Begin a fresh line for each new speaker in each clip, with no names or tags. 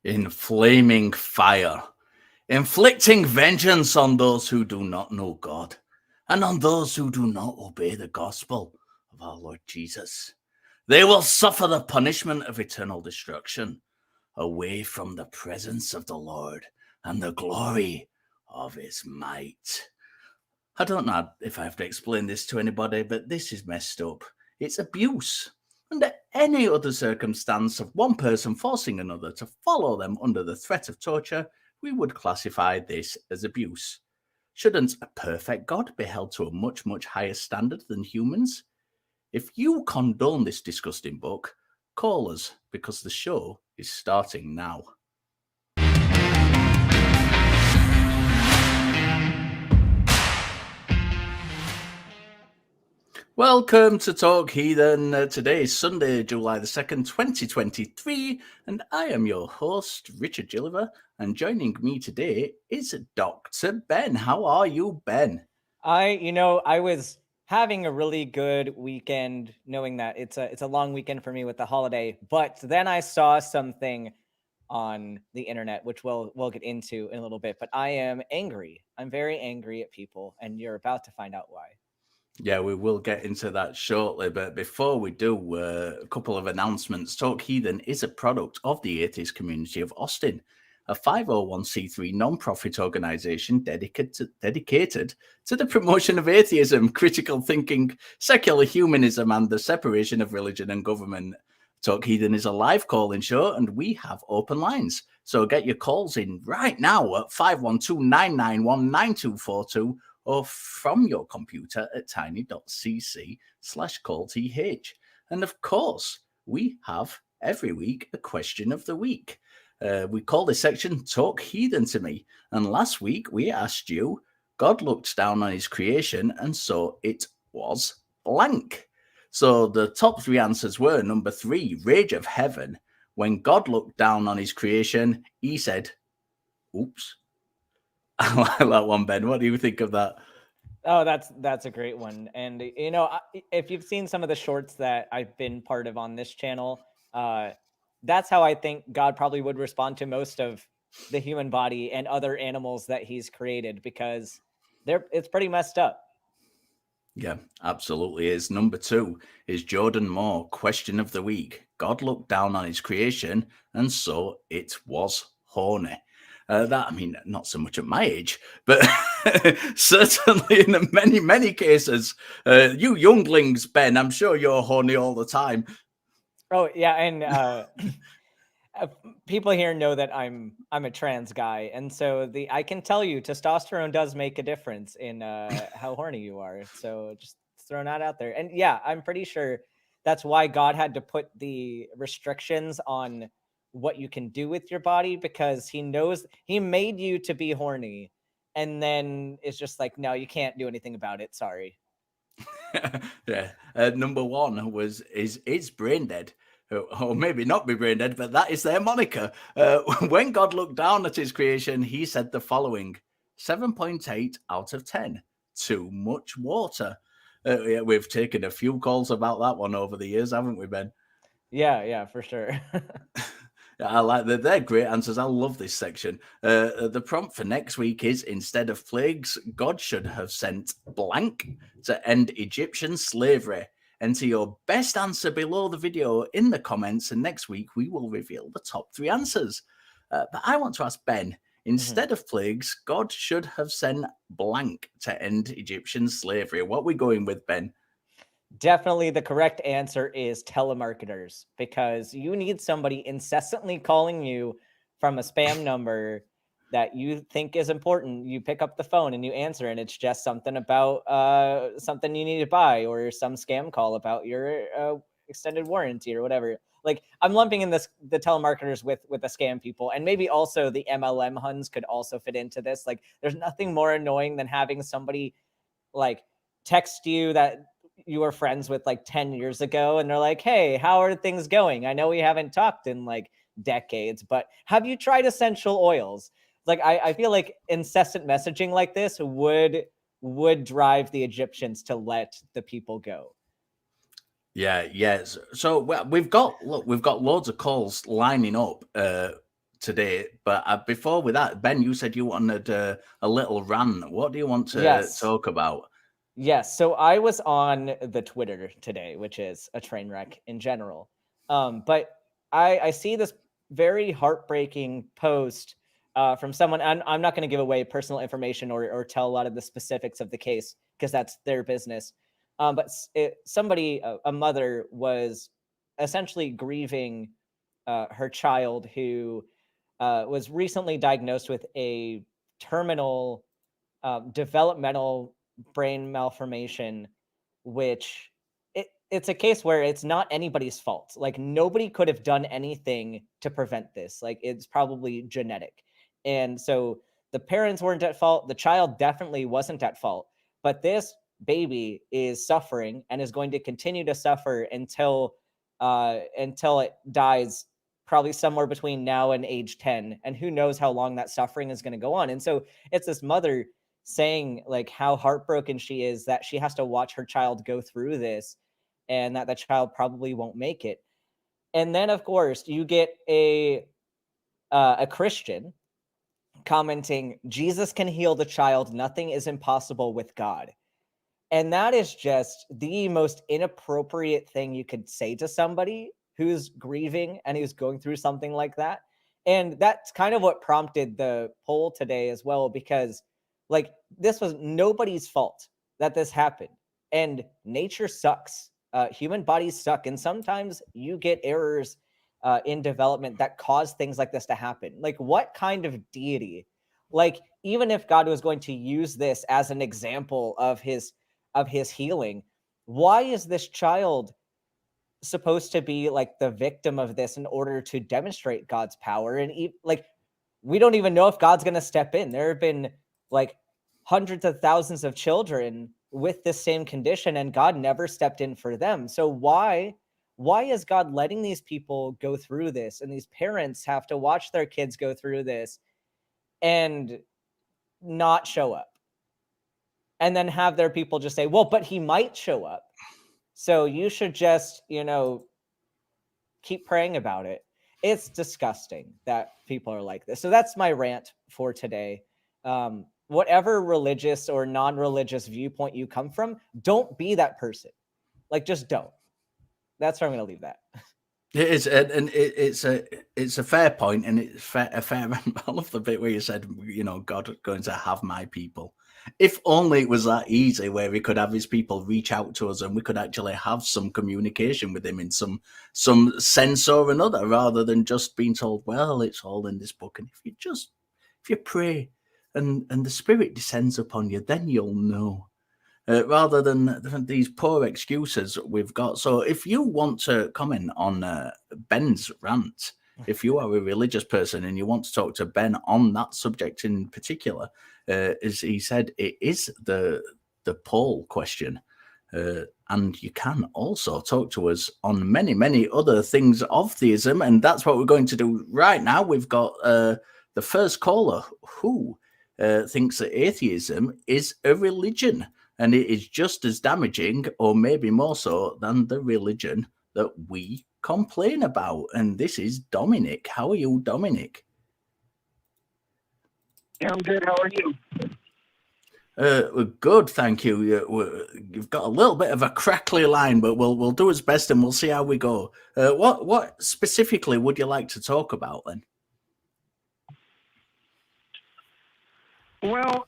in flaming fire, inflicting vengeance on those who do not know God and on those who do not obey the gospel of our Lord Jesus. They will suffer the punishment of eternal destruction away from the presence of the Lord and the glory of his might. I don't know if I have to explain this to anybody, but this is messed up. It's abuse. Under any other circumstance of one person forcing another to follow them under the threat of torture, we would classify this as abuse. Shouldn't a perfect God be held to a much, much higher standard than humans? If you condone this disgusting book, call us, because the show is starting now. Welcome to Talk Heathen. Today is Sunday, July the 2nd, 2023, and I am your host, Richard Gilliver, and joining me today is Dr. Ben. How are you, Ben?
I was having a really good weekend, knowing that it's a long weekend for me with the holiday, but then I saw something on the internet, which we'll get into in a little bit, but I am angry. I'm very angry at people, and you're about to find out why.
Yeah, we will get into that shortly, but before we do, a couple of announcements. Talk Heathen is a product of the atheist community of Austin, a 501c3 non-profit organization dedicated to the promotion of atheism, critical thinking, secular humanism, and the separation of religion and government. Talk Heathen is a live call-in show, and we have open lines. So get your calls in right now at 512-991-9242 or from your computer at tiny.cc/callth. And of course, we have every week a question of the week. We call this section Talk Heathen to Me. And last week we asked you, God looked down on his creation and so it was blank. So the top three answers were number 3, Rage of Heaven. When God looked down on his creation, he said, oops. I like that one, Ben. What do you think of that?
Oh, that's a great one. And if you've seen some of the shorts that I've been part of on this channel, that's how I think God probably would respond to most of the human body and other animals that he's created, because it's pretty messed up.
Yeah, absolutely is. Number 2 is Jordan Moore, question of the week. God looked down on his creation and so it was horny. Not so much at my age, but certainly in many, many cases, you younglings, Ben, I'm sure you're horny all the time.
Oh yeah, and people here know that I'm a trans guy, and so I can tell you testosterone does make a difference in how horny you are. So just throwing that out there. And yeah, I'm pretty sure that's why God had to put the restrictions on what you can do with your body, because he knows he made you to be horny, and then it's just like, no, you can't do anything about it. Sorry.
Yeah. Number 1 is brain dead. Or maybe not be brain dead, but that is their moniker. When God looked down at his creation, he said the following: 7.8 out of 10. Too much water. Yeah, we've taken a few calls about that one over the years, haven't we, Ben?
Yeah, for sure.
I like that. They're great answers. I love this section. The prompt for next week is, instead of plagues, God should have sent blank to end Egyptian slavery. Enter your best answer below the video in the comments, and next week we will reveal the top 3 answers. But I want to ask Ben, instead of plagues, God should have sent blank to end Egyptian slavery. What are we going with, Ben?
Definitely the correct answer is telemarketers, because you need somebody incessantly calling you from a spam number that you think is important. You pick up the phone and you answer, and it's just something about something you need to buy, or some scam call about your extended warranty or whatever. Like, I'm lumping in the telemarketers with the scam people, and maybe also the MLM Huns could also fit into this. Like, there's nothing more annoying than having somebody like text you that you were friends with like 10 years ago, and they're like, hey, how are things going? I know we haven't talked in like decades, but have you tried essential oils? Like, I feel like incessant messaging like this would drive the Egyptians to let the people go.
Yeah, yes. So we've got loads of calls lining up today. But before with that, Ben, you said you wanted a little rant. What do you want to talk about?
Yes. So I was on the Twitter today, which is a train wreck in general. But I see this very heartbreaking post from someone. I'm not going to give away personal information or tell a lot of the specifics of the case because that's their business. But somebody, a mother, was essentially grieving her child who was recently diagnosed with a terminal developmental brain malformation, which it's a case where it's not anybody's fault. Like, nobody could have done anything to prevent this. Like, it's probably genetic. And so the parents weren't at fault. The child definitely wasn't at fault. But this baby is suffering and is going to continue to suffer until it dies, probably somewhere between now and age 10. And who knows how long that suffering is going to go on. And so it's this mother saying like how heartbroken she is that she has to watch her child go through this and that the child probably won't make it. And then of course you get a Christian commenting, Jesus can heal the child, nothing is impossible with God. And that is just the most inappropriate thing you could say to somebody who's grieving and who's going through something like that. And that's kind of what prompted the poll today as well, because like, this was nobody's fault that this happened. And nature sucks. Human bodies suck. And sometimes you get errors in development that cause things like this to happen. Like, what kind of deity? Like, even if God was going to use this as an example of his healing, why is this child supposed to be like the victim of this in order to demonstrate God's power? And like, we don't even know if God's going to step in. There have been like hundreds of thousands of children with this same condition, and God never stepped in for them. So why is God letting these people go through this, and these parents have to watch their kids go through this and not show up? And then have their people just say, well, but he might show up, so you should just, keep praying about it. It's disgusting that people are like this. So that's my rant for today. Whatever religious or non-religious viewpoint you come from, don't be that person. Like, just don't. That's where I'm going to leave that.
It is, and it's a fair point, and it's a fair. I love the bit where you said, God going to have my people. If only it was that easy, where we could have his people reach out to us, and we could actually have some communication with him in some sense or another, rather than just being told, well, it's all in this book, and if you pray and the Spirit descends upon you, then you'll know. Rather than these poor excuses we've got. So if you want to comment on Ben's rant, if you are a religious person and you want to talk to Ben on that subject in particular, as he said, it is the poll question. And you can also talk to us on many, many other things of theism. And that's what we're going to do right now. We've got the first caller who thinks that atheism is a religion. And it is just as damaging, or maybe more so, than the religion that we complain about. And this is Dominic. How are you, Dominic?
Yeah, I'm good. How are you?
We're good, thank you. You've got a little bit of a crackly line, but we'll do its best and we'll see how we go. What specifically would you like to talk about then?
Well,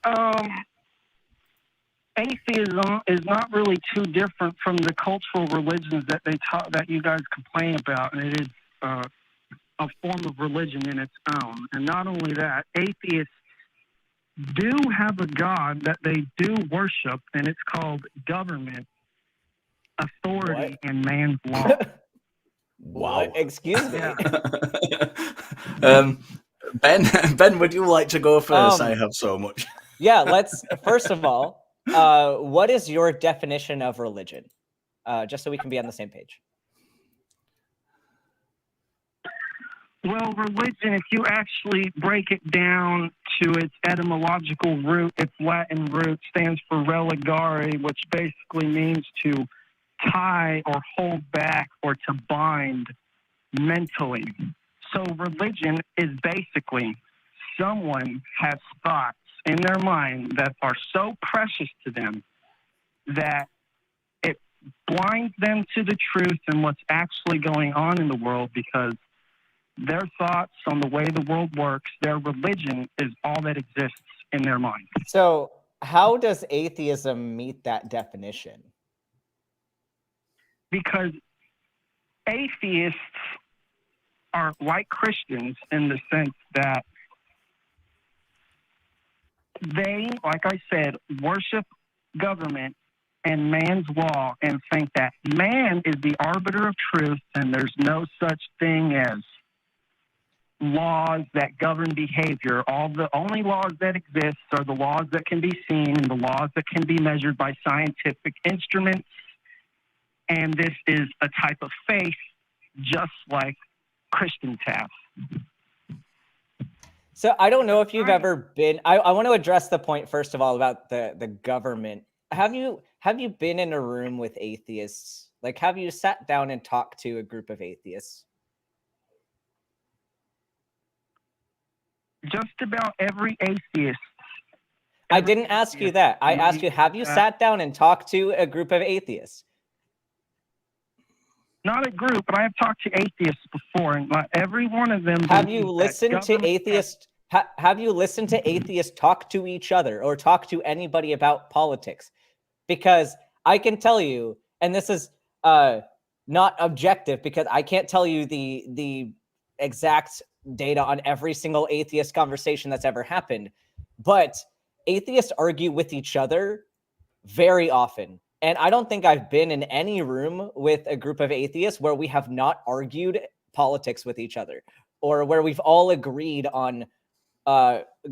atheism is not really too different from the cultural religions that that you guys complain about, and it is a form of religion in its own. And not only that, atheists do have a God that they do worship, and it's called government, authority, and man's law.
Wow!
What? Excuse me.
Ben, would you like to go first? I have so much.
Yeah, let's first of all. What is your definition of religion? Just so we can be on the same page.
Well, religion, if you actually break it down to its etymological root, its Latin root stands for religare, which basically means to tie or hold back or to bind mentally. So religion is basically someone has thoughts in their mind that are so precious to them that it blinds them to the truth and what's actually going on in the world, because their thoughts on the way the world works, their religion is all that exists in their mind.
So how does atheism meet that definition?
Because atheists are like Christians in the sense that they, like I said, worship government and man's law and think that man is the arbiter of truth and there's no such thing as laws that govern behavior. All the only laws that exist are the laws that can be seen and the laws that can be measured by scientific instruments. And this is a type of faith just like Christians have.
So I don't know if you've ever been, I want to address the point, first of all, about the government. Have you been in a room with atheists? Like, have you sat down and talked to a group of atheists?
Just about every atheist.
I didn't ask you that. I asked you, have you sat down and talked to a group of atheists?
Not a group, but I have talked to atheists before, and every one of them.
Have you listened to atheists? Have you listened to atheists talk to each other or talk to anybody about politics? Because I can tell you, and this is not objective, because I can't tell you the exact data on every single atheist conversation that's ever happened, but atheists argue with each other very often. And I don't think I've been in any room with a group of atheists where we have not argued politics with each other, or where we've all agreed on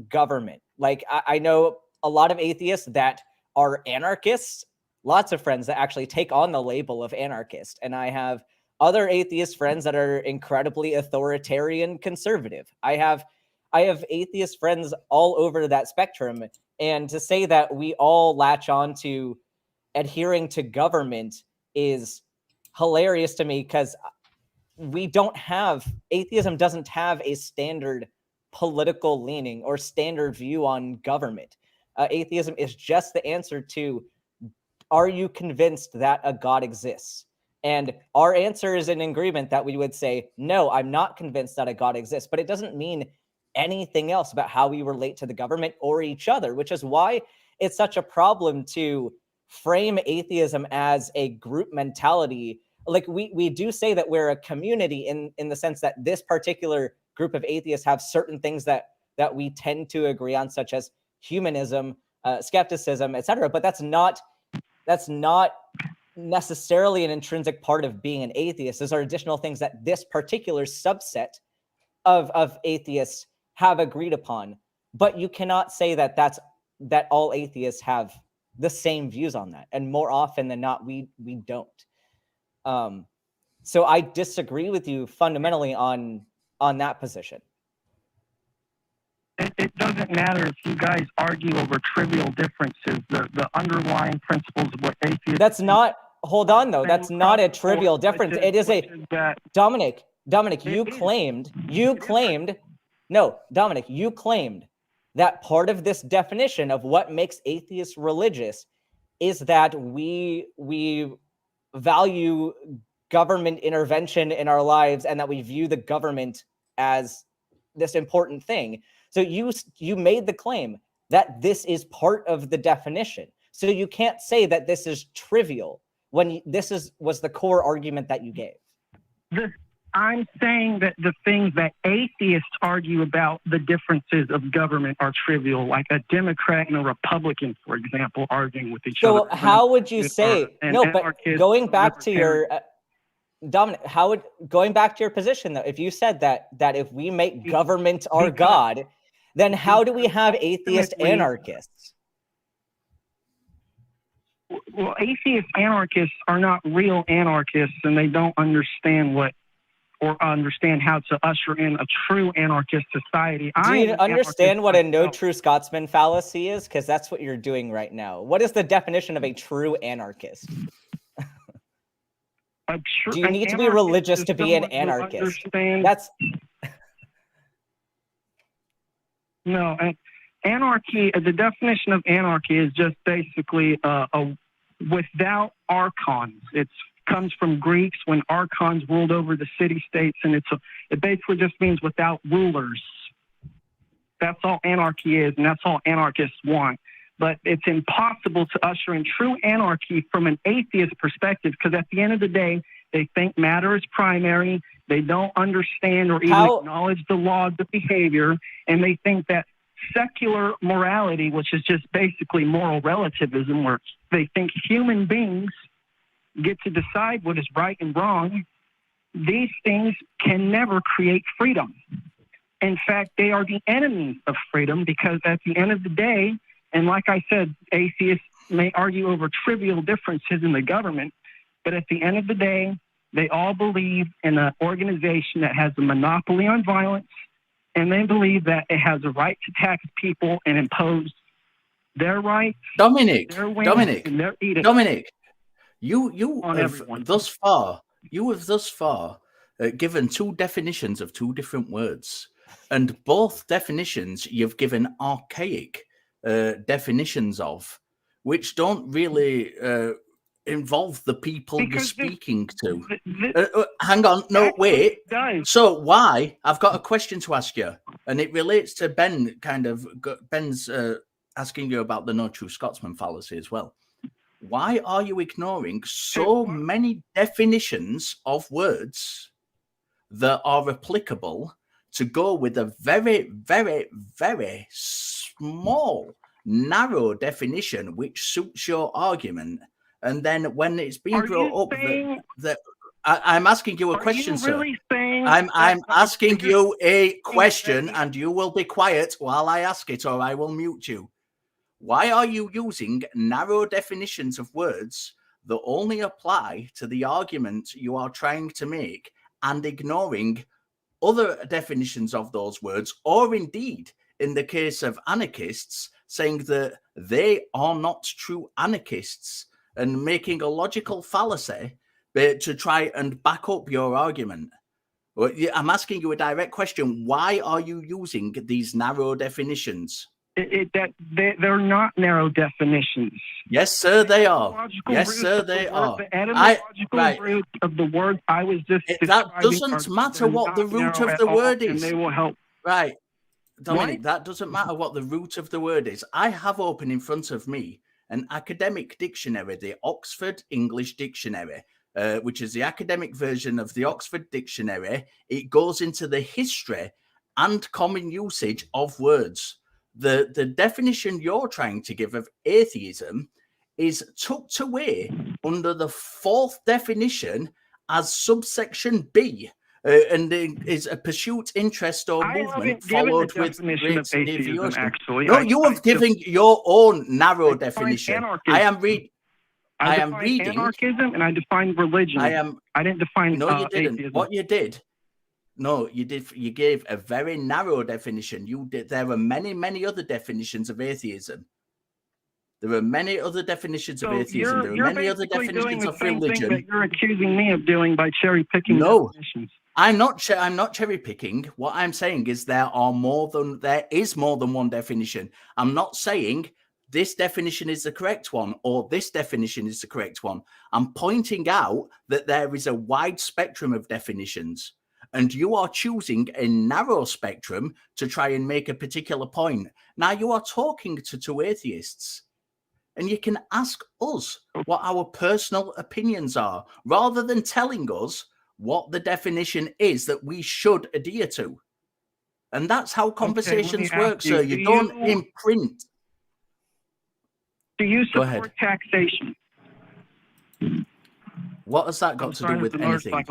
government. Like, I know a lot of atheists that are anarchists, lots of friends that actually take on the label of anarchist. And I have other atheist friends that are incredibly authoritarian conservative. I have atheist friends all over that spectrum. And to say that we all latch on to adhering to government is hilarious to me, because atheism doesn't have a standard political leaning or standard view on government. Atheism is just the answer to, are you convinced that a God exists? And our answer is in agreement that we would say, no, I'm not convinced that a God exists, but it doesn't mean anything else about how we relate to the government or each other, which is why it's such a problem to frame atheism as a group mentality. Like, we do say that we're a community in the sense that this particular group of atheists have certain things that we tend to agree on, such as humanism, skepticism, etc. But that's not necessarily an intrinsic part of being an atheist. Those are additional things that this particular subset of atheists have agreed upon. But you cannot say that all atheists have the same views on that. And more often than not, we don't. So I disagree with you fundamentally on that position.
It doesn't matter if you guys argue over trivial differences. The underlying principles of what atheists...
That's not... Hold on, though. That's not a trivial difference. It is a... Dominic, you claimed... No, Dominic, you claimed that part of this definition of what makes atheists religious is that we value government intervention in our lives and that we view the government as this important thing. So you made the claim that this is part of the definition. So you can't say that this is trivial when was the core argument that you gave.
I'm saying that the things that atheists argue about the differences of government are trivial, like a Democrat and a Republican, for example, arguing with each other.
So how would you say, but going back to your, Dominic, going back to your position, though, if you said that if we make government our God, then how do we have atheist anarchists?
Well, atheist anarchists are not real anarchists, and they don't understand how to usher in a true anarchist society.
Do you understand what a no true Scotsman fallacy is? Because that's what you're doing right now. What is the definition of a true anarchist? Do you need to be religious to be an anarchist?
No, and anarchy, the definition of anarchy is just basically without archons. It comes from Greeks when archons ruled over the city-states, and it basically just means without rulers. That's all anarchy is, and that's all anarchists want. But it's impossible to usher in true anarchy from an atheist perspective, because at the end of the day, they think matter is primary. They don't understand or even acknowledge the laws of behavior, and they think that secular morality, which is just basically moral relativism, where they think human beings get to decide what is right and wrong, these things can never create freedom. In fact, they are the enemies of freedom, because at the end of the day, and like I said, atheists may argue over trivial differences in the government, but at the end of the day, they all believe in an organization that has a monopoly on violence, and they believe that it has a right to tax people and impose their rights,
Dominic,
their whims, and their edicts.
Dominic, you
On
have
everyone.
thus far given two definitions of two different words, and both definitions you've given archaic definitions of, which don't really involve the people you're speaking to. Hang on, no, wait. So why? I've got a question to ask you, and it relates to Ben. Ben's asking you about the no true Scotsman fallacy as well. Why are you ignoring so many definitions of words that are applicable to go with a very, very, very small, narrow definition which suits your argument? And then when it's being brought up, I'm asking you a question, sir. I'm asking you a question, and you will be quiet while I ask it, or I will mute you. Why are you using narrow definitions of words that only apply to the argument you are trying to make, and ignoring other definitions of those words, or indeed, in the case of anarchists, saying that they are not true anarchists, and making a logical fallacy to try and back up your argument? I'm asking you a direct question. Why are you using these narrow definitions?
They're not narrow definitions.
Yes, sir, they are. Yes, sir, they are.
The etymological root of the word I was just
that doesn't matter what the root of the word is.
And they will help.
Right. Dominic, that doesn't matter what the root of the word is. I have open in front of me an academic dictionary, the Oxford English Dictionary, which is the academic version of the Oxford Dictionary. It goes into the history and common usage of words. The definition you're trying to give of atheism is tucked away under the fourth definition as subsection B, and is a pursuit, interest, or movement followed with great deviation. No, you have given your own narrow definition. I am reading
anarchism, and I defined religion. I didn't define.
No, you didn't.
Atheism.
What you did. No, you did. You gave a very narrow definition. You did. There are many, many other definitions of atheism. There are many other definitions of atheism. There are many other definitions of religion.
That you're accusing me of doing by cherry picking.
No,
definitions.
I'm not cherry picking. What I'm saying is there is more than one definition. I'm not saying this definition is the correct one or this definition is the correct one. I'm pointing out that there is a wide spectrum of definitions, and you are choosing a narrow spectrum to try and make a particular point. Now you are talking to two atheists, and you can ask us what our personal opinions are, rather than telling us what the definition is that we should adhere to. And that's how conversations work, sir. You don't imprint.
Do you support taxation?
What has that got to do with anything?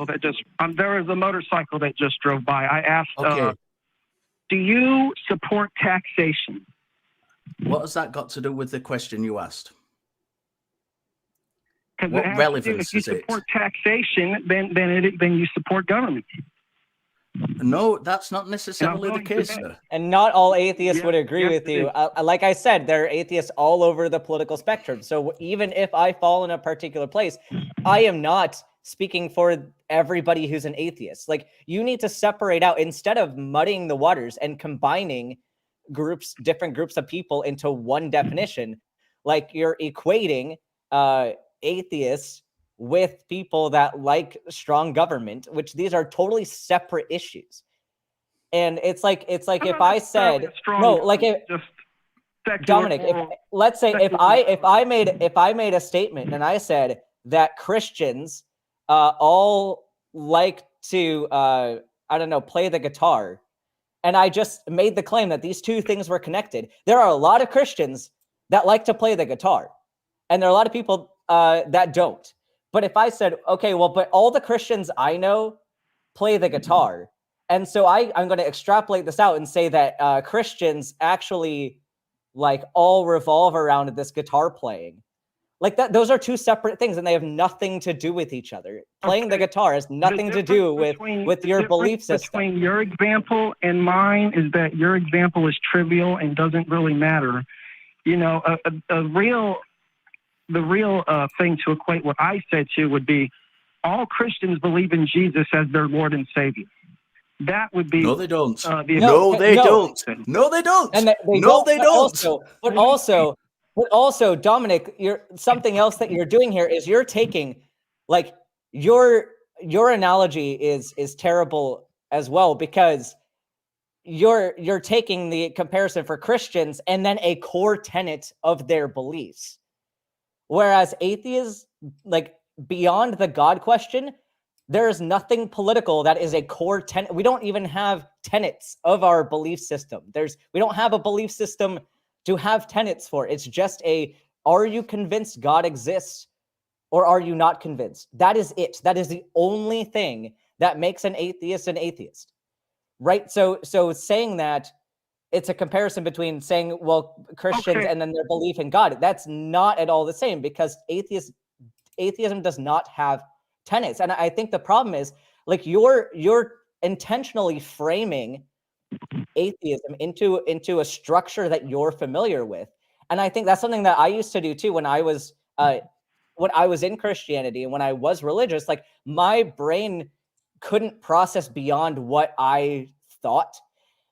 There was a motorcycle that just drove by. I asked,
okay.
Do you support taxation?
What has that got to do with the question you asked?
What relevance is it? If you support taxation, then you support government.
No, that's not necessarily the case, sir.
And not all atheists would agree with you. Like I said, there are atheists all over the political spectrum. So even if I fall in a particular place, I am not speaking for everybody who's an atheist. Like, you need to separate out, instead of muddying the waters and combining different groups of people into one definition. Like you're equating atheists with people that like strong government, which these are totally separate issues. And it's like if I said no, like if
just
Dominic, if let's say if I made a statement and I said that Christians all like to I don't know, play the guitar, and I just made the claim that these two things were connected, there are a lot of Christians that like to play the guitar, and there are a lot of people that don't. But if I said, okay, well, but all the Christians I know play the guitar, and so I'm going to extrapolate this out and say that Christians actually like all revolve around this guitar playing. Like that, those are two separate things, and they have nothing to do with each other. Playing the guitar has nothing to do with your belief system.
Between your example and mine is that your example is trivial and doesn't really matter. You know, the real thing to equate what I said to would be all Christians believe in Jesus as their Lord and Savior. That would be
no, they don't.
No,
they don't. No, they don't.
And they don't. But also, Dominic, something else that you're doing here is you're taking, like, your analogy is terrible as well, because you're taking the comparison for Christians and then a core tenet of their beliefs, whereas atheists, like, beyond the God question, there is nothing political that is a core tenet. We don't even have tenets of our belief system. We don't have a belief system to have tenets for. It's just are you convinced God exists or are you not convinced? That is it. That is the only thing that makes an atheist, right? So saying that it's a comparison between saying, well, Christians and then their belief in God, that's not at all the same, because atheism does not have tenets. And I think the problem is, like, you're intentionally framing atheism into a structure that you're familiar with. And I think that's something that I used to do too when I was in Christianity and when I was religious. Like, my brain couldn't process beyond what I thought,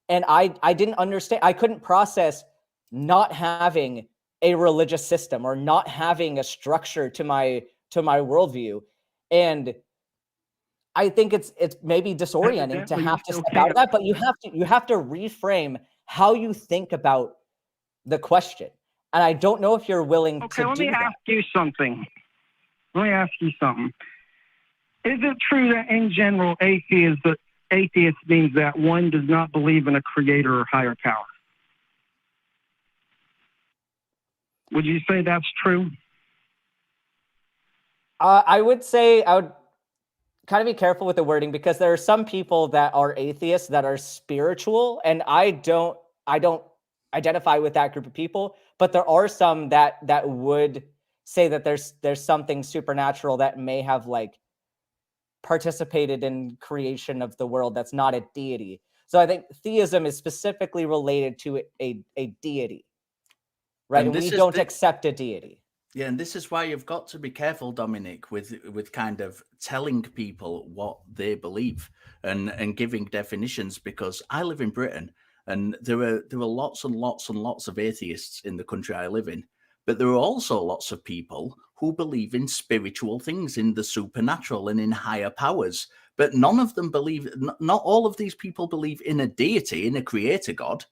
and I didn't understand. I couldn't process not having a religious system or not having a structure to my worldview. And I think it's maybe disorienting to have to step out of that, but you have to reframe how you think about the question. And I don't know if you're willing to do that.
Let me ask you something. Is it true that in general atheist means that one does not believe in a creator or higher power? Would you say that's true?
I would say I would kind of be careful with the wording, because there are some people that are atheists that are spiritual, and I don't identify with that group of people. But there are some that would say that there's something supernatural that may have, like, participated in creation of the world that's not a deity. So I think theism is specifically related to a deity, right? And we don't accept a deity.
Yeah, and this is why you've got to be careful, Dominic, with kind of telling people what they believe and giving definitions, because I live in Britain and there are lots and lots and lots of atheists in the country I live in, but there are also lots of people who believe in spiritual things, in the supernatural and in higher powers, but none of them not all of these people believe in a deity, in a creator God.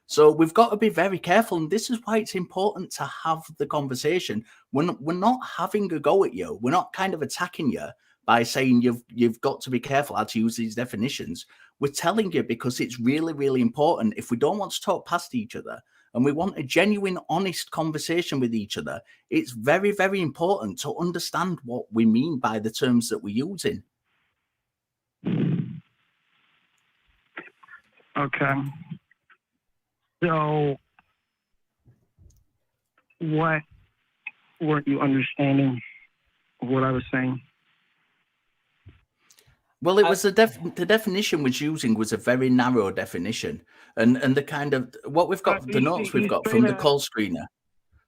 So we've got to be very careful, and this is why it's important to have the conversation. We're not having a go at you. We're not kind of attacking you by saying you've got to be careful how to use these definitions. We're telling you because it's really, really important. If we don't want to talk past each other and we want a genuine, honest conversation with each other, it's very, very important to understand what we mean by the terms that we're using.
Okay. So, what weren't you understanding of what I was saying?
Well, it was the definition we're using was a very narrow definition, and the kind of what we've got, the notes we've got from the call screener.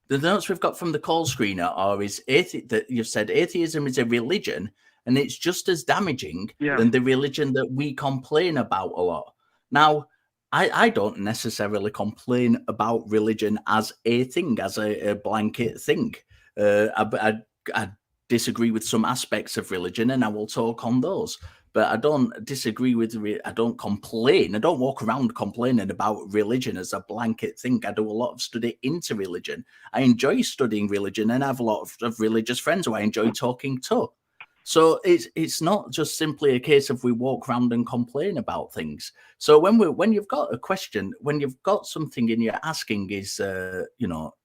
The notes we've got from the call screener are that you've said atheism is a religion, and it's just as damaging than the religion that we complain about a lot. Now, I don't necessarily complain about religion as a thing, as a blanket thing. I disagree with some aspects of religion, and I will talk on those. But I don't disagree with. I don't complain. I don't walk around complaining about religion as a blanket thing. I do a lot of study into religion. I enjoy studying religion, and I have a lot of religious friends who I enjoy talking to. So it's not just simply a case of we walk around and complain about things. So when you've got a question, when you've got something and you're asking, is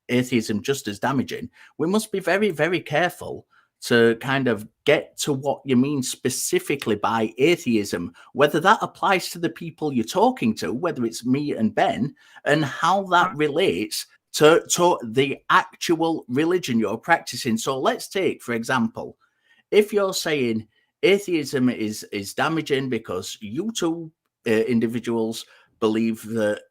atheism just as damaging? We must be very, very careful to kind of get to what you mean specifically by atheism, whether that applies to the people you're talking to, whether it's me and Ben, and how that relates to the actual religion you're practicing. So let's take, for example, if you're saying atheism is damaging because you two individuals believe that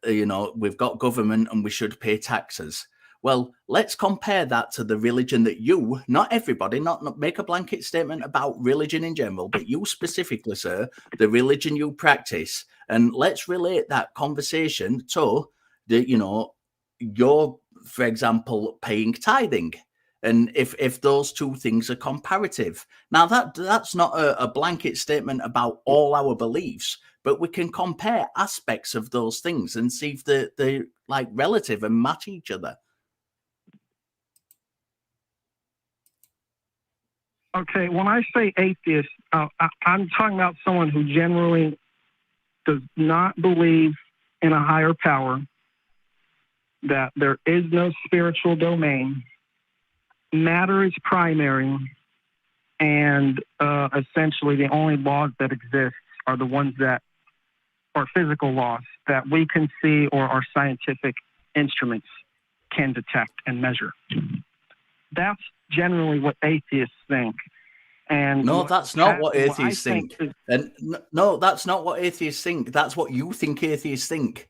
we've got government and we should pay taxes. Well, let's compare that to the religion that you, not everybody, not make a blanket statement about religion in general, but you specifically, sir, the religion you practice, and let's relate that conversation to you're, for example, paying tithing. And if those two things are comparative. Now, that's not a blanket statement about all our beliefs, but we can compare aspects of those things and see if they're like relative and match each other.
Okay, when I say atheist, I'm talking about someone who generally does not believe in a higher power, that there is no spiritual domain, matter is primary, and essentially the only laws that exist are the ones that are physical laws that we can see or our scientific instruments can detect and measure. That's generally what atheists think. And
no, that's not what atheists think. And no, that's not what atheists think. That's what you think atheists think.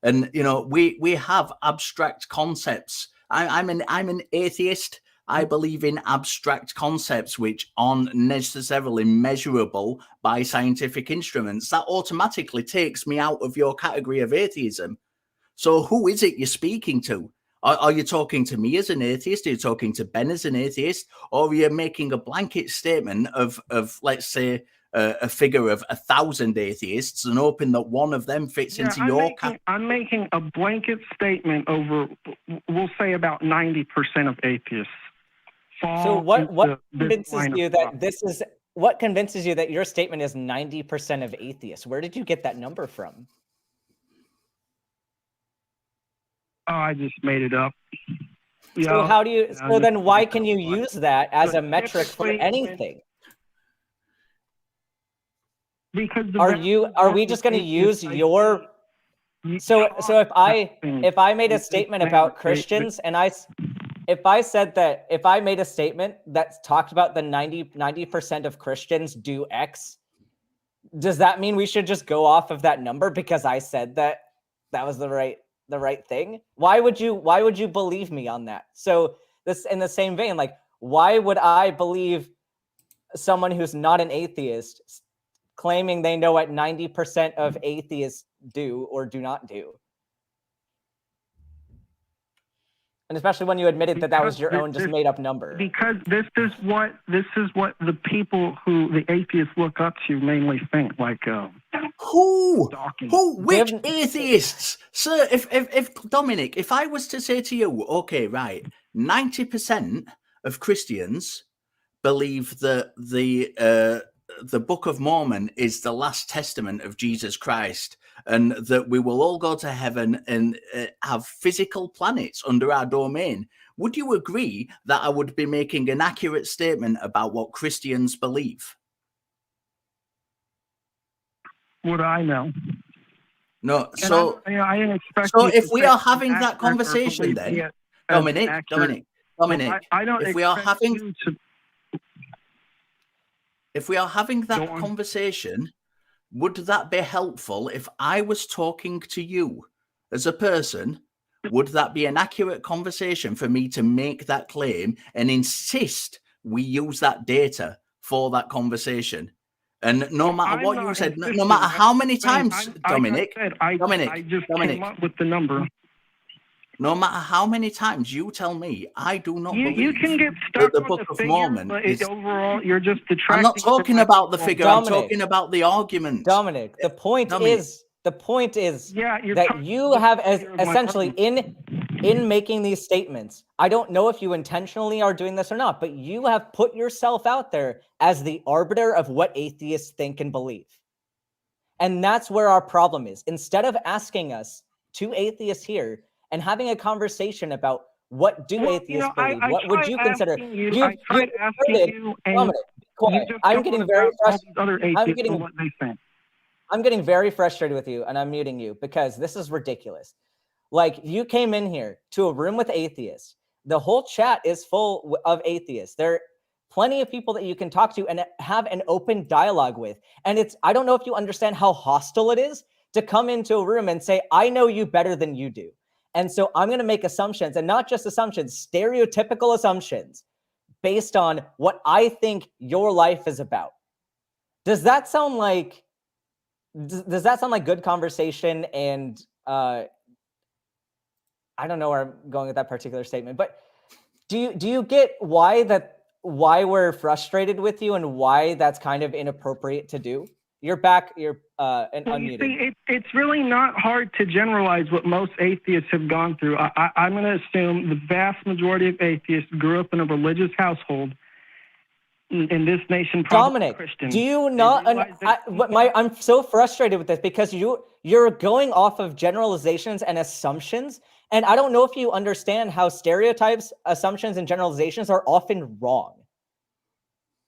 And we have abstract concepts. I'm an atheist. I believe in abstract concepts which aren't necessarily measurable by scientific instruments. That automatically takes me out of your category of atheism. So who is it you're speaking to? Are you talking to me as an atheist? Are you talking to Ben as an atheist? Or are you making a blanket statement of let's say, a figure of 1,000 atheists and hoping that one of them fits into your category?
I'm making a blanket statement over, we'll say, about 90% of atheists.
So what convinces you that what convinces you that your statement is 90% of atheists? Where did you get that number from?
Oh, I just made it up.
So how do you? So then, why can you use that as a metric for anything?
Because
are we just going to use your? So if I made a statement about Christians and if I made a statement that talked about the 90% of Christians do X, does that mean we should just go off of that number because I said that was the right thing? Why would you believe me on that? So this, in the same vein, like, why would I believe someone who's not an atheist claiming they know what 90% of atheists do or do not do? And especially when you admitted that was your own just made up number.
Because this is what the people who the atheists look up to mainly think. Like
which atheists? Sir, if Dominic, if I was to say to you, okay, right, 90% of Christians believe that the Book of Mormon is the last testament of Jesus Christ, and that we will all go to heaven and have physical planets under our domain. Would you agree that I would be making an accurate statement about what Christians believe?
Would I know?
No.
And
so
I didn't expect.
So if we are having that conversation, then Dominic, if we are having. If we are having that conversation, would that be helpful if I was talking to you as a person? Would that be an accurate conversation for me to make that claim and insist we use that data for that conversation? And no matter
I'm
what
not
you said, no
insisting.
matter how many
I'm
times,
saying,
Dominic,
I just
Dominic,
came up with the number.
no matter how many times you tell me, I do not
You
believe
can get
that
stuck
the
on
Book
the
of
figure,
Mormon
but
is.
overall, you're just
I'm
detracting.
not talking
from my
about the
personal
figure. I'm
Dominic.
talking about the argument.
Dominic, the point
Dominic.
is
Yeah, you're
that
talking
you
about
have
the figure of my
essentially
argument.
in making these statements. I don't know if you intentionally are doing this or not, but you have put yourself out there as the arbiter of what atheists think and believe. And that's where our problem is. Instead of asking us, two atheists here, and having a conversation about what do atheists believe, what would you consider?
I tried asking you, and
Dominic,
you just
I'm
go
getting
on
very
about all
frustrated.
these other atheists and what they think.
I'm getting very frustrated with you, and I'm muting you because this is ridiculous. Like, you came in here to a room with atheists. The whole chat is full of atheists. There are plenty of people that you can talk to and have an open dialogue with. And I don't know if you understand how hostile it is to come into a room and say, I know you better than you do. And so I'm going to make assumptions, and not just assumptions, stereotypical assumptions based on what I think your life is about. Does that sound like good conversation? And I don't know where I'm going with that particular statement, but do you get why we're frustrated with you and why that's kind of inappropriate to do? You're back. You're and unmuted.
You see, it's really not hard to generalize what most atheists have gone through. I'm going to assume the vast majority of atheists grew up in a religious household in this nation.
Dominic,
Christian.
do you not? I'm so frustrated with this because you're going off of generalizations and assumptions, and I don't know if you understand how stereotypes, assumptions, and generalizations are often wrong.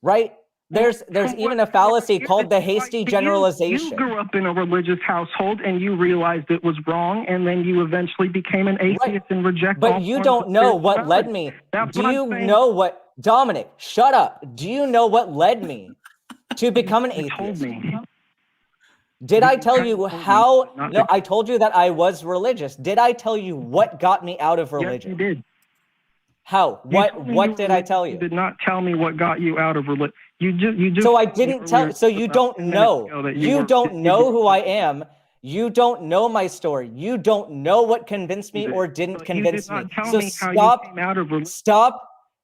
Right? There's even a fallacy called the hasty generalization.
You grew up in a religious household and you realized it was wrong, and then you eventually became an atheist and rejected.
But you don't know what led me. Do you know what, Dominic? Shut up. Do you know what led me to become an atheist? Did I tell you how? No, I told you that I was religious. Did I tell you what got me out of religion?
Yes, you did.
How? What did I tell you?
You did not tell me what got you out of religion. You just.
So I didn't tell. So you don't know. You don't know who I am. You don't know my story. You don't know what convinced me or didn't convince me. So stop.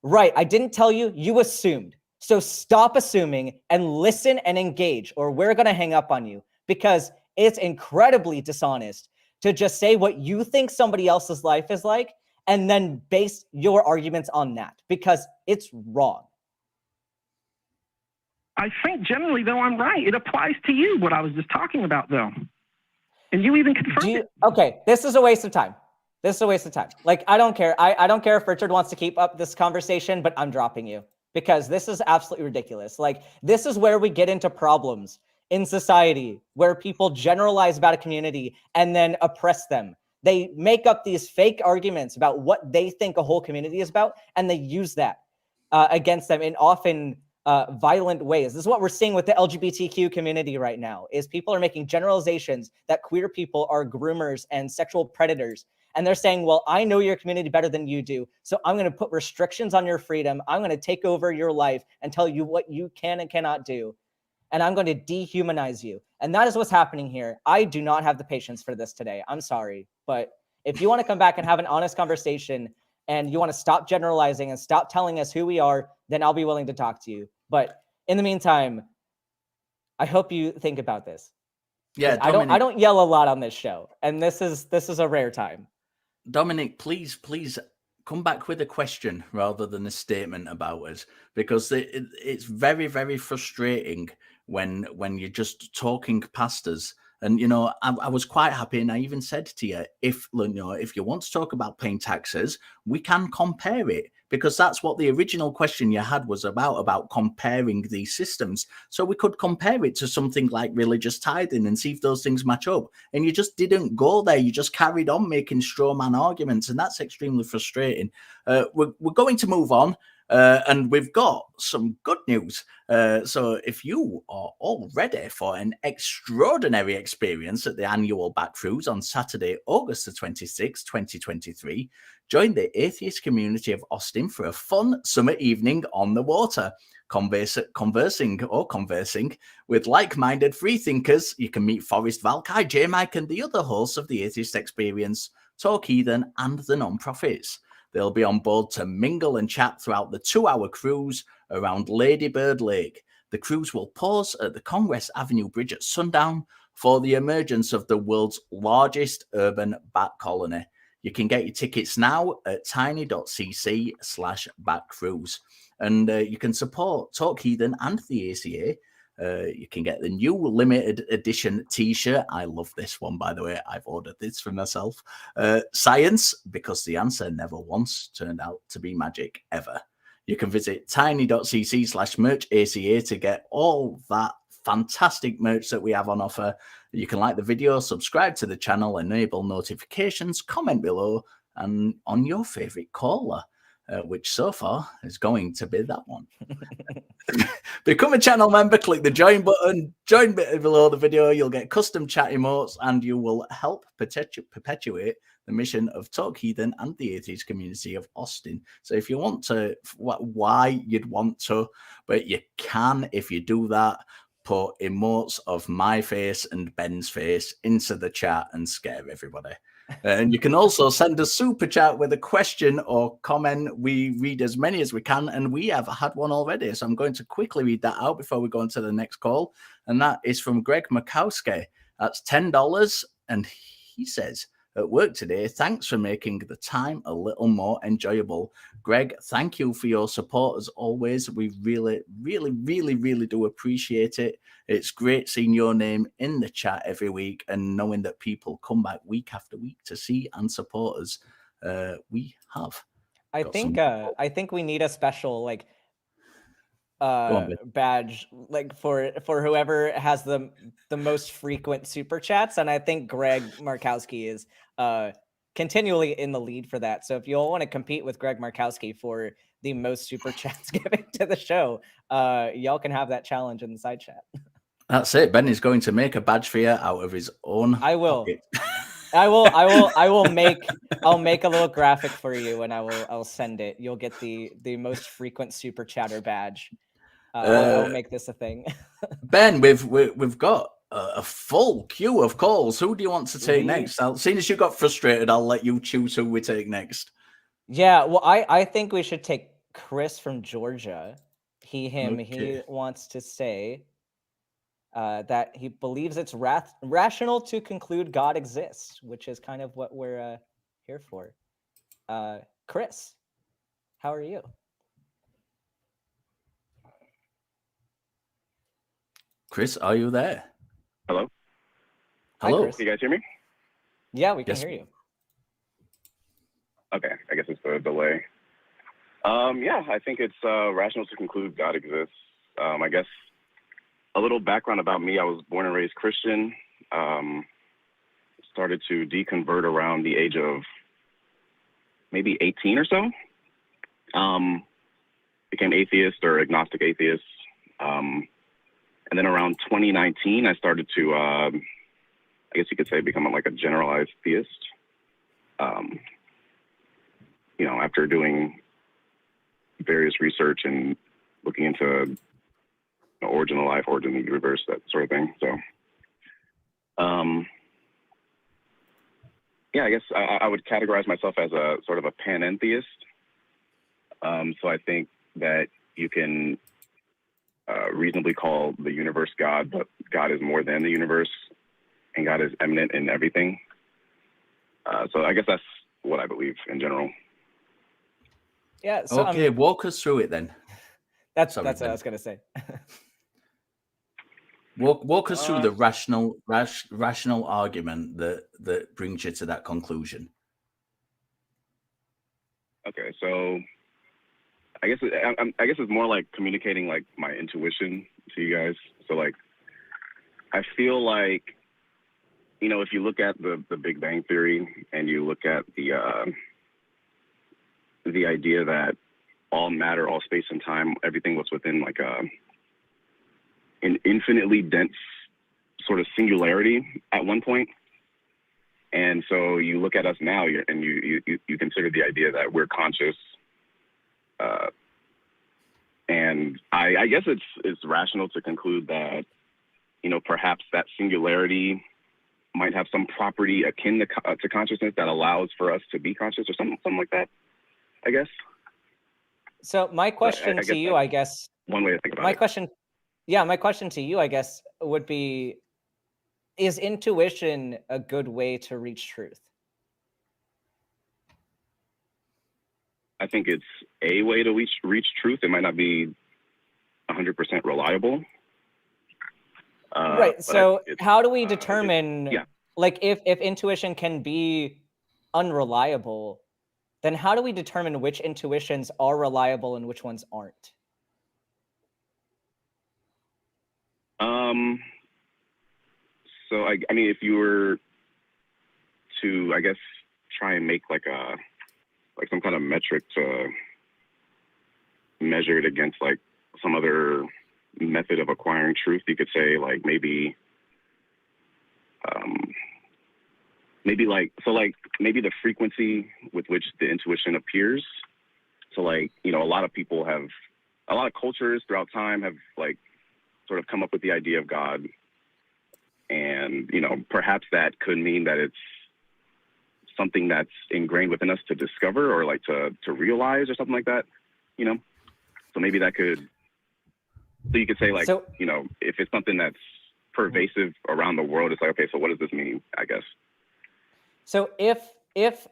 Right. I didn't tell you. You assumed. So stop assuming and listen and engage, or we're going to hang up on you, because it's incredibly dishonest to just say what you think somebody else's life is like and then base your arguments on that, because it's wrong.
I think generally, though, I'm right. It applies to you, what I was just talking about, though. And you even confirmed it.
Okay, this is a waste of time. This is a waste of time. Like, I don't care. I don't care if Richard wants to keep up this conversation, but I'm dropping you because this is absolutely ridiculous. Like, this is where we get into problems in society, where people generalize about a community and then oppress them. They make up these fake arguments about what they think a whole community is about, and they use that against them in often violent ways. This is what we're seeing with the LGBTQ community right now, is people are making generalizations that queer people are groomers and sexual predators. And they're saying, well, I know your community better than you do, so I'm going to put restrictions on your freedom. I'm going to take over your life and tell you what you can and cannot do. And I'm going to dehumanize you. And that is what's happening here. I do not have the patience for this today. I'm sorry. But if you want to come back and have an honest conversation and you want to stop generalizing and stop telling us who we are, then I'll be willing to talk to you. But in the meantime, I hope you think about this.
Yeah,
Dominic, I don't yell a lot on this show, and this is a rare time.
Dominic, please come back with a question rather than a statement about us, because it's very, very frustrating when you're just talking past us. And, you know, I was quite happy, and I even said to you, if you want to talk about paying taxes, we can compare it, because that's what the original question you had was about comparing these systems. So we could compare it to something like religious tithing and see if those things match up. And you just didn't go there. You just carried on making straw man arguments, and that's extremely frustrating. We're going to move on. And we've got some good news. So if you are all ready for an extraordinary experience at the annual Backthroughs on Saturday, August the 26th, 2023, join the atheist community of Austin for a fun summer evening on the water. conversing with like-minded freethinkers. You can meet Forrest Valkai, J. Mike, and the other hosts of the Atheist Experience, Talk Heathen, and the Non-Profits. They'll be on board to mingle and chat throughout the 2-hour cruise around Ladybird Lake. The cruise will pause at the Congress Avenue Bridge at sundown for the emergence of the world's largest urban bat colony. You can get your tickets now at tiny.cc/batcruise. And you can support Talk Heathen and the ACA. You can get the new limited edition t-shirt. I love this one, by the way. I've ordered this for myself. Science, because the answer never once turned out to be magic ever. You can visit tiny.cc/merchaca to get all that fantastic merch that we have on offer. You can like the video, subscribe to the channel, enable notifications, comment below, and on your favorite caller, which so far is going to be that one. Become a channel member, click the join button, join below the video. You'll get custom chat emotes, and you will help perpetuate the mission of Talk Heathen and the atheist community of Austin. So if you want to, why you'd want to, but you can, if you do that, put emotes of my face and Ben's face into the chat and scare everybody. And you can also send a super chat with a question or comment. We read as many as we can, and we have had one already. So I'm going to quickly read that out before we go on to the next call. And that is from Greg Makowski. That's $10. And he says, at work today, thanks for making the time a little more enjoyable. Greg, thank you for your support as always. We really, really, really, really do appreciate it. It's great seeing your name in the chat every week and knowing that people come back week after week to see and support us. We have.
I think we need a special badge for whoever has the most frequent super chats, and I think Greg Markowski is continually in the lead for that. So if you all want to compete with Greg Markowski for the most super chats given to the show, y'all can have that challenge in the side chat.
That's it. Ben is going to make a badge for you out of his own.
I will.
Pocket.
I'll make a little graphic for you, and I'll send it. You'll get the most frequent super chatter badge. I'll make this a thing. Ben,
we've got a full queue of calls. Who do you want to take next? Seeing as you got frustrated, I'll let you choose who we take next.
Yeah, well, I think we should take Chris from Georgia. Him. Okay. He wants to say that he believes it's rational to conclude God exists, which is kind of what we're here for. Chris, how are you?
Chris, are you there?
Hello?
Hello.
Hi,
can you guys hear me?
Yeah, we can hear you.
Okay, I guess it's the delay. Yeah, I think it's rational to conclude God exists. I guess a little background about me. I was born and raised Christian. Started to deconvert around the age of maybe 18 or so. Became atheist or agnostic atheist. And then around 2019, I started to, I guess you could say, become like a generalized theist. After doing various research and looking into the origin of life, origin of the universe, that sort of thing. So, yeah, I guess I would categorize myself as a sort of a panentheist. So I think that you can reasonably call the universe God, but God is more than the universe, and God is immanent in everything. So I guess that's what I believe in general.
Yeah. So,
okay, walk us through it then.
That's what I was gonna say.
Walk us through the rational argument that brings you to that conclusion.
Okay, so I guess it's more like communicating like my intuition to you guys. So like, I feel like, if you look at the Big Bang Theory and you look at the idea that all matter, all space and time, everything was within like an infinitely dense sort of singularity at one point. And so you look at us now and you consider the idea that we're conscious, And I guess it's rational to conclude that, perhaps that singularity might have some property akin to consciousness that allows for us to be conscious, or something like that, I guess.
So my question to you, I guess,
one way to think about
my question to you, I guess, would be, is intuition a good way to reach truth?
I think it's a way to reach truth. It might not be 100% reliable.
Right. So how do we determine, like, if intuition can be unreliable, then how do we determine which intuitions are reliable and which ones aren't?
So I mean, if you were to, I guess, try and make like some kind of metric to measure it against like some other method of acquiring truth, you could say like maybe the frequency with which the intuition appears. So like, a lot of cultures throughout time have like sort of come up with the idea of God. And, perhaps that could mean that it's something that's ingrained within us to discover or like to realize or something like that, So maybe that could, so you could say like, if it's something that's pervasive around the world, it's like, okay, so what does this mean, I guess?
So if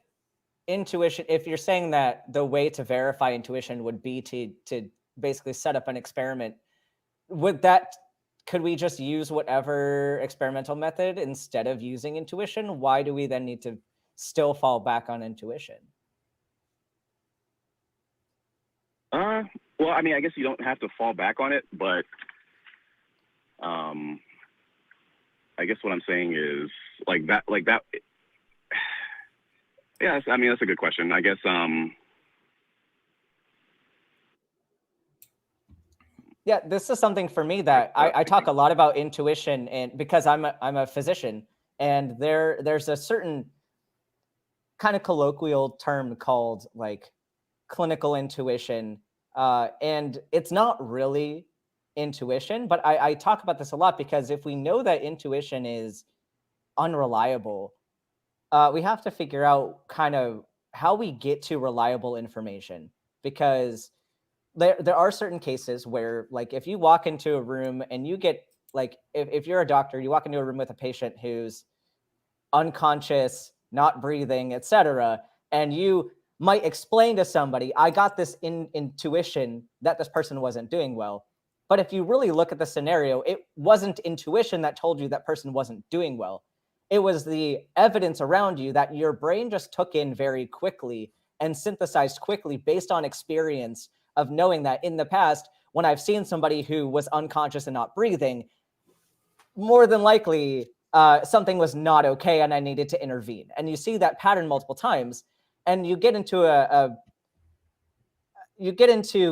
intuition, if you're saying that the way to verify intuition would be to basically set up an experiment, could we just use whatever experimental method instead of using intuition? Why do we then need to still fall back on intuition?
Well, I mean, I guess you don't have to fall back on it, but I guess what I'm saying is like that. Yeah, I mean, that's a good question. I guess.
Yeah, this is something for me that I talk a lot about intuition, and because I'm a physician, and there's a certain kind of colloquial term called like clinical intuition, and it's not really intuition, but I talk about this a lot because if we know that intuition is unreliable, we have to figure out kind of how we get to reliable information, because there are certain cases where, like, if you walk into a room and you get, like, if you're a doctor, you walk into a room with a patient who's unconscious, not breathing, etc., and you might explain to somebody, I got this intuition that this person wasn't doing well. But if you really look at the scenario, it wasn't intuition that told you that person wasn't doing well. It was the evidence around you that your brain just took in very quickly and synthesized quickly based on experience of knowing that in the past, when I've seen somebody who was unconscious and not breathing, more than likely something was not okay and I needed to intervene. And you see that pattern multiple times, and you get into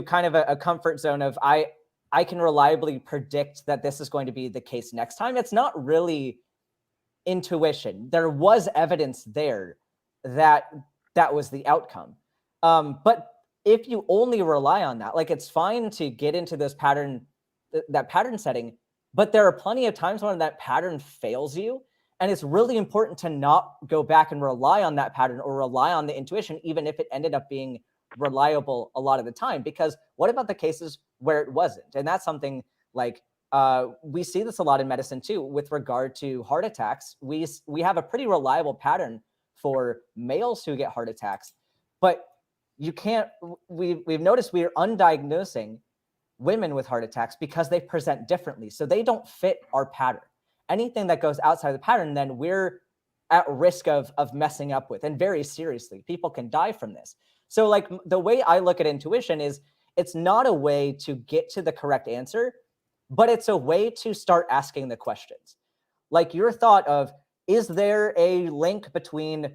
kind of a comfort zone of I can reliably predict that this is going to be the case next time. It's not really intuition. There was evidence there that was the outcome. But if you only rely on that, like, it's fine to get into this pattern, that pattern setting, but there are plenty of times when that pattern fails you. And it's really important to not go back and rely on that pattern or rely on the intuition, even if it ended up being reliable a lot of the time. Because what about the cases where it wasn't? And that's something like, we see this a lot in medicine too, with regard to heart attacks. We have a pretty reliable pattern for males who get heart attacks, but we've noticed we're undiagnosing women with heart attacks because they present differently. So they don't fit our pattern. Anything that goes outside the pattern, then we're at risk of messing up with, and very seriously. People can die from this. So like, the way I look at intuition is, it's not a way to get to the correct answer, but it's a way to start asking the questions. Like your thought of, is there a link between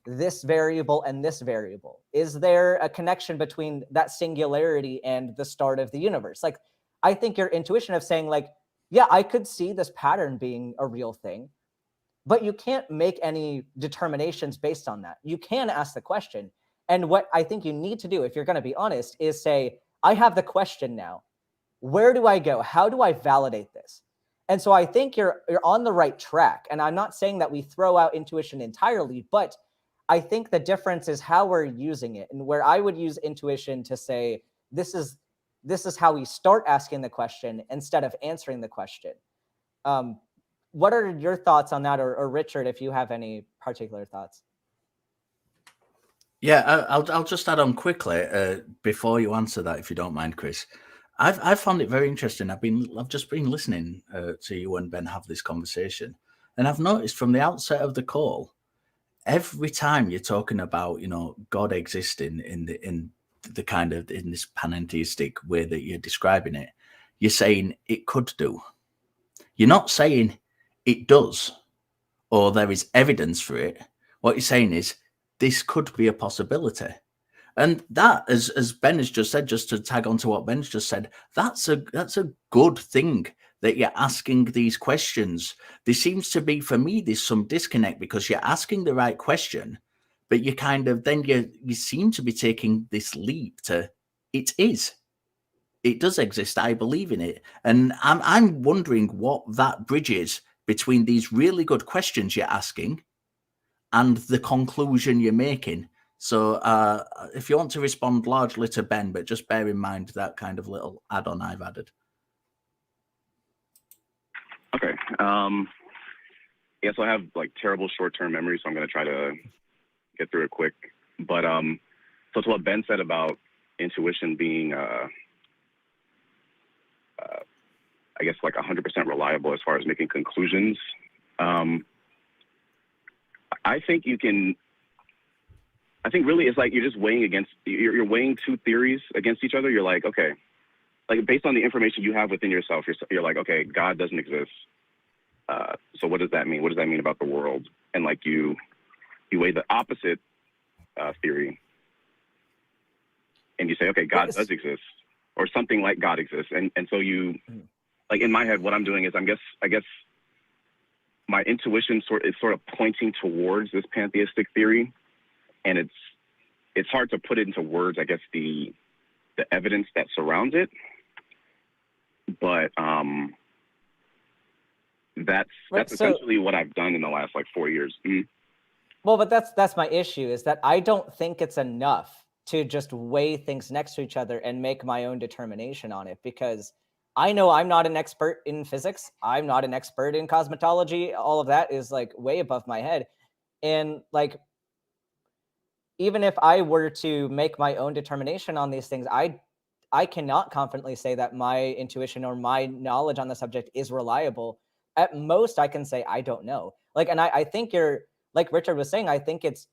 this variable and this variable? Is there a connection between that singularity and the start of the universe? Like, I think your intuition of saying like, yeah, I could see this pattern being a real thing, but you can't make any determinations based on that. You can ask the question. And what I think you need to do, if you're going to be honest, is say, I have the question now. Where do I go? How do I validate this? And so I think you're on the right track. And I'm not saying that we throw out intuition entirely, but I think the difference is how we're using it. And where I would use intuition to say, this is how we start asking the question instead of answering the question. What are your thoughts on that? Or Richard, if you have any particular thoughts?
Yeah, I'll just add on quickly before you answer that, if you don't mind, Chris. I've found it very interesting. I've just been listening to you and Ben have this conversation, and I've noticed from the outset of the call, every time you're talking about, you know, God existing in the kind of in this panentheistic way that you're describing it, you're saying it could do. You're not saying it does or there is evidence for it. What you're saying is this could be a possibility. And that, as Ben has just said, just to tag on to what Ben's just said, that's a good thing that you're asking these questions. There seems to be, for me, there's some disconnect because you're asking the right question, but you kind of then you seem to be taking this leap to it does exist. I believe in it, and I'm wondering what that bridge is between these really good questions you're asking and the conclusion you're making. So if you want to respond largely to Ben, but just bear in mind that kind of little add-on I've added.
Okay. Yeah, so I have like terrible short-term memory, so I'm going to try to get through it quick. But so to what Ben said about intuition being, I guess, like 100% reliable as far as making conclusions, I think you can. I think really it's like you're just weighing you're weighing two theories against each other. You're like, okay, like based on the information you have within yourself, you're like, okay, God doesn't exist. So what does that mean? What does that mean about the world? And like you weigh the opposite theory, and you say, okay, God does exist, or something like God exists. And so you, like in my head, what I'm doing is I guess my intuition is sort of pointing towards this pantheistic theory. And it's hard to put it into words, I guess, the evidence that surrounds it. But that's essentially what I've done in the last like 4 years.
Well, but that's my issue, is that I don't think it's enough to just weigh things next to each other and make my own determination on it, because I know I'm not an expert in physics. I'm not an expert in cosmetology. All of that is like way above my head. And like, even if I were to make my own determination on these things, I cannot confidently say that my intuition or my knowledge on the subject is reliable. At most, I can say I don't know. Like, and I think you're, like Richard was saying, I think it's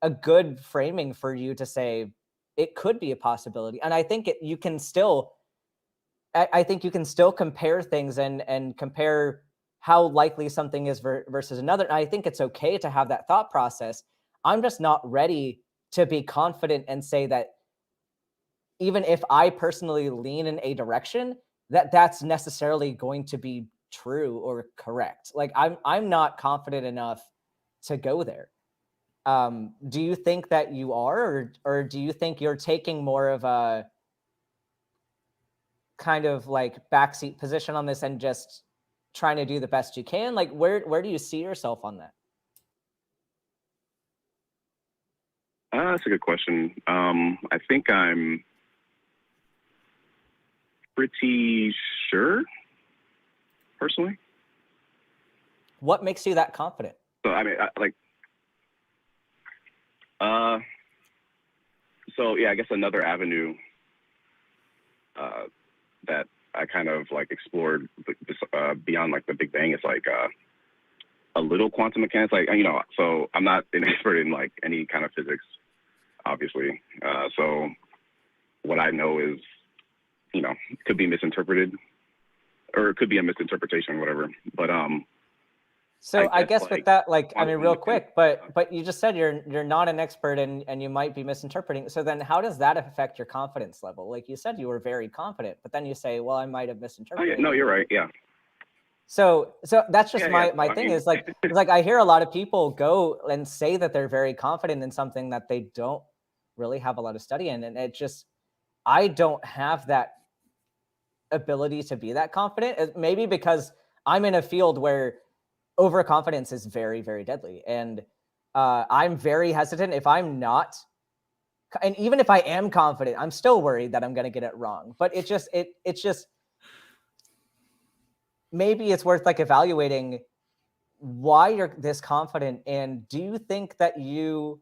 a good framing for you to say it could be a possibility. And I think you can still compare things and compare how likely something is versus another. And I think it's okay to have that thought process. I'm just not ready to be confident and say that even if I personally lean in a direction, that's necessarily going to be true or correct. Like I'm not confident enough to go there. Do you think that you are, or do you think you're taking more of a kind of like backseat position on this and just trying to do the best you can? Like where do you see yourself on that?
That's a good question. I think I'm pretty sure, personally.
What makes you that confident?
So I mean, so yeah, I guess another avenue that I kind of like explored beyond like the Big Bang is like a little quantum mechanics. Like, you know, so I'm not an expert in like any kind of physics, obviously. So what I know is, you know, could be misinterpreted, or it could be a misinterpretation, whatever. But
so I guess with that, like, I mean, real quick, but you just said you're not an expert and you might be misinterpreting. So then how does that affect your confidence level? Like you said, you were very confident, but then you say, well, I might have misinterpreted.
Oh, yeah, no, you're right. Yeah.
So that's just my thing is like, I hear a lot of people go and say that they're very confident in something that they don't really have a lot of study in. And it just, I don't have that ability to be that confident. Maybe because I'm in a field where overconfidence is very, very deadly. And I'm very hesitant if I'm not. And even if I am confident, I'm still worried that I'm going to get it wrong. But it's just maybe it's worth like evaluating why you're this confident, and do you think that you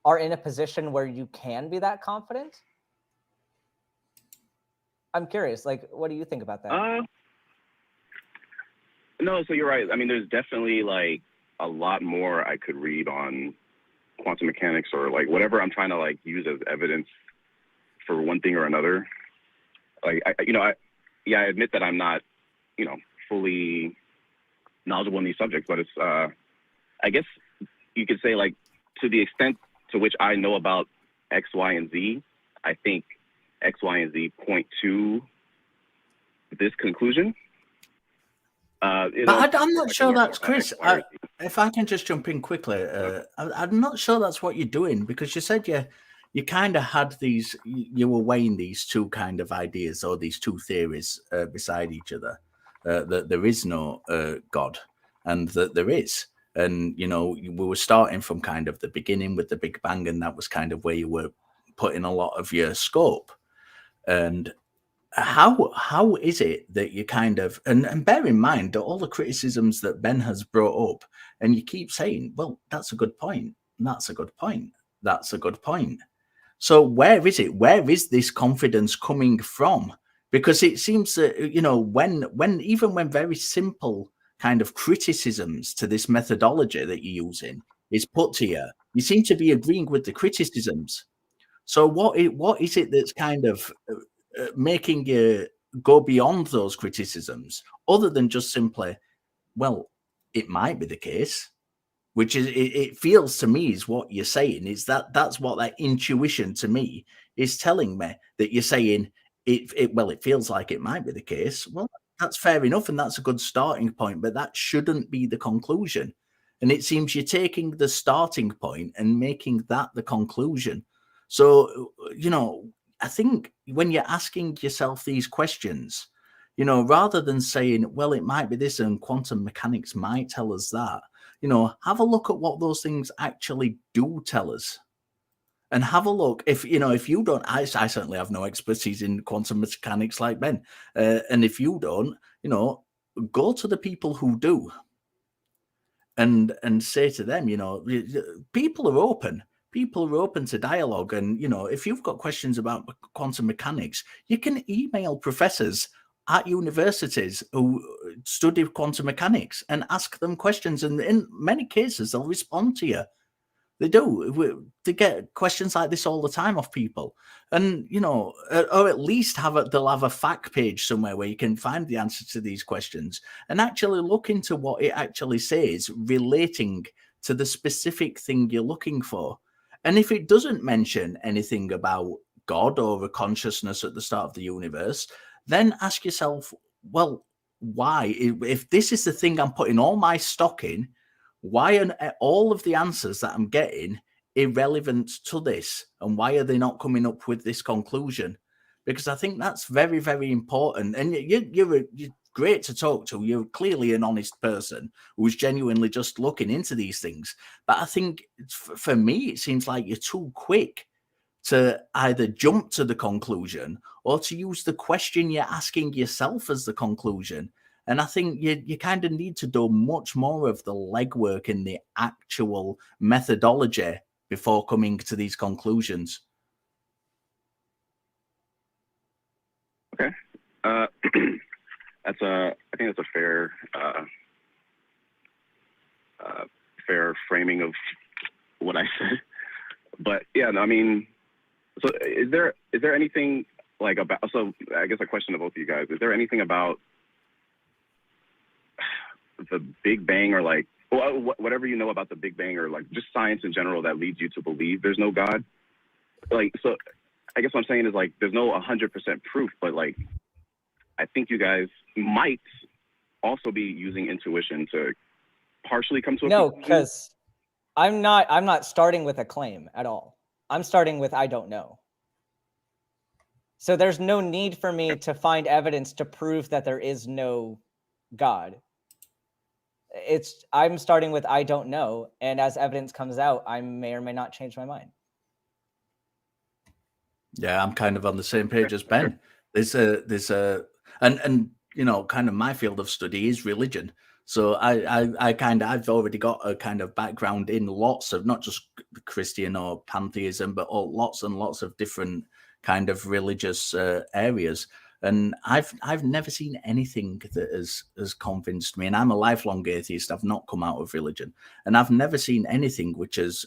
are in a position where you can be that confident? I'm curious, like, what do you think about that?
No, so you're right. I mean, there's definitely like a lot more I could read on quantum mechanics or like whatever I'm trying to like use as evidence for one thing or another. Like, I admit that I'm not, fully knowledgeable in these subjects, but it's, I guess you could say like to the extent to which I know about X, Y, and Z, I think X, Y, and Z point to this conclusion.
But I'm not sure that's Chris. If I can just jump in quickly, I'm not sure that's what you're doing, because you said you kind of had these, you were weighing these two kind of ideas or these two theories beside each other, that there is no God and that there is. And, we were starting from kind of the beginning with the Big Bang, and that was kind of where you were putting a lot of your scope. And how is it that you kind of, and bear in mind that all the criticisms that Ben has brought up, and you keep saying, well, that's a good point, that's a good point, that's a good point. So where is it? Where is this confidence coming from? Because it seems that, when very simple kind of criticisms to this methodology that you're using is put to you, you seem to be agreeing with the criticisms. So what is it that's kind of making you go beyond those criticisms, other than just simply, well, it might be the case, which is, it feels to me is what you're saying, is that's what that intuition to me is telling me, that you're saying it feels like it might be the case. Well, that's fair enough, and that's a good starting point, but that shouldn't be the conclusion. And it seems you're taking the starting point and making that the conclusion. So, I think when you're asking yourself these questions, rather than saying, well, it might be this and quantum mechanics might tell us that, have a look at what those things actually do tell us. And have a look, if you don't, I certainly have no expertise in quantum mechanics like Ben. And if you don't, go to the people who do and say to them, people are open. People are open to dialogue. And, if you've got questions about quantum mechanics, you can email professors at universities who study quantum mechanics and ask them questions. And in many cases, they'll respond to you. They do. They get questions like this all the time off people. And, or at least they'll have a fact page somewhere where you can find the answer to these questions and actually look into what it actually says relating to the specific thing you're looking for. And if it doesn't mention anything about God or a consciousness at the start of the universe, then ask yourself, well, why? If this is the thing I'm putting all my stock in, why are all of the answers that I'm getting irrelevant to this? And why are they not coming up with this conclusion? Because I think that's very, very important. And you're great to talk to. You're clearly an honest person who's genuinely just looking into these things. But I think for me, it seems like you're too quick to either jump to the conclusion or to use the question you're asking yourself as the conclusion. And I think you kind of need to do much more of the legwork in the actual methodology before coming to these conclusions.
Okay. I think that's a fair fair framing of what I said. But yeah, no, I mean, so is there anything like about, so I guess a question to both of you guys, is there anything about the Big Bang or like, whatever you know about the Big Bang or like just science in general that leads you to believe there's no God? Like, so I guess what I'm saying is like, there's no 100% proof, but like, I think you guys might also be using intuition to partially come to a
conclusion. Because I'm not starting with a claim at all. I'm starting with, I don't know. So there's no need for me to find evidence to prove that there is no God. I'm starting with I don't know, and as evidence comes out, I may or may not change my mind.
Yeah, I'm kind of on the same page as Ben. And kind of my field of study is religion. So I've already got a kind of background in lots of, not just Christian or pantheism, but lots and lots of different kind of religious areas. And I've never seen anything that has convinced me. And I'm a lifelong atheist. I've not come out of religion, and I've never seen anything which has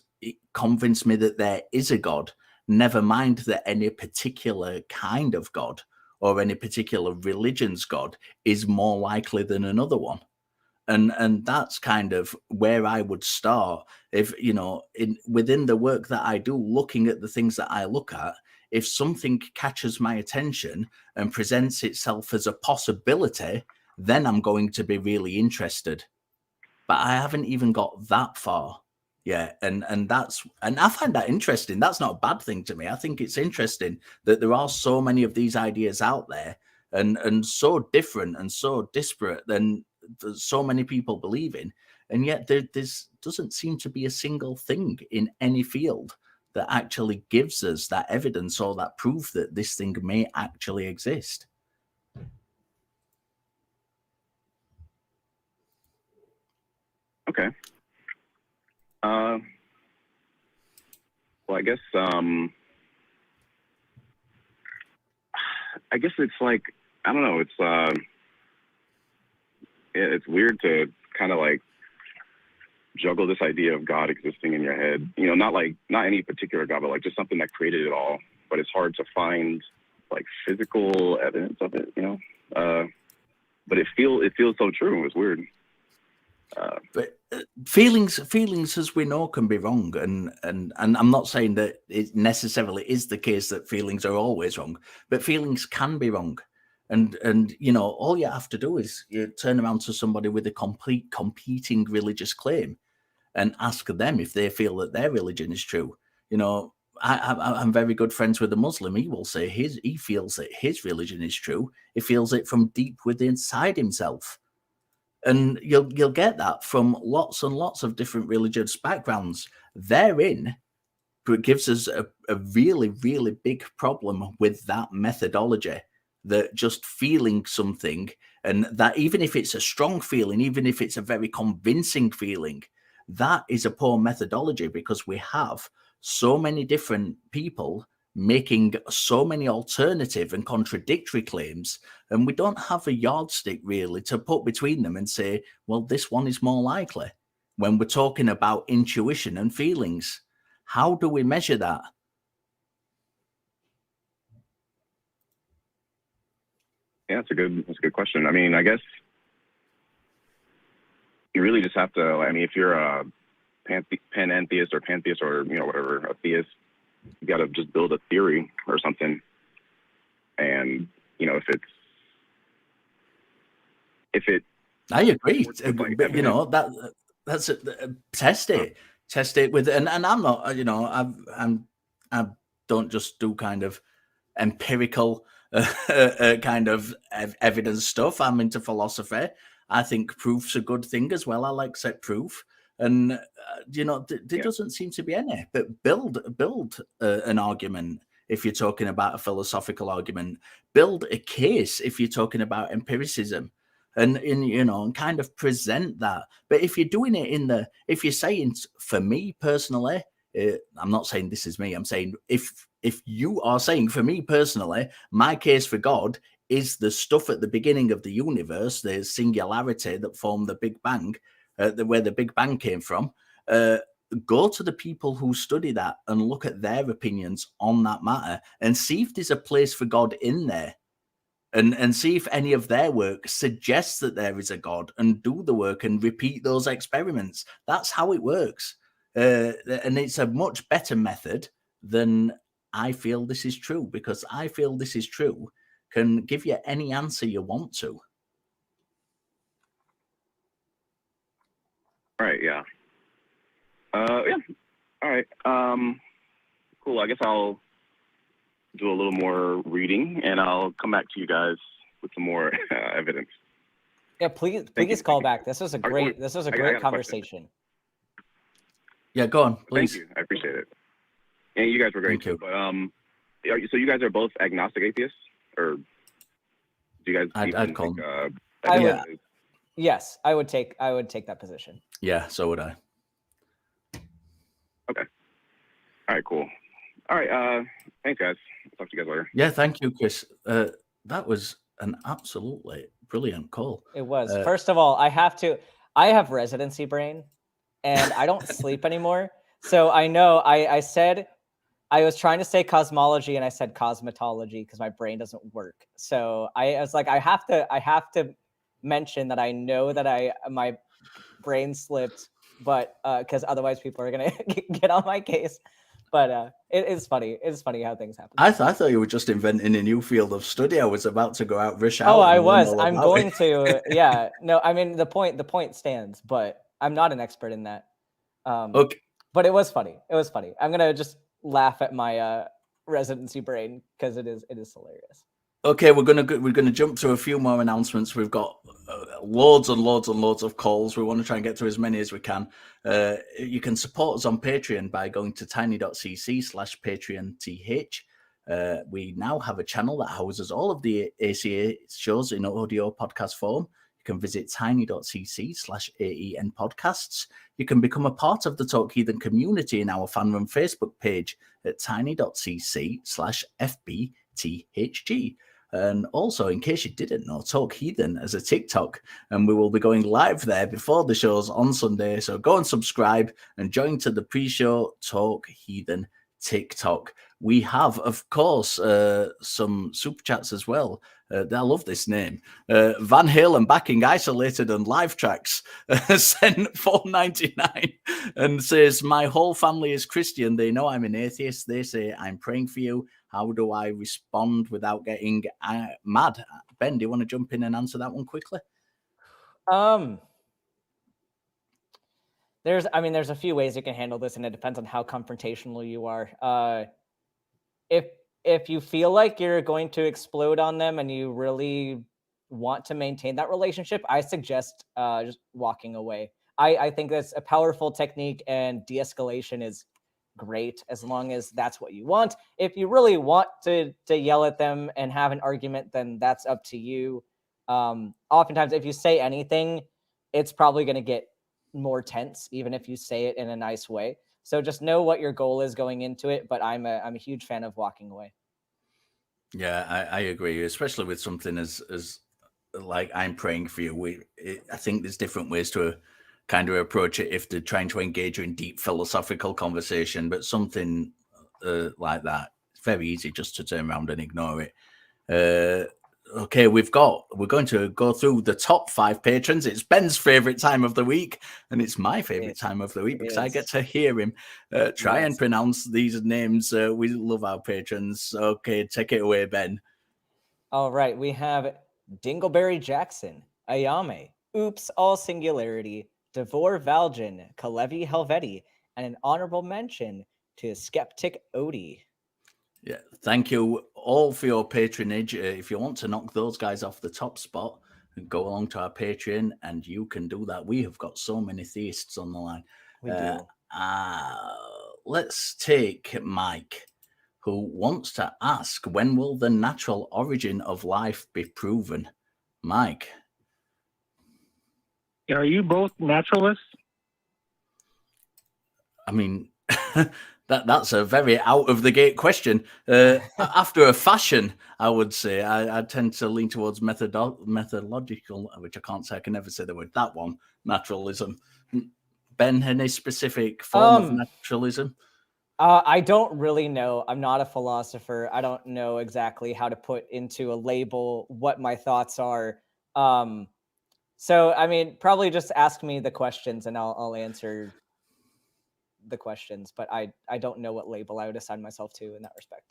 convinced me that there is a God. Never mind that any particular kind of God or any particular religion's God is more likely than another one. And that's kind of where I would start. If within the work that I do, looking at the things that I look at, if something catches my attention and presents itself as a possibility, then I'm going to be really interested. But I haven't even got that far. Yeah, and I find that interesting. That's not a bad thing to me. I think it's interesting that there are so many of these ideas out there, and so different and so disparate than so many people believe in, and yet there doesn't seem to be a single thing in any field that actually gives us that evidence or that proof that this thing may actually exist.
Okay. Well, I guess it's like, I don't know. It's weird to kind of like juggle this idea of God existing in your head. Not any particular God, but like just something that created it all. But it's hard to find like physical evidence of it. But it feels so true. It's weird.
But feelings, as we know, can be wrong, and I'm not saying that it necessarily is the case that feelings are always wrong, but feelings can be wrong, and all you have to do is you turn around to somebody with a complete competing religious claim and ask them if they feel that their religion is true. I'm very good friends with a Muslim. He will say he feels that his religion is true. He feels it from deep within inside himself. And you'll get that from lots and lots of different religious backgrounds. Therein, it gives us a really, really big problem with that methodology, that just feeling something, and that even if it's a strong feeling, even if it's a very convincing feeling, that is a poor methodology, because we have so many different people making so many alternative and contradictory claims, and we don't have a yardstick really to put between them and say, well, this one is more likely. When we're talking about intuition and feelings, how do we measure that?
Yeah, that's a good question. I mean, I guess you really just have to, if you're a panentheist or pantheist or, whatever, a theist, you got to just build a theory or something. And, if it,
I agree. But, that's test it with, and I'm not, I don't just do kind of empirical kind of evidence stuff. I'm into philosophy. I think proof's a good thing as well. I'll accept proof, and there doesn't seem to be any. But build an argument if you're talking about a philosophical argument. Build a case if you're talking about empiricism, and kind of present that. But if you're doing it if you're saying, for me personally, I'm not saying this is me. I'm saying if you are saying, for me personally, my case for God is the stuff at the beginning of the universe, the singularity that formed the Big Bang, where the Big Bang came from, go to the people who study that and look at their opinions on that matter and see if there's a place for God in there. And see if any of their work suggests that there is a God, and do the work and repeat those experiments. That's how it works. And it's a much better method than I feel this is true, because I feel this is true can give you any answer you want to.
Right. Yeah. Yeah. All right. Cool. I guess I'll do a little more reading, and I'll come back to you guys with some more evidence.
Yeah, please call back. This was a great conversation.
Yeah, go on, please.
Thank you. I appreciate it. And you guys were great too. But so you guys are both agnostic atheists, or do you guys?
I'd call
them. Yes, I would take that position.
Yeah, so would I.
Okay. All right. Cool. All right. Thanks, guys. Talk to you guys later.
Yeah, thank you, Chris. That was an absolutely brilliant call.
It was. First of all, I have residency brain, and I don't sleep anymore. So I know I said I was trying to say cosmology, and I said cosmetology because my brain doesn't work. So I was like, I have to mention that I know that my brain slipped, but because otherwise people are gonna get on my case. But it is funny. It's funny how things happen.
I thought you were just inventing a new field of study. I was about to go out rush out.
Oh, I was. I'm going to. Yeah. No, I mean the point stands, but I'm not an expert in that.
Okay.
But it was funny. It was funny. I'm gonna just laugh at my residency brain because it is hilarious.
Okay, we're gonna jump to a few more announcements. We've got loads and loads and loads of calls. We want to try and get to as many as we can. You can support us on Patreon by going to tiny.cc/patreonth. We now have a channel that houses all of the ACA shows in audio podcast form. You can visit tiny.cc/AEN podcasts. You can become a part of the Talk Heathen community in our fan run Facebook page at tiny.cc/FBTHG. And also, in case you didn't know, Talk Heathen as a TikTok, and we will be going live there before the shows on Sunday. So go and subscribe and join to the pre-show Talk Heathen TikTok. We have, of course, some super chats as well. I love this name. Van Halen backing Isolated and Live Tracks sent $4.99 and says, my whole family is Christian. They know I'm an atheist. They say I'm praying for you. How do I respond without getting mad? Ben, do you want to jump in and answer that one quickly?
There's a few ways you can handle this, and it depends on how confrontational you are. If you feel like you're going to explode on them and you really want to maintain that relationship, I suggest just walking away. I think that's a powerful technique, and de-escalation is great as long as that's what you want. If you really want to yell at them and have an argument, then that's up to you. Oftentimes, if you say anything, it's probably going to get more tense, even if you say it in a nice way. So just know what your goal is going into it. But I'm a huge fan of walking away.
Yeah, I agree, especially with something as like I'm praying for you. I think there's different ways to kind of approach it if they're trying to engage you in deep philosophical conversation, but something like that, it's very easy just to turn around and ignore it. Okay, we're going to go through the top 5 patrons. It's Ben's favorite time of the week, and it's my favorite time of the week because I get to hear him try and pronounce these names. We love our patrons. Okay, take it away, Ben.
All right, we have Dingleberry Jackson, Ayame, Oops, all singularity, Devor Valjan, Kalevi Helveti, and an honorable mention to Skeptic Odie.
Yeah, thank you all for your patronage. If you want to knock those guys off the top spot, go along to our Patreon, and you can do that. We have got so many theists on the line.
We do.
Let's take Mike, who wants to ask, when will the natural origin of life be proven? Mike.
Are you both naturalists?
I mean, that's a very out of the gate question. After a fashion, I would say I tend to lean towards methodological, which I can't say. I can never say the word. That one, naturalism. Ben, any specific form of naturalism?
I don't really know. I'm not a philosopher. I don't know exactly how to put into a label what my thoughts are. So, I mean, probably just ask me the questions and I'll answer the questions, but I don't know what label I would assign myself to in that respect.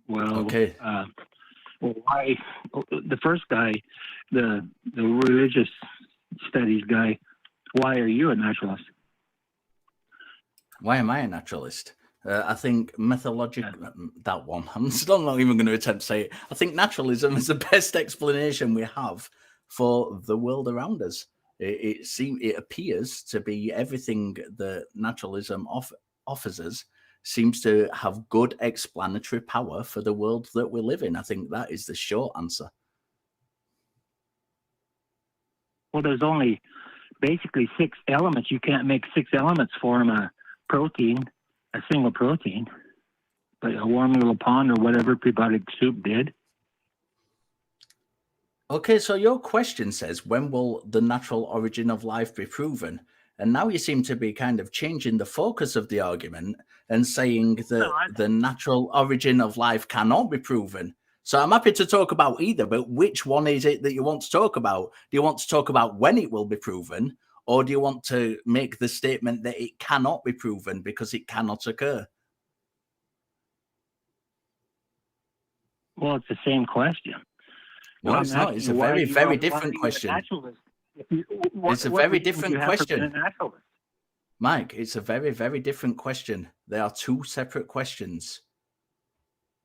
Well,
okay.
Why the first guy, the religious studies guy, why are you a naturalist?
Why am I a naturalist? I think methodological, that one, I'm still not even going to attempt to say it. I think naturalism is the best explanation we have for the world around us. It appears to be everything that naturalism offers us seems to have good explanatory power for the world that we live in. I think that is the short answer.
Well, there's only basically 6 elements. You can't make 6 elements form a protein, a single protein, but a warm little pond or whatever prebiotic soup did.
Okay, so your question says, when will the natural origin of life be proven? And now you seem to be kind of changing the focus of the argument and saying that the natural origin of life cannot be proven. So I'm happy to talk about either, but which one is it that you want to talk about? Do you want to talk about when it will be proven, or do you want to make the statement that it cannot be proven because it cannot occur?
Well, it's the same question.
No, it's not. It's a very, very different question. It's a very different question. Mike, it's a very, very different question. They are 2 separate questions.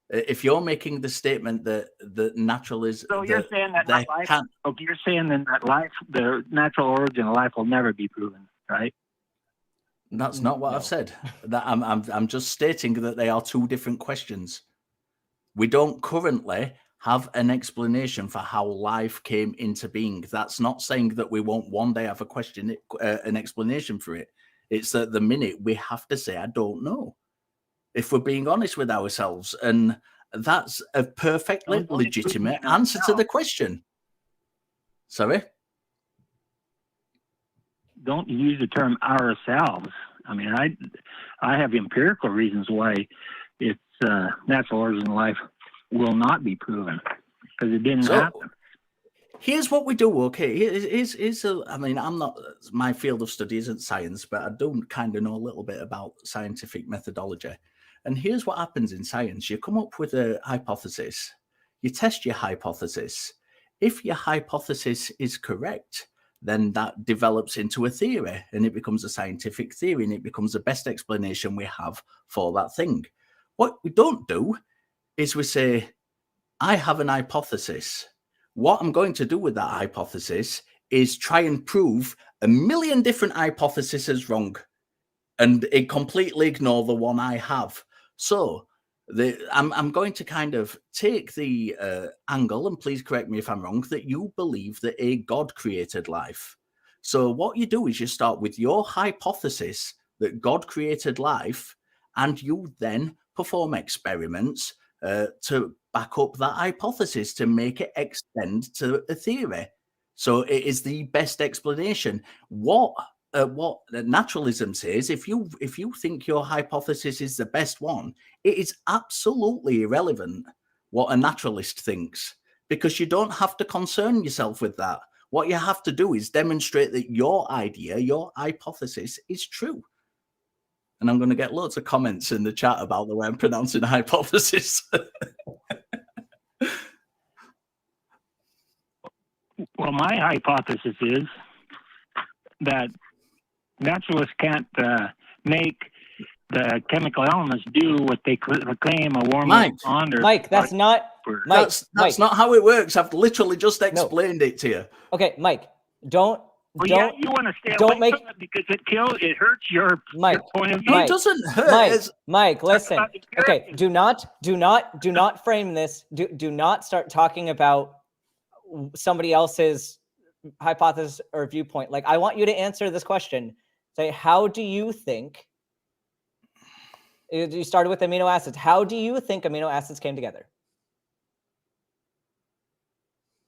If you're making the statement that the natural is,
so you're saying that life, okay, you're saying that life, the natural origin of life, will never be proven, right?
That's not what I've said. That I'm just stating that they are 2 different questions. We don't currently have an explanation for how life came into being. That's not saying that we won't one day have a question, an explanation for it. It's that the minute we have to say, I don't know. If we're being honest with ourselves, and that's a perfectly legitimate answer to the question. Sorry?
Don't use the term ourselves. I mean, I have empirical reasons why it's natural origin of life will not be proven, because it didn't happen.
Here's what we do, okay? I mean, I'm not, my field of study isn't science, but I do kind of know a little bit about scientific methodology. And here's what happens in science. You come up with a hypothesis. You test your hypothesis. If your hypothesis is correct, then that develops into a theory, and it becomes a scientific theory, and it becomes the best explanation we have for that thing. What we don't do is we say, I have an hypothesis. What I'm going to do with that hypothesis is try and prove 1,000,000 different hypotheses wrong, and completely ignore the one I have. So I'm going to kind of take the angle, and please correct me if I'm wrong, that you believe that a God created life. So what you do is you start with your hypothesis that God created life, and you then perform experiments to back up that hypothesis, to make it extend to a theory. So it is the best explanation. What naturalism says, if you think your hypothesis is the best one, it is absolutely irrelevant what a naturalist thinks, because you don't have to concern yourself with that. What you have to do is demonstrate that your idea, your hypothesis, is true. And I'm going to get loads of comments in the chat about the way I'm pronouncing hypothesis.
Well, my hypothesis is that naturalists can't make the chemical elements do what they claim a warm pond.
Mike, that's not Mike.
That's not how it works. I've literally just explained it to you.
Okay, Mike, don't.
Well, yeah, you want to stay away from it because it hurts your point of view.
It doesn't hurt.
Mike, listen. Okay, do not frame this. Do not start talking about somebody else's hypothesis or viewpoint. Like, I want you to answer this question. Say, how do you think? You started with amino acids. How do you think amino acids came together?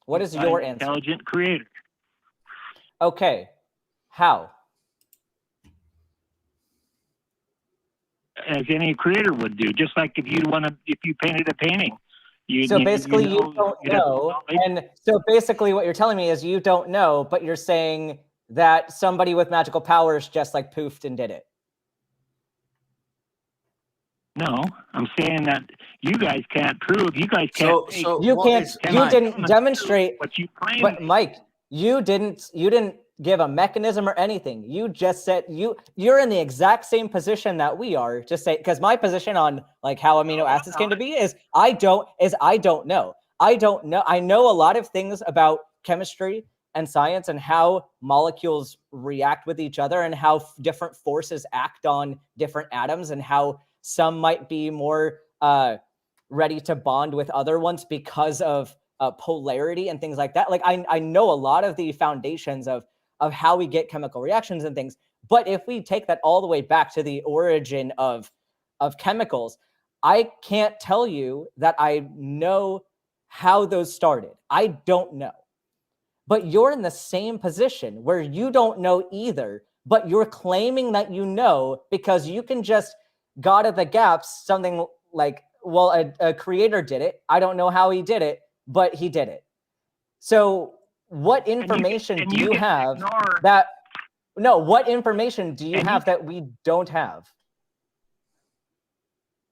What is your answer?
Intelligent creator.
Okay, how?
As any creator would do, just like if you painted a painting.
So basically, you don't know, and so basically, what you're telling me is you don't know, but you're saying that somebody with magical powers just like poofed and did it.
No, I'm saying that you guys can't prove. You guys can't.
You didn't demonstrate
what you claim.
But Mike, you didn't give a mechanism or anything. You just said you're in the exact same position that we are. Just say, because my position on like how amino acids came to be is I don't know. I don't know. I know a lot of things about chemistry and science and how molecules react with each other and how different forces act on different atoms and how some might be more ready to bond with other ones because of polarity and things like that. Like I know a lot of the foundations of how we get chemical reactions and things. But if we take that all the way back to the origin of chemicals, I can't tell you that I know how those started. I don't know. But you're in the same position where you don't know either, but you're claiming that you know because you can just God of the gaps something like, well, a creator did it. I don't know how he did it, but he did it. So what information do you have that, no, what information do you have that we don't have?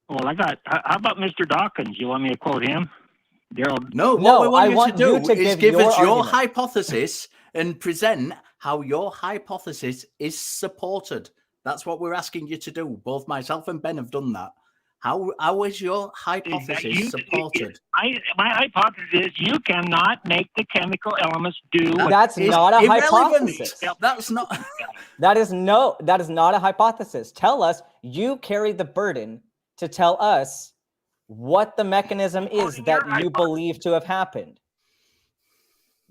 Well, how about Mr. Dawkins? You want me to quote him?
No, what we want you to do is give us your hypothesis and present how your hypothesis is supported. That's what we're asking you to do. Both myself and Ben have done that. How is your hypothesis supported?
My hypothesis is you cannot make the chemical elements do.
That's not a hypothesis.
That's not.
That is not a hypothesis. Tell us. You carry the burden to tell us what the mechanism is that you believe to have happened.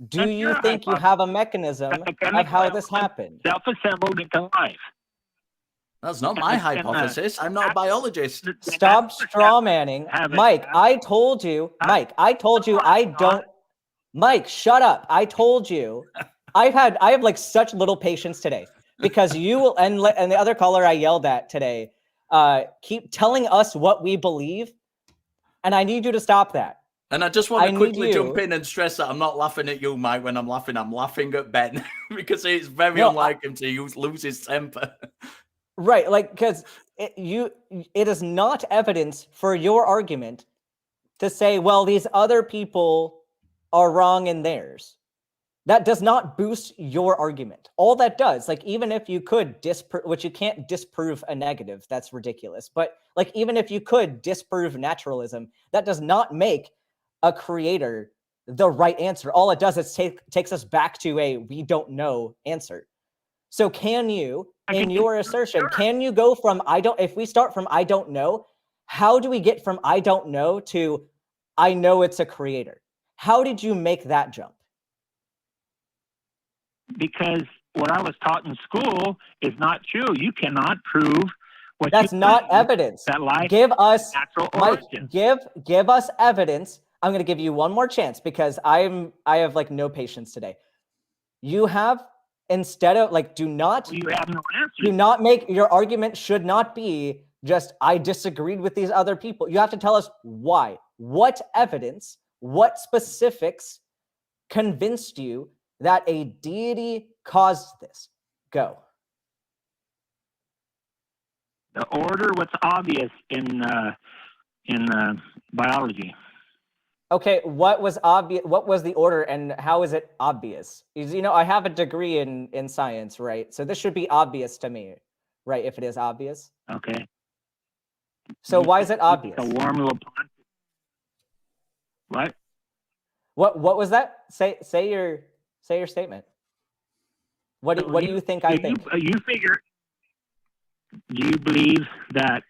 Do you think you have a mechanism of how this happened?
Self-assembled into life.
That's not my hypothesis. I'm not a biologist.
Stop straw manning. Mike, I told you I don't. Mike, shut up. I told you. I have like such little patience today because you will, and the other caller I yelled at today, keep telling us what we believe. And I need you to stop that.
And I just want to quickly jump in and stress that I'm not laughing at you, Mike, when I'm laughing at Ben because it's very unlike him to lose his temper.
Right, like, because it is not evidence for your argument to say, well, these other people are wrong in theirs. That does not boost your argument. All that does, like, even if you could disprove, which you can't disprove a negative, that's ridiculous. But like, even if you could disprove naturalism, that does not make a creator the right answer. All it does is takes us back to a we don't know answer. So can you, in your assertion, can you go from if we start from I don't know, how do we get from I don't know to I know it's a creator? How did you make that jump?
Because what I was taught in school is not true. You cannot prove what
that's not evidence.
That life
give us
natural
Mike,
origin.
give us evidence. I'm going to give you one more chance because I have like no patience today. You have, instead of like, do not make your argument should not be just I disagreed with these other people. You have to tell us why. What evidence, what specifics convinced you that a deity caused this? Go.
The order, what's obvious in biology.
Okay, what was obvious? What was the order, and how is it obvious? You know, I have a degree in science, right? So this should be obvious to me, right? If it is obvious.
Okay.
So why is it obvious?
A warm little pond. What?
What was that? Say your statement. What do you think I think?
You figure? Do you believe that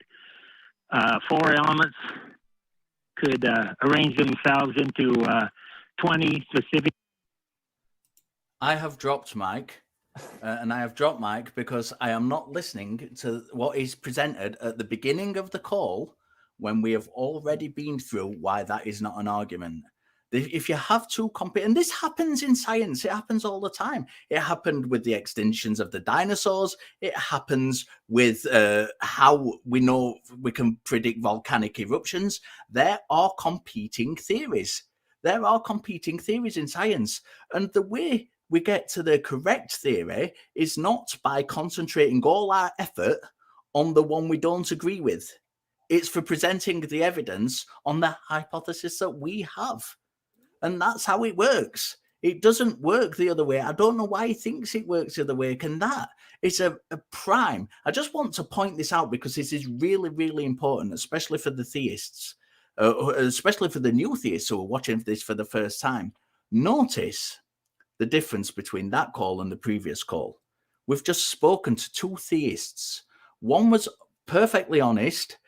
4 elements could arrange themselves into 20 specific?
I have dropped Mike, and I have dropped Mike because I am not listening to what is presented at the beginning of the call when we have already been through why that is not an argument. If you have two and this happens in science, it happens all the time. It happened with the extinctions of the dinosaurs. It happens with how we know we can predict volcanic eruptions. There are competing theories. There are competing theories in science. And the way we get to the correct theory is not by concentrating all our effort on the one we don't agree with. It's for presenting the evidence on the hypothesis that we have. And that's how it works. It doesn't work the other way. I don't know why he thinks it works the other way. Can that? It's a prime. I just want to point this out because this is really, really important, especially for the theists, especially for the new theists who are watching this for the first time. Notice the difference between that call and the previous call. We've just spoken to two theists. One was perfectly honest,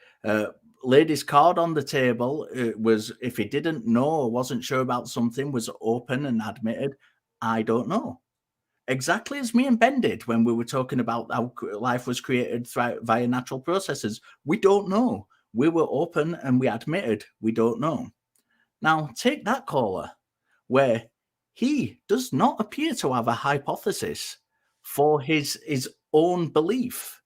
laid his card on the table. It was, if he didn't know or wasn't sure about something, was open and admitted, I don't know. Exactly as me and Ben did when we were talking about how life was created via natural processes. We don't know. We were open and we admitted we don't know. Now, take that caller, where he does not appear to have a hypothesis for his own belief.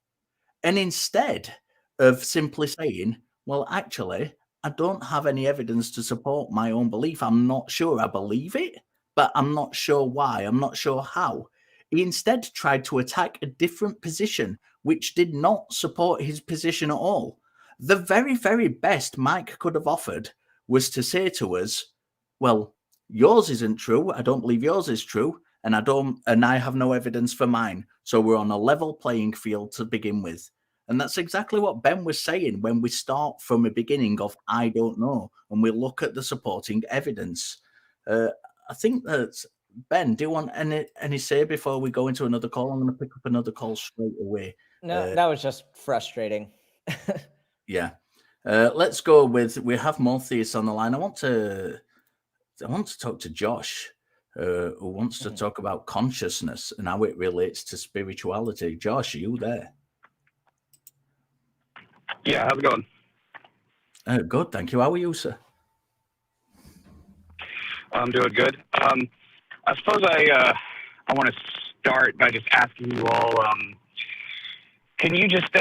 And instead of simply saying, well, actually, I don't have any evidence to support my own belief. I'm not sure I believe it, but I'm not sure why. I'm not sure how. He instead tried to attack a different position, which did not support his position at all. The very, very best Mike could have offered was to say to us, well, yours isn't true. I don't believe yours is true. And I have no evidence for mine. So we're on a level playing field to begin with. And that's exactly what Ben was saying when we start from a beginning of I don't know, and we look at the supporting evidence. I think that's, Ben, do you want any say before we go into another call? I'm going to pick up another call straight away.
No, that was just frustrating.
Yeah. Let's go with, we have more theists on the line. I want to talk to Josh, who wants to talk about consciousness and how it relates to spirituality. Josh, are you there?
Yeah, how's it going?
Good, thank you. How are you, sir?
I'm doing good. I suppose I want to start by just asking you all, can you just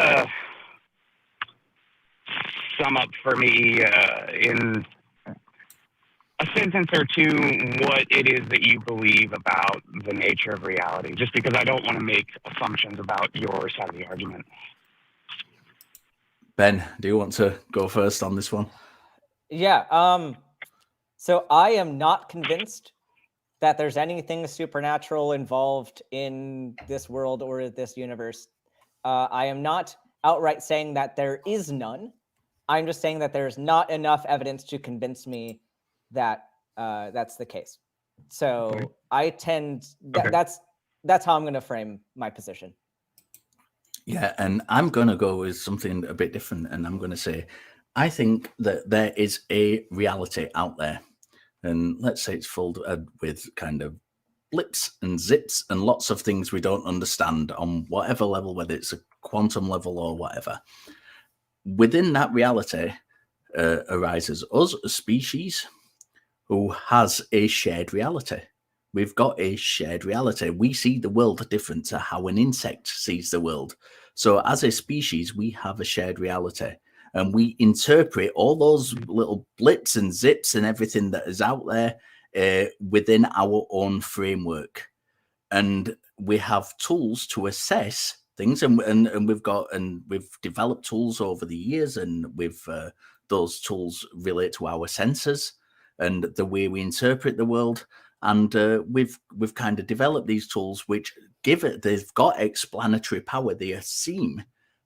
sum up for me in a sentence or two what it is that you believe about the nature of reality? Just because I don't want to make assumptions about your side of the argument.
Ben, do you want to go first on this one?
Yeah. So I am not convinced that there's anything supernatural involved in this world or this universe. I am not outright saying that there is none. I'm just saying that there's not enough evidence to convince me that that's the case. So I tend that's how I'm going to frame my position.
Yeah, and I'm going to go with something a bit different, and I'm going to say, I think that there is a reality out there, and let's say it's filled with kind of blips and zips and lots of things we don't understand on whatever level, whether it's a quantum level or whatever. Within that reality arises us, a species, who has a shared reality. We've got a shared reality. We see the world different to how an insect sees the world. So as a species, we have a shared reality, and we interpret all those little blips and zips and everything that is out there within our own framework. And we have tools to assess things, and we've developed tools over the years, and those tools relate to our senses and the way we interpret the world. And we've kind of developed these tools which they've got explanatory power. They seem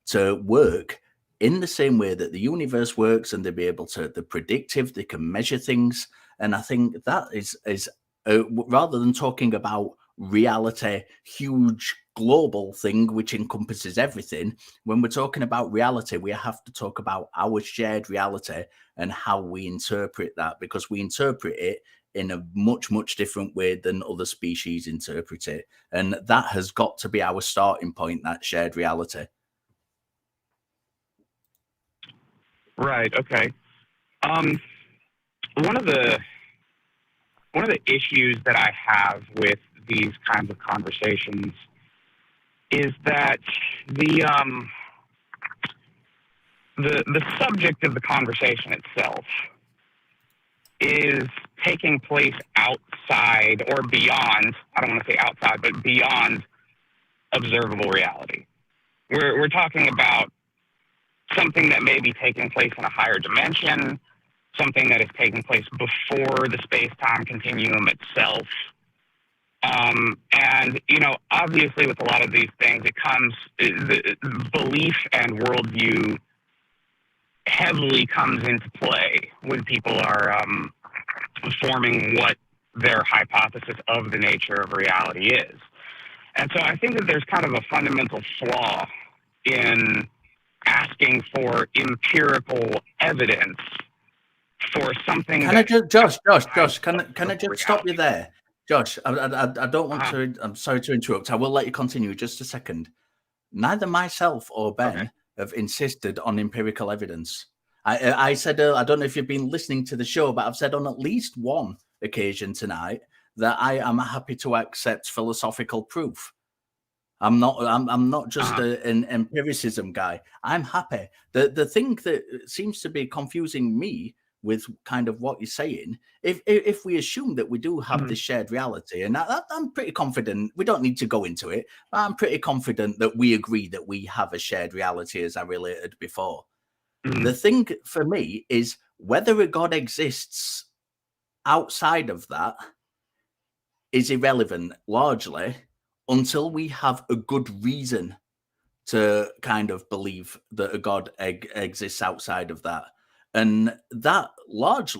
to work in the same way that the universe works, and they're predictive, they can measure things. And I think that is rather than talking about reality, huge global thing which encompasses everything, when we're talking about reality, we have to talk about our shared reality and how we interpret that, because we interpret it in a much, much different way than other species interpret it. And that has got to be our starting point, that shared reality.
Right. Okay. One of the issues that I have with these kinds of conversations is that the subject of the conversation itself is taking place outside or beyond. I don't want to say outside, but beyond observable reality. We're talking about something that may be taking place in a higher dimension, something that is taking place before the space-time continuum itself. And, obviously with a lot of these things, the belief and worldview heavily comes into play when people are forming what their hypothesis of the nature of reality is. And so I think that there's kind of a fundamental flaw in asking for empirical evidence for something.
Can I just, Josh, can I just stop you there? Josh, I don't want to, I'm sorry to interrupt. I will let you continue just a second. Neither myself or Ben have insisted on empirical evidence. I said, I don't know if you've been listening to the show, but I've said on at least one occasion tonight that I am happy to accept philosophical proof. I'm not just an empiricism guy. I'm happy. The thing that seems to be confusing me with kind of what you're saying, if we assume that we do have this shared reality, and I'm pretty confident, we don't need to go into it, but I'm pretty confident that we agree that we have a shared reality, as I related before. The thing for me is whether a God exists outside of that is irrelevant largely until we have a good reason to kind of believe that a God exists outside of that. And that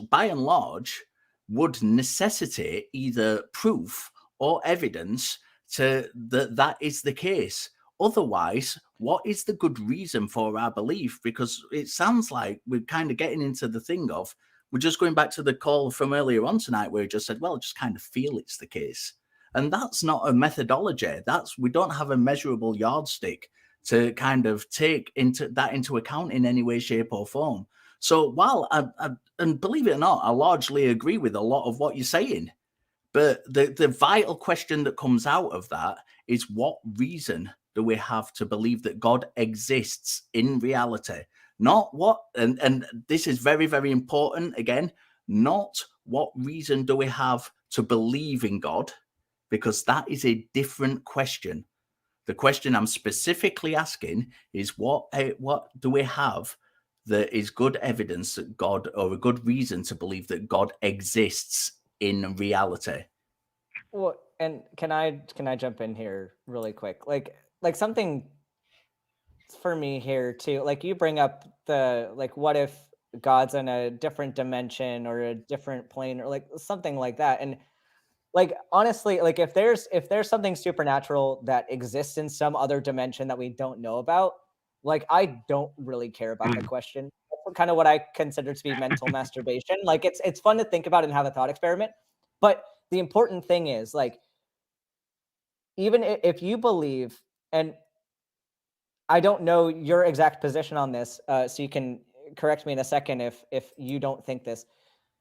by and large, would necessitate either proof or evidence that is the case. Otherwise, what is the good reason for our belief? Because it sounds like we're kind of getting into the thing of, we're just going back to the call from earlier on tonight where he just said, well, just kind of feel it's the case. And that's not a methodology. We don't have a measurable yardstick to kind of take into account in any way, shape, or form. So while and believe it or not, I largely agree with a lot of what you're saying, but the vital question that comes out of that is, what reason do we have to believe that God exists in reality? Not what, and this is very, very important again, not what reason do we have to believe in God, because that is a different question. The question I'm specifically asking is what do we have that is good evidence that God, or a good reason to believe that God exists in reality?
Well, and can I jump in here really quick? Like something for me here too. Like you bring up what if God's in a different dimension or a different plane or like something like that. And like honestly, like if there's something supernatural that exists in some other dimension that we don't know about, like I don't really care about the question. That's kind of what I consider to be mental masturbation. Like it's fun to think about and have a thought experiment, but the important thing is, like, even if you believe, and I don't know your exact position on this, so you can correct me in a second if you don't think this.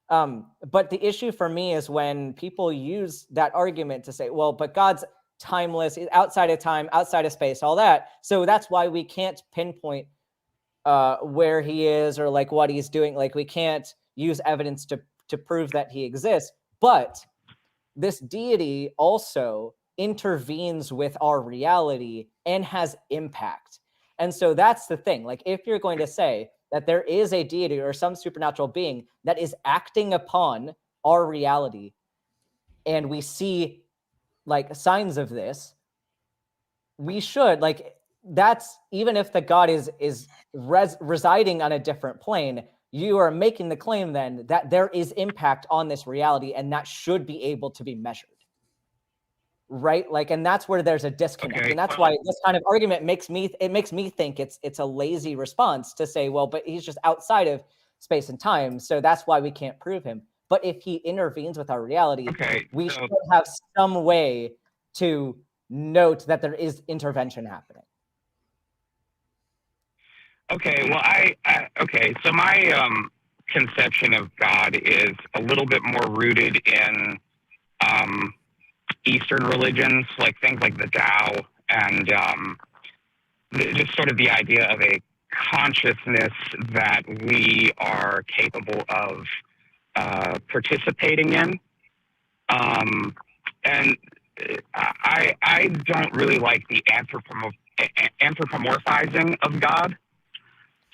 But the issue for me is when people use that argument to say, well, but God's timeless, outside of time, outside of space, all that. So that's why we can't pinpoint where he is or like what he's doing. Like we can't use evidence to prove that he exists. But this deity also intervenes with our reality and has impact. And so that's the thing. Like if you're going to say that there is a deity or some supernatural being that is acting upon our reality, and we see like signs of this, we should, like, that's, even if the God is residing on a different plane, you are making the claim then that there is impact on this reality, and that should be able to be measured. Right? Like, and that's where there's a disconnect.
Okay,
and that's why this kind of argument makes me think it's a lazy response to say, well, but he's just outside of space and time, so that's why we can't prove him. But if he intervenes with our reality, we should have some way to note that there is intervention happening.
Okay, well, so my conception of God is a little bit more rooted in Eastern religions, like things like the Tao, and just sort of the idea of a consciousness that we are capable of participating in. And I don't really like the anthropomorphizing of God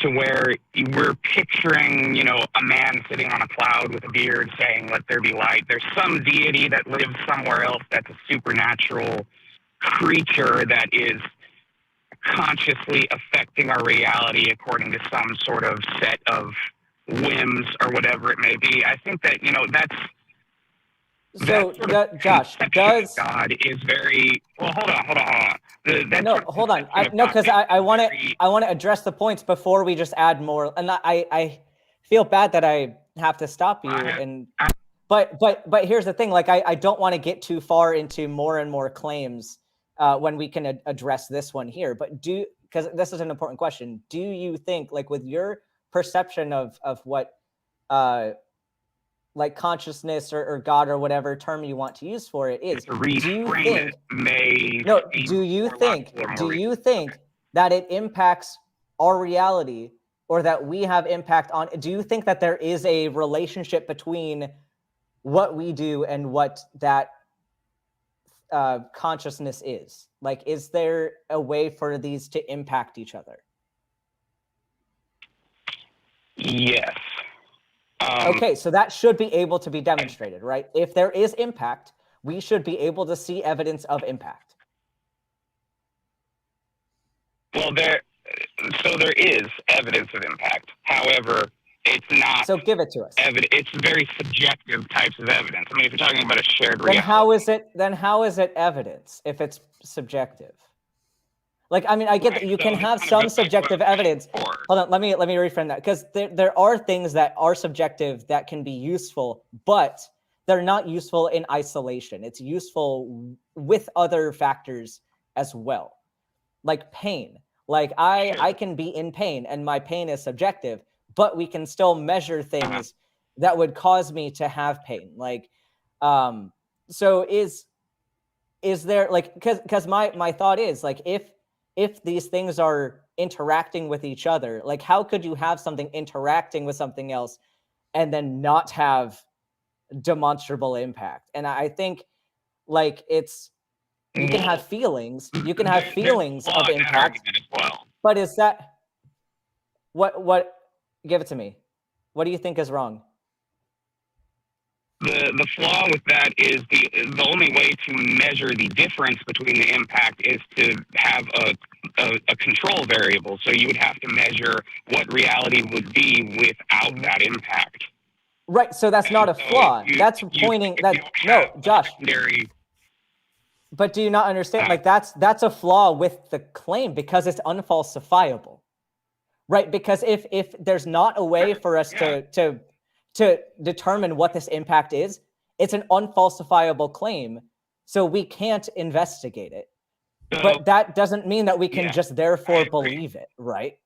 to where we're picturing, a man sitting on a cloud with a beard saying, "Let there be light." There's some deity that lives somewhere else that's a supernatural creature that is consciously affecting our reality according to some sort of set of whims or whatever it may be. I think that, that's...
So, Josh, does...
God is very... Well, hold on.
Hold on. Because I want to address the points before we just add more. And I feel bad that I have to stop you. But here's the thing. Like, I don't want to get too far into more and more claims when we can address this one here. But because this is an important question, do you think, like, with your perception of what like consciousness or God or whatever term you want to use for it is, do you think that it impacts our reality, or that we have impact on? Do you think that there is a relationship between what we do and what that consciousness is? Like, is there a way for these to impact each other?
Yes.
Okay, so that should be able to be demonstrated, right? If there is impact, we should be able to see evidence of impact.
Well, there is evidence of impact. However, it's not...
So give it to us.
It's very subjective types of evidence. I mean, if you're talking about a shared reality...
Then how is it evidence if it's subjective? Like, I mean, I get that you can have some subjective evidence. Hold on, let me reframe that, because there are things that are subjective that can be useful, but they're not useful in isolation. It's useful with other factors as well, like pain. Like I can be in pain and my pain is subjective, but we can still measure things that would cause me to have pain. Like, so is there, like, because my thought is, like, if these things are interacting with each other, like, how could you have something interacting with something else and then not have demonstrable impact? And I think, like, you can have feelings of impact, but is that what give it to me? What do you think is wrong?
The flaw with that is the only way to measure the difference between the impact is to have a control variable. So you would have to measure what reality would be without that impact.
Right. So that's not a flaw. That's pointing that no, Josh. But do you not understand? Like, that's a flaw with the claim because it's unfalsifiable, right? Because if there's not a way for us to determine what this impact is, it's an unfalsifiable claim, so we can't investigate it. But that doesn't mean that we can just therefore believe it, right?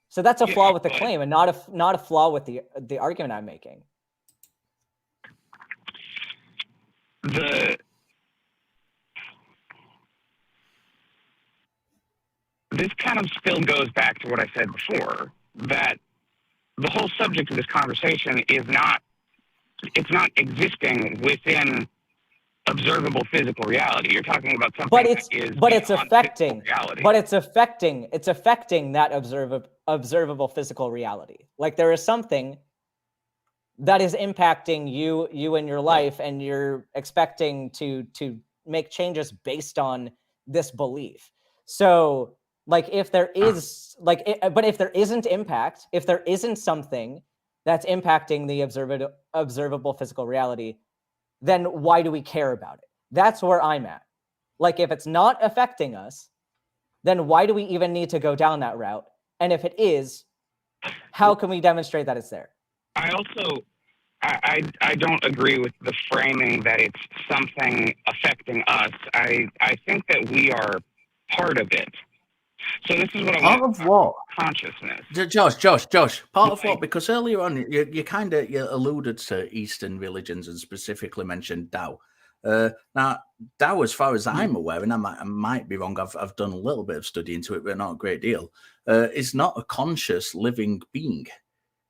So that's a flaw with the claim and not a flaw with the argument I'm making.
This kind of still goes back to what I said before, that the whole subject of this conversation is not existing within observable physical reality. You're talking about something it's affecting
that observable physical reality. Like, there is something that is impacting you in your life, and you're expecting to make changes based on this belief. So, like, if there is but if there isn't impact, if there isn't something that's impacting the observable physical reality, then why do we care about it? That's where I'm at. Like, if it's not affecting us, then why do we even need to go down that route? And if it is, how can we demonstrate that it's there?
I also, I don't agree with the framing that it's something affecting us. I think that we are part of it. So this is what I want to talk about, consciousness.
Josh, part of what? Because earlier on, you kind of alluded to Eastern religions and specifically mentioned Tao. Now, Tao, as far as I'm aware, and I might be wrong, I've done a little bit of study into it, but not a great deal, is not a conscious living being.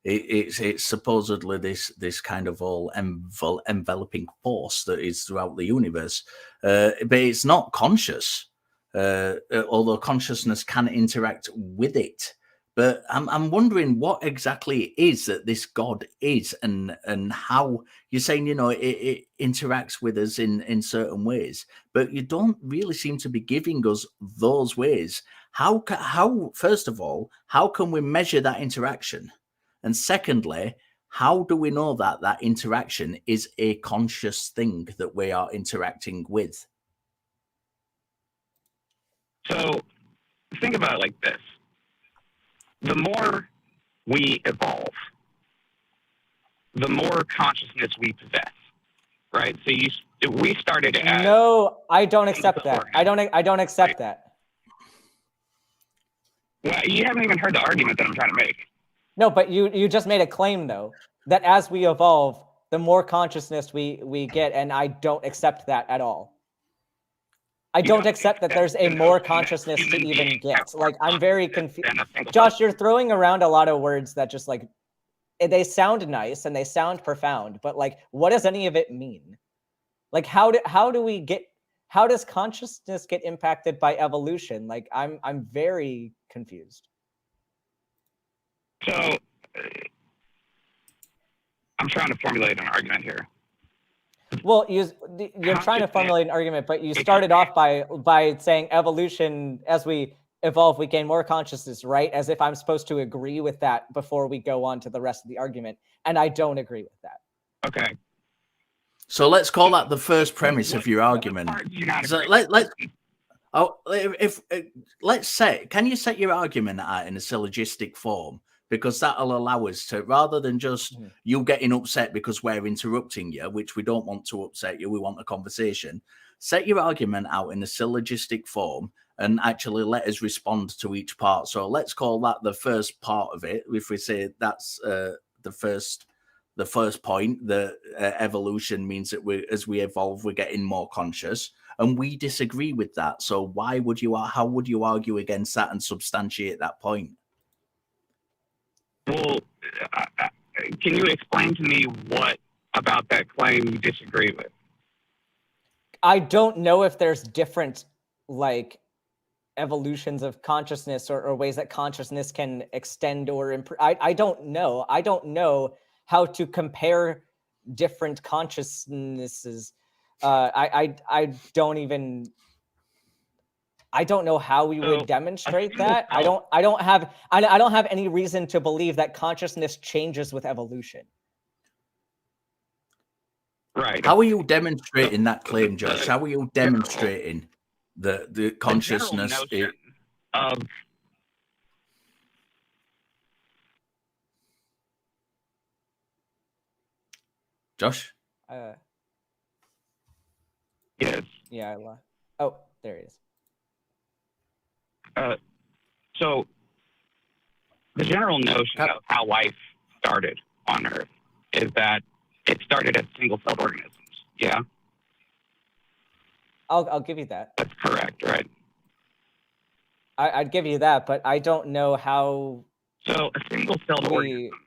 It's supposedly this kind of all enveloping force that is throughout the universe, but it's not conscious. although consciousness can interact with it. But I'm wondering what exactly it is that this God is, and how you're saying, it interacts with us in certain ways, but you don't really seem to be giving us those ways. How first of all, how can we measure that interaction? And secondly, how do we know that that interaction is a conscious thing that we are interacting with?
So think about it like this. The more we evolve, the more consciousness we possess, right? So we started as...
No, I don't accept that. I don't accept that.
Well, you haven't even heard the argument that I'm trying to make.
No, but you just made a claim, though, that as we evolve, the more consciousness we get, and I don't accept that at all. I don't accept that there's a more consciousness to even get. Like, I'm very confused. Josh, you're throwing around a lot of words that just, like, they sound nice and they sound profound, but, like, what does any of it mean? Like, how does consciousness get impacted by evolution? Like, I'm very confused.
So I'm trying to formulate an argument here.
Well, you're trying to formulate an argument, but you started off by saying evolution, as we evolve, we gain more consciousness, right? As if I'm supposed to agree with that before we go on to the rest of the argument. And I don't agree with that.
Okay.
So let's call that the first premise of your argument. So let's say, can you set your argument out in a syllogistic form? Because that'll allow us to, rather than just you getting upset because we're interrupting you, which we don't want to upset you, we want a conversation. Set your argument out in a syllogistic form and actually let us respond to each part. So let's call that the first part of it. If we say that's the first point, the evolution means that as we evolve, we're getting more conscious, and we disagree with that. So how would you argue against that and substantiate that point?
Well, can you explain to me what about that claim you disagree with?
I don't know if there's different, like, evolutions of consciousness or ways that consciousness can extend or improve. I don't know. I don't know how to compare different consciousnesses. I don't know how we would demonstrate that. I don't have any reason to believe that consciousness changes with evolution.
Right.
How are you demonstrating that claim, Josh? How are you demonstrating the consciousness
of
Josh?
Yes.
Yeah. Oh, there he is.
So the general notion of how life started on Earth is that it started as single-celled organisms. Yeah?
I'll give you that.
That's correct, right?
I'd give you that, but I don't know how...
So a single-celled organism...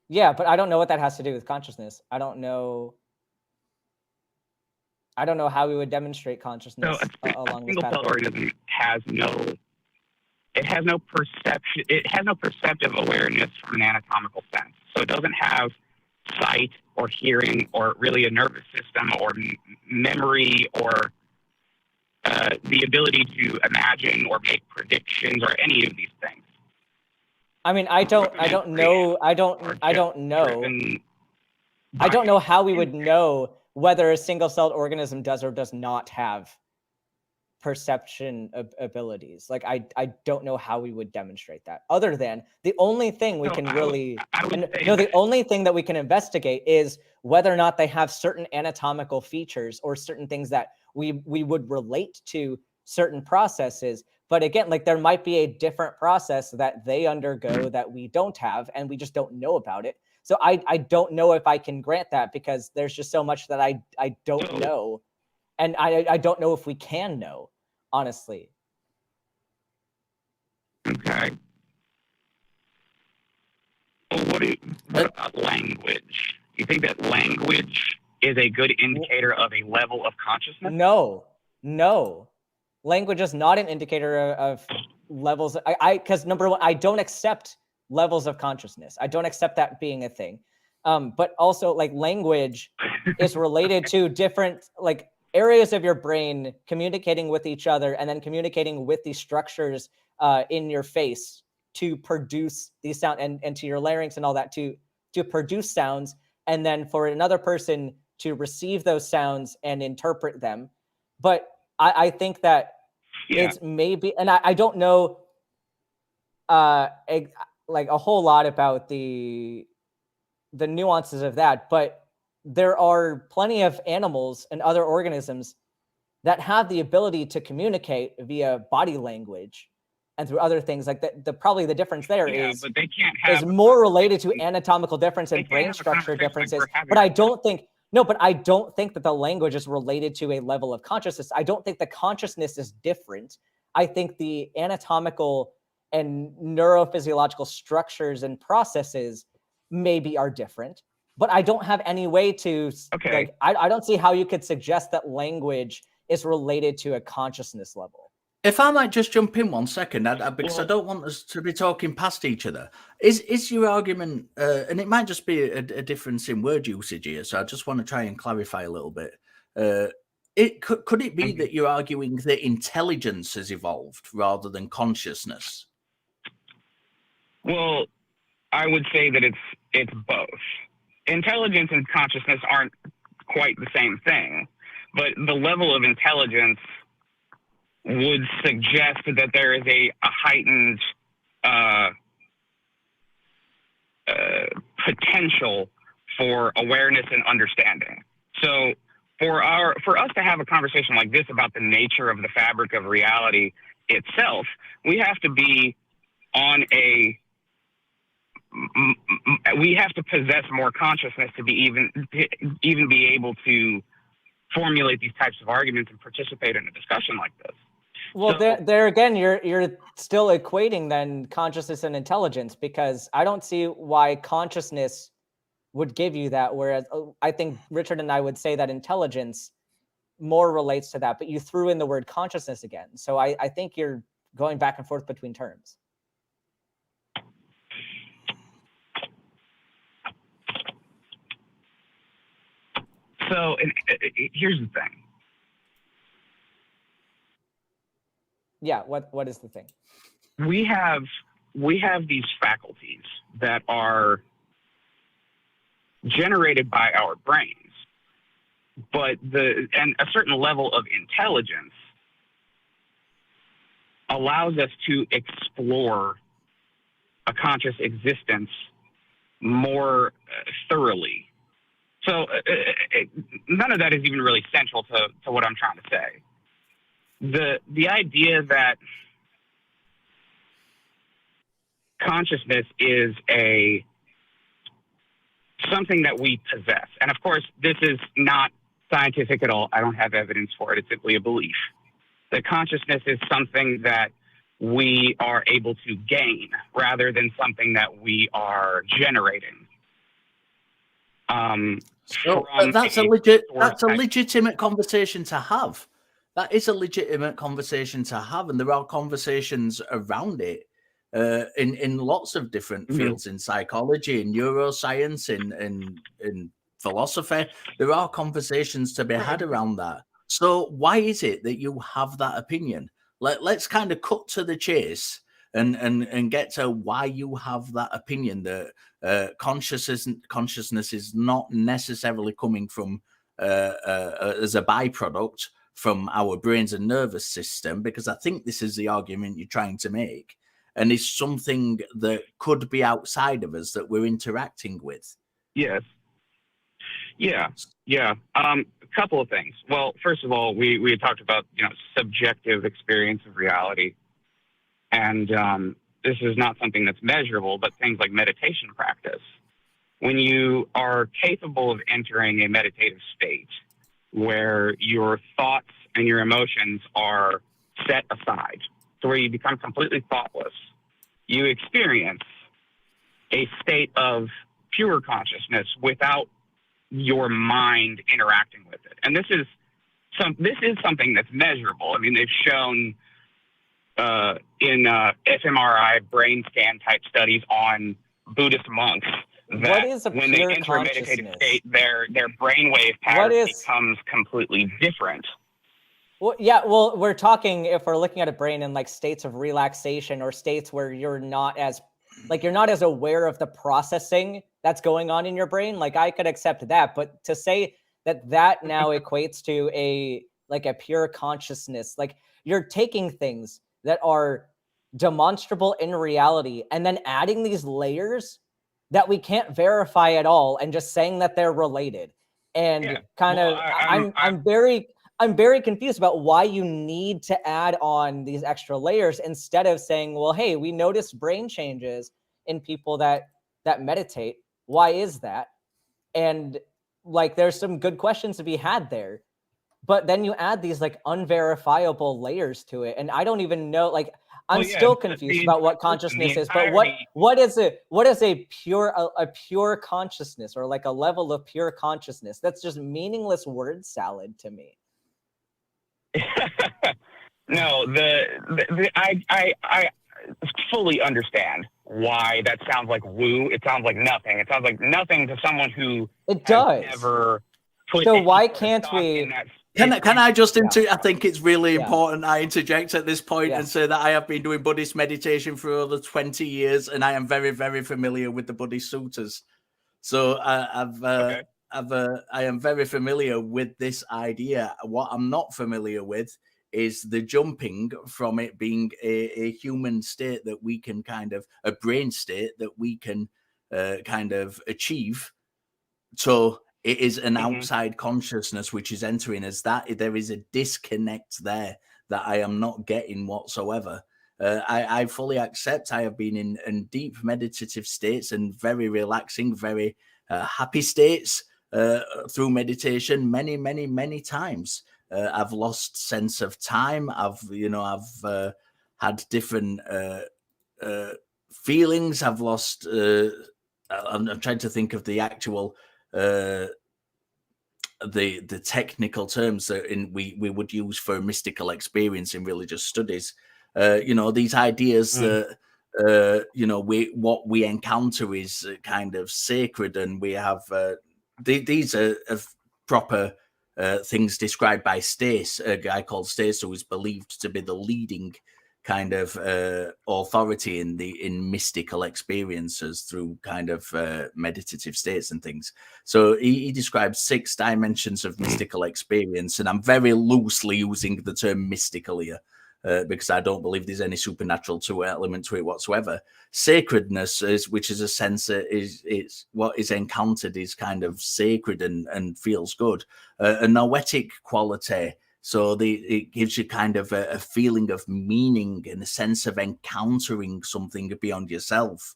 Yeah, but I don't know what that has to do with consciousness. I don't know how we would demonstrate consciousness along this path.
A single-celled organism has no perception. It has no perceptive awareness from an anatomical sense. So it doesn't have sight or hearing or really a nervous system or memory or the ability to imagine or make predictions or any of these things.
I mean, I don't know how we would know whether a single-celled organism does or does not have perception abilities. Like, I don't know how we would demonstrate that, other than the only thing we can really... the only thing that we can investigate is whether or not they have certain anatomical features or certain things that we would relate to certain processes. But again, like, there might be a different process that they undergo that we don't have, and we just don't know about it. So I don't know if I can grant that, because there's just so much that I don't know. And I don't know if we can know, honestly.
Okay. Well, what about language? You think that language is a good indicator of a level of consciousness?
No. language is not an indicator of levels. Because number one, I don't accept levels of consciousness. I don't accept that being a thing. But also, like, language is related to different, like, areas of your brain communicating with each other and then communicating with these structures in your face to produce these sound and to your larynx and all that to produce sounds, and then for another person to receive those sounds and interpret them. But I think that it's maybe, and I don't know like a whole lot about the nuances of that, but there are plenty of animals and other organisms that have the ability to communicate via body language and through other things. Like probably the difference there is,
but they can't have
is more related to anatomical difference and brain structure differences. But I don't think that the language is related to a level of consciousness. I don't think the consciousness is different. I think the anatomical and neurophysiological structures and processes maybe are different. But I don't have any way to, like, I don't see how you could suggest that language is related to a consciousness level.
If I might just jump in 1 second, because I don't want us to be talking past each other. Is your argument, and it might just be a difference in word usage here, so I just want to try and clarify a little bit. Could it be that you're arguing that intelligence has evolved rather than consciousness?
Well, I would say that it's both. Intelligence and consciousness aren't quite the same thing, but the level of intelligence would suggest that there is a heightened potential for awareness and understanding. So for us to have a conversation like this about the nature of the fabric of reality itself, we have to be on we have to possess more consciousness to be even be able to formulate these types of arguments and participate in a discussion like this.
Well, so, there again, you're still equating then consciousness and intelligence, because I don't see why consciousness would give you that, whereas I think Richard and I would say that intelligence more relates to that, but you threw in the word consciousness again. So I think you're going back and forth between terms.
So here's the thing.
Yeah, what is the thing?
We have these faculties that are generated by our brains, but and a certain level of intelligence allows us to explore a conscious existence more thoroughly. So none of that is even really central to what I'm trying to say. The idea that consciousness is something that we possess, and of course this is not scientific at all. I don't have evidence for it. It's simply a belief. That consciousness is something that we are able to gain rather than something that we are generating.
So that's a legitimate conversation to have. That is a legitimate conversation to have, and there are conversations around it in lots of different fields, in psychology, in neuroscience, in philosophy. There are conversations to be had around that. So why is it that you have that opinion? Let's kind of cut to the chase and get to why you have that opinion that consciousness is not necessarily coming from as a byproduct from our brains and nervous system, because I think this is the argument you're trying to make, and is something that could be outside of us that we're interacting with.
Yes. Yeah. A couple of things. Well, first of all, we had talked about subjective experience of reality, and this is not something that's measurable, but things like meditation practice. When you are capable of entering a meditative state where your thoughts and your emotions are set aside, to where you become completely thoughtless, you experience a state of pure consciousness without your mind interacting with it. And this is this is something that's measurable. I mean, they've shown in fMRI brain scan type studies on Buddhist monks that when they enter a meditative state, their brainwave pattern becomes completely different.
Well, yeah, well, we're talking, if we're looking at a brain in like states of relaxation or states where you're not as aware of the processing that's going on in your brain, like I could accept that, but to say that now equates to a pure consciousness, like you're taking things that are demonstrable in reality and then adding these layers that we can't verify at all and just saying that they're related. And I'm very confused about why you need to add on these extra layers instead of saying, well, hey, we noticed brain changes in people that meditate. Why is that? And like, there's some good questions to be had there. But then you add these like unverifiable layers to it. And I don't even know, like, I'm still confused about what consciousness is, but what is a pure consciousness, or like a level of pure consciousness? That's just meaningless word salad to me.
No, I fully understand why that sounds like woo. It sounds like nothing. It sounds like nothing to someone who never put.
So why can't we?
Can I just I think it's really important I interject at this point and say that I have been doing Buddhist meditation for over 20 years, and I am very, very familiar with the Buddhist suttas. So I am very familiar with this idea. What I'm not familiar with is the jumping from it being a human state that we can a brain state that we can kind of achieve. So it is an outside consciousness which is entering us. That there is a disconnect there that I am not getting whatsoever. I fully accept I have been in deep meditative states and very relaxing, very happy states through meditation many, many, many times. I've lost sense of time. I've had different feelings. I've lost. I'm trying to think of the actual the technical terms that we would use for mystical experience in religious studies. These ideas that what we encounter is kind of sacred, and we have these are proper things described by Stace, a guy called Stace, who is believed to be the leading kind of authority in mystical experiences through kind of meditative states and things. So he describes 6 dimensions of mystical experience, and I'm very loosely using the term mystical here because I don't believe there's any supernatural element to it whatsoever. Sacredness which is a sense that it's what is encountered is kind of sacred and feels good. A noetic quality. So it gives you kind of a feeling of meaning and a sense of encountering something beyond yourself.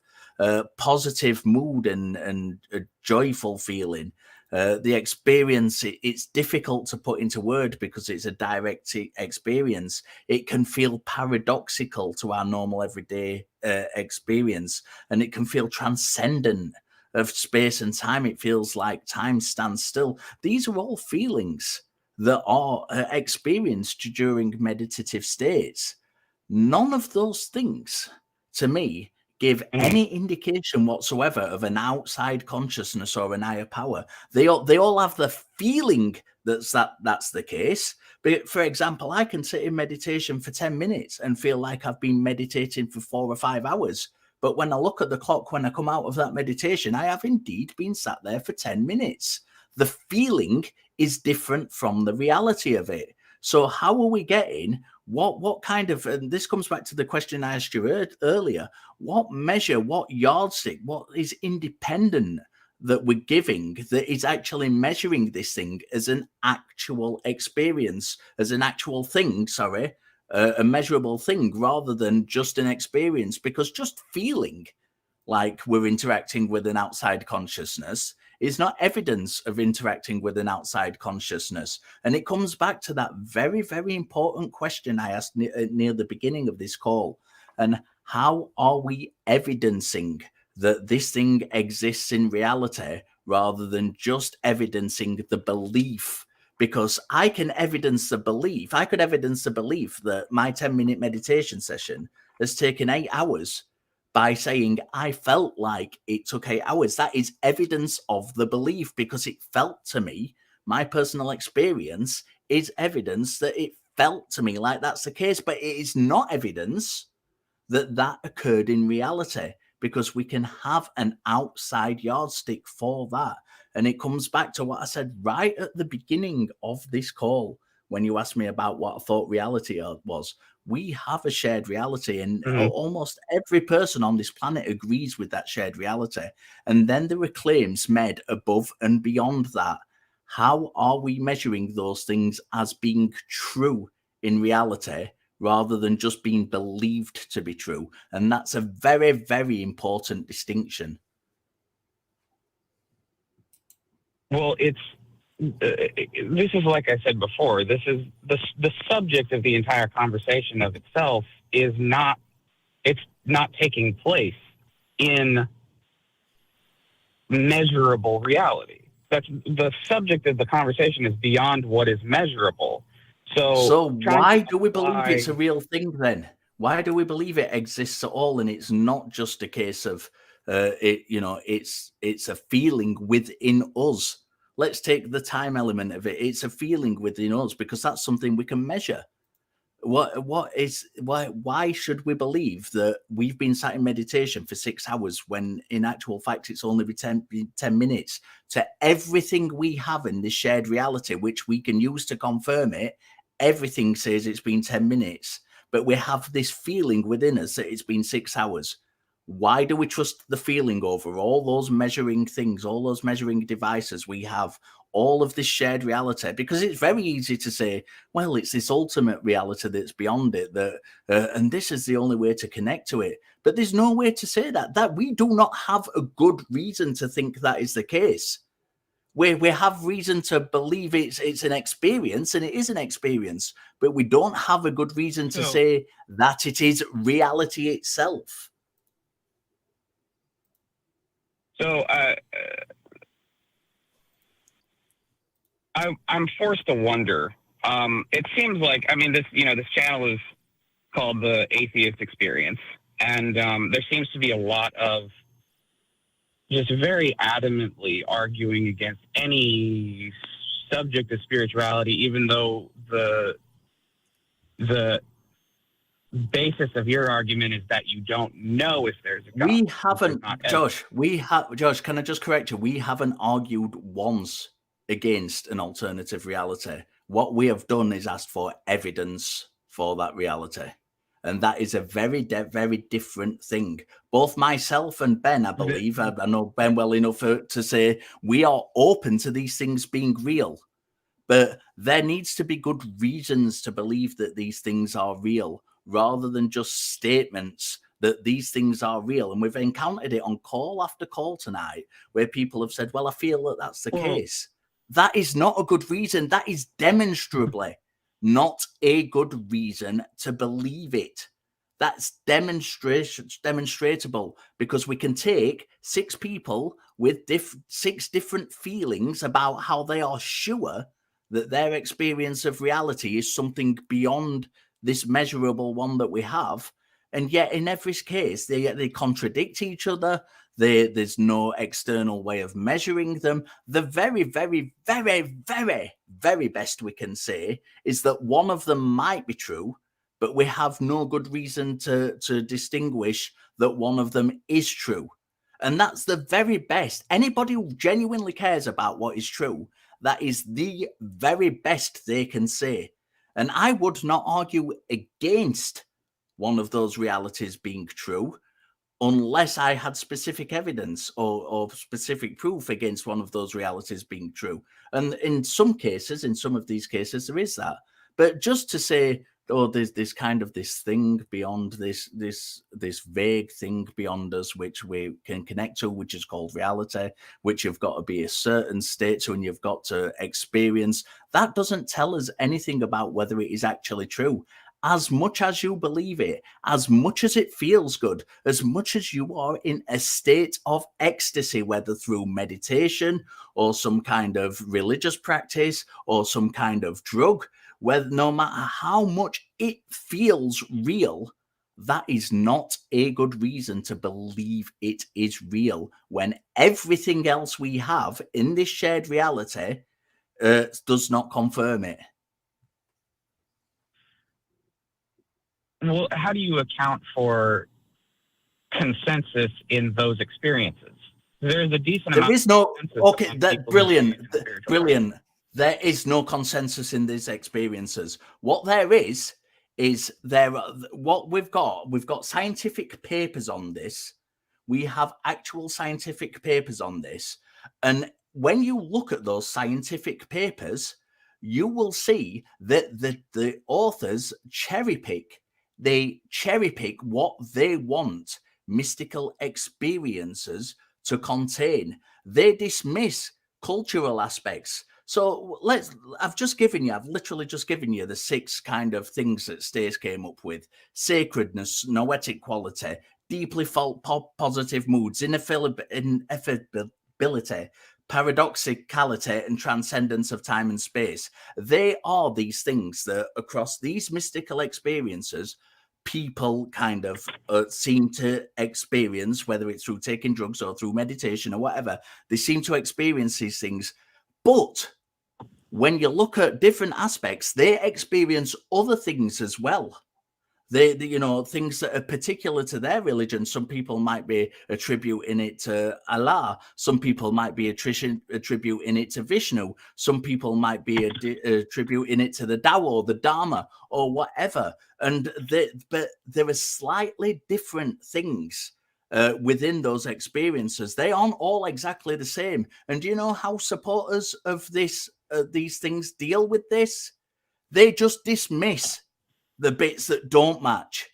Positive mood and a joyful feeling. The experience, it's difficult to put into word because it's a direct experience. It can feel paradoxical to our normal everyday experience, and it can feel transcendent of space and time. It feels like time stands still. These are all feelings that are experienced during meditative states. None of those things, to me, give any indication whatsoever of an outside consciousness or an higher power. They all have the feeling that's the case. But for example, I can sit in meditation for 10 minutes and feel like I've been meditating for 4 or 5 hours. But when I look at the clock, when I come out of that meditation, I have indeed been sat there for 10 minutes. The feeling is different from the reality of it. So how are we getting what kind of, and this comes back to the question I asked you earlier, what measure, what yardstick, what is independent that we're giving that is actually measuring this thing as an actual experience, as an actual thing, a measurable thing rather than just an experience? Because just feeling like we're interacting with an outside consciousness is not evidence of interacting with an outside consciousness. And it comes back to that very, very important question I asked near the beginning of this call. And how are we evidencing that this thing exists in reality rather than just evidencing the belief? because I can evidence the belief. I could evidence the belief that my 10-minute meditation session has taken 8 hours by saying I felt like it took 8 hours. That is evidence of the belief because it felt to me. My personal experience is evidence that it felt to me like that's the case, but it is not evidence that that occurred in reality, because we can have an outside yardstick for that. And it comes back to what I said right at the beginning of this call when you asked me about what I thought reality was. We have a shared reality, and almost every person on this planet agrees with that shared reality. And then there are claims made above and beyond that. How are we measuring those things as being true in reality rather than just being believed to be true? And that's a very, very important distinction.
Well, this is, like I said before, this is the subject of the entire conversation of itself is not, it's not taking place in measurable reality. That's the subject of the conversation is beyond what is measurable.
So why do we believe it's a real thing then? Why do we believe it exists at all? And it's not just a case of it's a feeling within us. Let's take the time element of it. It's a feeling within us because that's something we can measure. Why should we believe that we've been sat in meditation for 6 hours when in actual fact it's only 10 minutes to everything we have in this shared reality, which we can use to confirm it? Everything says it's been 10 minutes, but we have this feeling within us that it's been 6 hours. Why do we trust the feeling over all those measuring things, all those measuring devices we have, all of this shared reality? Because it's very easy to say, well, it's this ultimate reality that's beyond it, that and this is the only way to connect to it. But there's no way to say that we do not have a good reason to think that is the case. We have reason to believe it's an experience, and it is an experience, but we don't have a good reason to say that it is reality itself.
So I'm forced to wonder. It seems like, I mean, this channel is called the Atheist Experience, and there seems to be a lot of just very adamantly arguing against any subject of spirituality, even though the basis of your argument is that you don't know if there's a God.
We haven't, Josh, can I just correct you? We haven't argued once against an alternative reality. What we have done is asked for evidence for that reality. And that is a very, very different thing. Both myself and Ben, I believe, I know Ben well enough to say we are open to these things being real. But there needs to be good reasons to believe that these things are real, rather than just statements that these things are real. And we've encountered it on call after call tonight, where people have said, well, I feel that that's the case. That is not a good reason. That is demonstrably not a good reason to believe it. That's demonstratable, because we can take 6 people with 6 different feelings about how they are sure that their experience of reality is something beyond this measurable one that we have. And yet in every case, they contradict each other. There's no external way of measuring them. The very, very, very, very, very best we can say is that one of them might be true, but we have no good reason to distinguish that one of them is true. And that's the very best. Anybody who genuinely cares about what is true, that is the very best they can say. And I would not argue against one of those realities being true unless I had specific evidence or specific proof against one of those realities being true. And in some cases, in some of these cases, there is that. But just to say, oh, there's this kind of this thing beyond this vague thing beyond us, which we can connect to, which is called reality, which you've got to be a certain state to and you've got to experience. That doesn't tell us anything about whether it is actually true. as much as you believe it, as much as it feels good, as much as you are in a state of ecstasy, whether through meditation or some kind of religious practice or some kind of drug, whether no matter how much it feels real, that is not a good reason to believe it is real when everything else we have in this shared reality does not confirm it.
Well, how do you account for consensus in those experiences? There's a decent amount.
There is no. Okay,
among
that
people who
brilliant,
believe in spiritual
brilliant. There is no consensus in these experiences. What there is there. What we've got scientific papers on this. We have actual scientific papers on this, and when you look at those scientific papers, you will see that the authors cherry pick. They cherry pick what they want mystical experiences to contain. They dismiss cultural aspects. So I've literally just given you the 6 kind of things that Stace came up with: sacredness, noetic quality, deeply positive moods, ineffability, paradoxicality, and transcendence of time and space. They are these things that across these mystical experiences, people kind of seem to experience, whether it's through taking drugs or through meditation or whatever. They seem to experience these things. But when you look at different aspects, they experience other things as well. They things that are particular to their religion. Some people might be attributing it to Allah. Some people might be attributing it to Vishnu. Some people might be attributing it to the Tao or the Dharma or whatever. But there are slightly different things within those experiences. They aren't all exactly the same. And do you know how supporters of these things deal with this? They just dismiss the bits that don't match,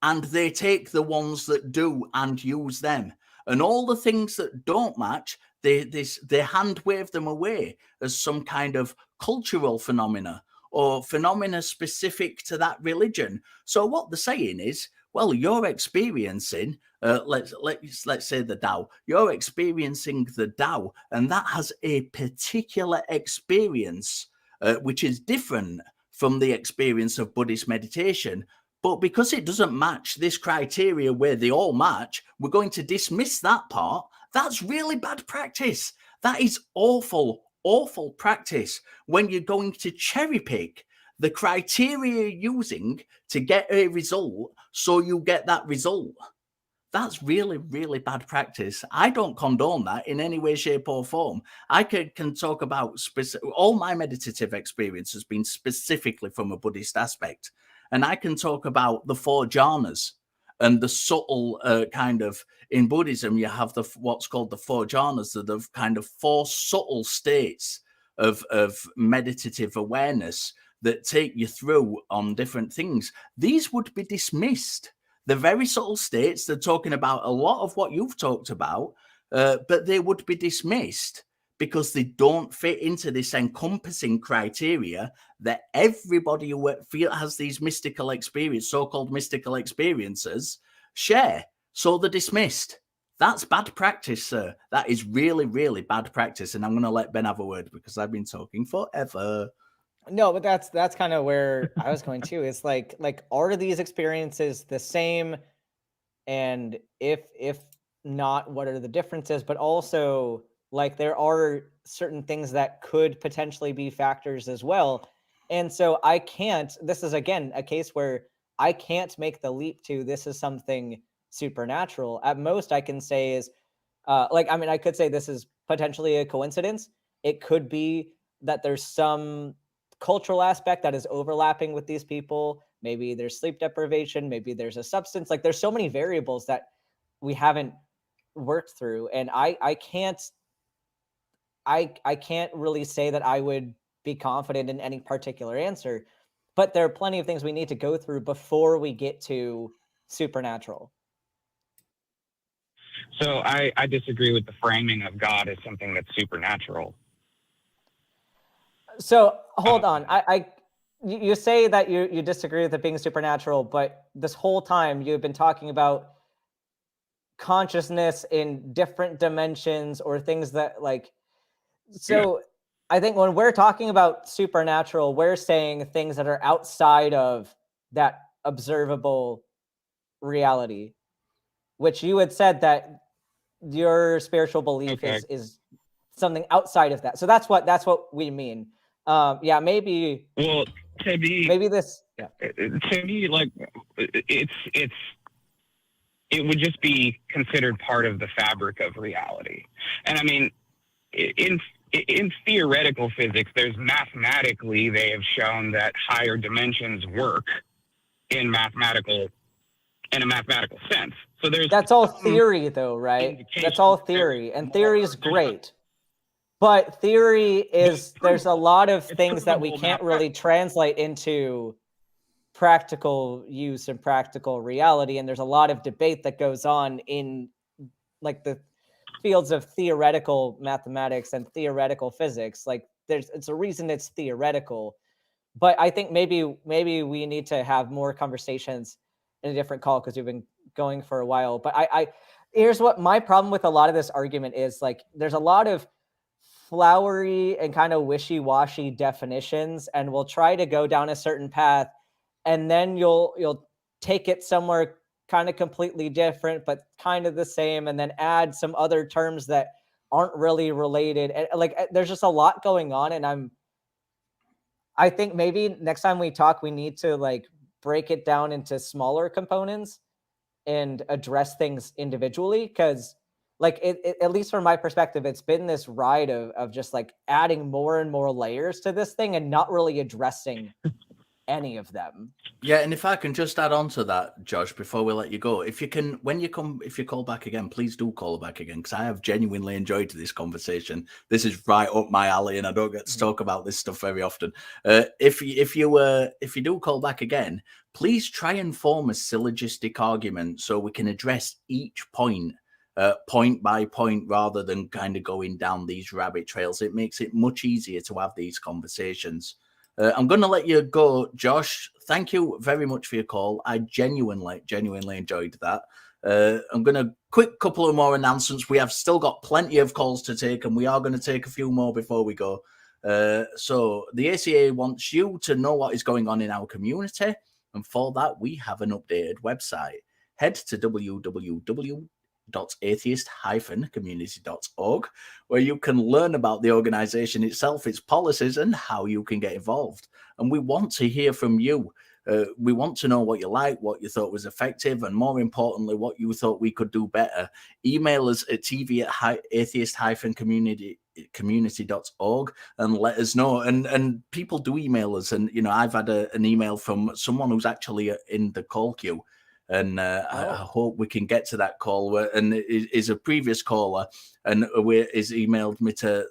and they take the ones that do and use them. And all the things that don't match, they hand wave them away as some kind of cultural phenomena or phenomena specific to that religion. So what they're saying is, well, you're experiencing, let's say the Tao. You're experiencing the Tao, and that has a particular experience which is different from the experience of Buddhist meditation. But because it doesn't match this criteria where they all match, we're going to dismiss that part. That's really bad practice. That is awful, awful practice when you're going to cherry pick the criteria you're using to get a result so you get that result. That's really, really bad practice. I don't condone that in any way, shape, or form. I can talk about all my meditative experience has been specifically from a Buddhist aspect. And I can talk about the 4 jhanas and the subtle kind of, in Buddhism, you have what's called the 4 jhanas, that are kind of 4 subtle states of meditative awareness that take you through on different things. These would be dismissed. The very subtle states, they're talking about a lot of what you've talked about, but they would be dismissed because they don't fit into this encompassing criteria that everybody who has these mystical experiences, so-called mystical experiences, share. So they're dismissed. That's bad practice, sir. That is really, really bad practice. And I'm going to let Ben have a word because I've been talking forever.
No, but that's kind of where I was going to. It's like are these experiences the same? And if not, what are the differences? But also, like, there are certain things that could potentially be factors as well. And so this is again a case where I can't make the leap to this is something supernatural. At most I can say is I could say this is potentially a coincidence. It could be that there's some cultural aspect that is overlapping with these people. Maybe there's sleep deprivation, maybe there's a substance. Like, there's so many variables that we haven't worked through, and I can't really say that I would be confident in any particular answer, but there are plenty of things we need to go through before we get to supernatural.
So I disagree with the framing of God as something that's supernatural.
So hold on. you say that you disagree with it being supernatural, but this whole time you've been talking about consciousness in different dimensions or things that like, so I think when we're talking about supernatural, we're saying things that are outside of that observable reality, which you had said that your spiritual belief is something outside of that. So that's what we mean. Yeah, maybe.
Well, to me,
maybe this. Yeah.
To me, like it would just be considered part of the fabric of reality. And I mean, in theoretical physics, there's mathematically they have shown that higher dimensions work in a mathematical sense. So
that's all theory, though, right? That's all theory, and theory is great. But theory is, there's a lot of things that we can't really translate into practical use and practical reality. And there's a lot of debate that goes on in like the fields of theoretical mathematics and theoretical physics. Like it's a reason it's theoretical. But I think maybe we need to have more conversations in a different call because we've been going for a while. But I here's what my problem with a lot of this argument is. Like there's a lot of flowery and kind of wishy-washy definitions, and we'll try to go down a certain path, and then you'll take it somewhere kind of completely different but kind of the same, and then add some other terms that aren't really related. And like there's just a lot going on, and I think maybe next time we talk we need to like break it down into smaller components and address things individually, because like it, at least from my perspective, it's been this ride of just like adding more and more layers to this thing and not really addressing any of them.
Yeah, and if I can just add on to that, Josh, before we let you go, if you can, if you call back again, please do call back again, because I have genuinely enjoyed this conversation. This is right up my alley, and I don't get to talk about this stuff very often. If you do call back again, please try and form a syllogistic argument so we can address each point. Point by point, rather than kind of going down these rabbit trails. It makes it much easier to have these conversations. I'm going to let you go, Josh. Thank you very much for your call. I genuinely enjoyed that. I'm going to quick couple of more announcements. We have still got plenty of calls to take, and we are going to take a few more before we go. So the ACA wants you to know what is going on in our community, and for that, we have an updated website. Head to www.atheist-community.org, where you can learn about the organization itself, its policies, and how you can get involved. And we want to hear from you. We want to know what you like, what you thought was effective, and more importantly, what you thought we could do better. Email us at tv@atheist-community.org and let us know. And people do email us, and I've had an email from someone who's actually in the call queue. And I hope we can get to that call. And is a previous caller, and is emailed me to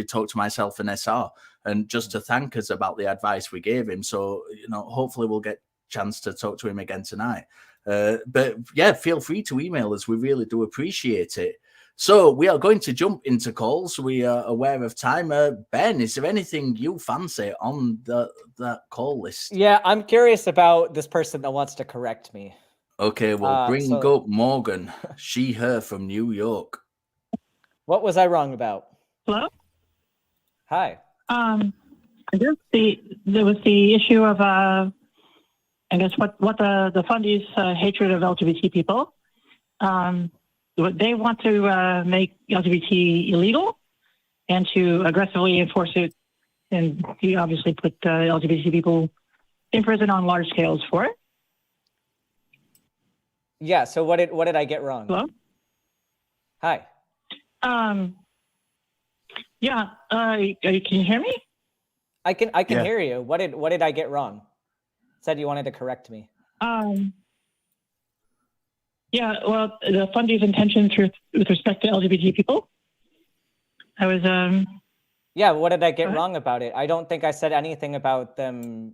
talk to myself and SR, and just to thank us about the advice we gave him. So hopefully we'll get a chance to talk to him again tonight. But yeah, feel free to email us. We really do appreciate it. So we are going to jump into calls. We are aware of time. Ben, is there anything you fancy on that call list?
Yeah, I'm curious about this person that wants to correct me.
Okay, well, bring up Morgan. She, her from New York.
What was I wrong about?
Hello?
Hi.
I guess there was the issue of I guess what the fundies' hatred of LGBT people. They want to make LGBT illegal and to aggressively enforce it, and he obviously put LGBT people in prison on large scales for it.
Yeah. So what did I get wrong?
Hello?
Hi.
Yeah. Can you hear me?
I can hear you. What did I get wrong? Said you wanted to correct me.
Yeah, well, the fundies' intentions with respect to LGBT people. I was
Yeah, what did I get wrong about it? I don't think I said anything about them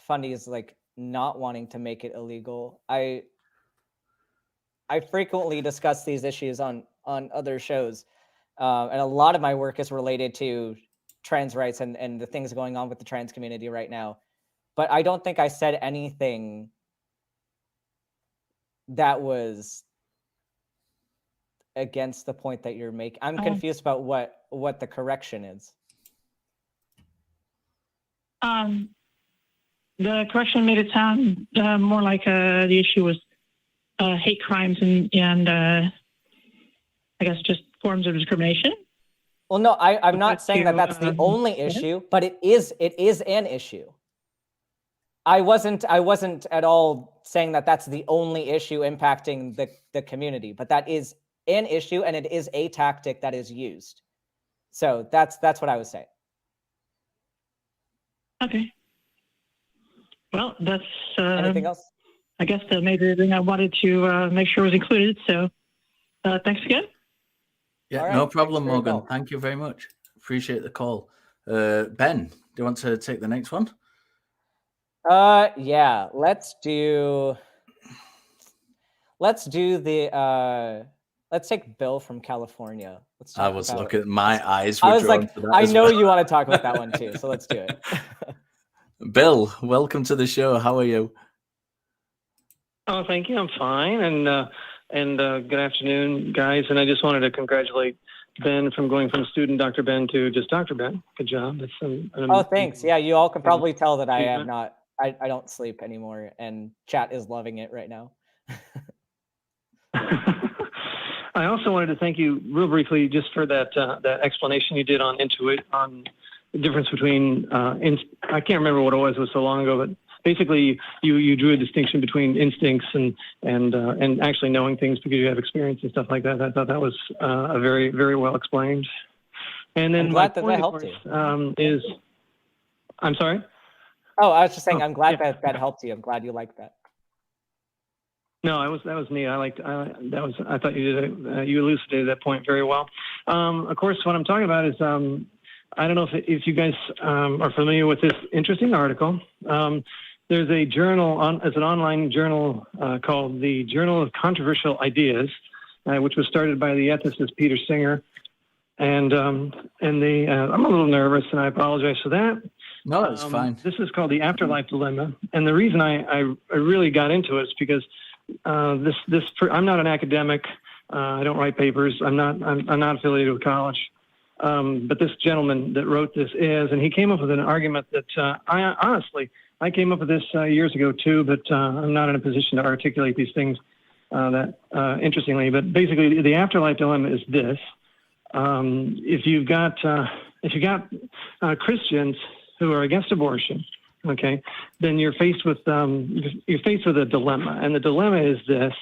fundies like not wanting to make it illegal. I frequently discuss these issues on other shows, and a lot of my work is related to trans rights and the things going on with the trans community right now. But I don't think I said anything that was against the point that you're making. I'm confused about what the correction is.
The correction made it sound more like the issue was hate crimes and I guess just forms of discrimination.
Well, no, I'm not saying that that's the only issue, but it is an issue. I wasn't at all saying that that's the only issue impacting the community, but that is an issue and it is a tactic that is used. So that's what I was saying.
Okay. Well, that's
anything else?
I guess the major thing I wanted to make sure was included. So thanks again.
Yeah,
right,
no problem, Morgan.
call.
Thank you very much. Appreciate the call. Ben, do you want to take the next one?
Yeah, let's take Bill from California.
I was looking, my eyes
I
were
was
drawn
like,
to that
I
as
know
well.
you want to talk about that one too, so let's do it.
Bill, welcome to the show. How are you?
Oh, thank you. I'm fine, and good afternoon, guys. And I just wanted to congratulate Ben from going from student Dr. Ben to just Dr. Ben. Good job. That's
oh, thanks. Yeah, you all can probably tell that I am not. I don't sleep anymore, and chat is loving it right now.
I also wanted to thank you real briefly just for that explanation you did on the difference between I can't remember what it was so long ago, but basically you drew a distinction between instincts and actually knowing things because you have experience and stuff like that. I thought that was a very, very well explained. And then
I'm
my
glad that
point,
helped
of course, is I'm sorry.
Oh, I was just saying, I'm glad
yeah.
that helped you. I'm glad you liked that.
No, that was neat. I thought you did you elucidated that point very well. Of course, what I'm talking about is I don't know if you guys are familiar with this interesting article. There's a journal it's an online journal called the Journal of Controversial Ideas, which was started by the ethicist Peter Singer. And I'm a little nervous, and I apologize for that.
No, it's fine.
This is called the Afterlife Dilemma, and the reason I really got into it is because I'm not an academic. I don't write papers. I'm not affiliated with college. But this gentleman that wrote this is, and he came up with an argument that I came up with this years ago too, but I'm not in a position to articulate these things interestingly. But basically, the afterlife dilemma is this: if you've got Christians who are against abortion, okay, then you're faced with a dilemma, and the dilemma is this.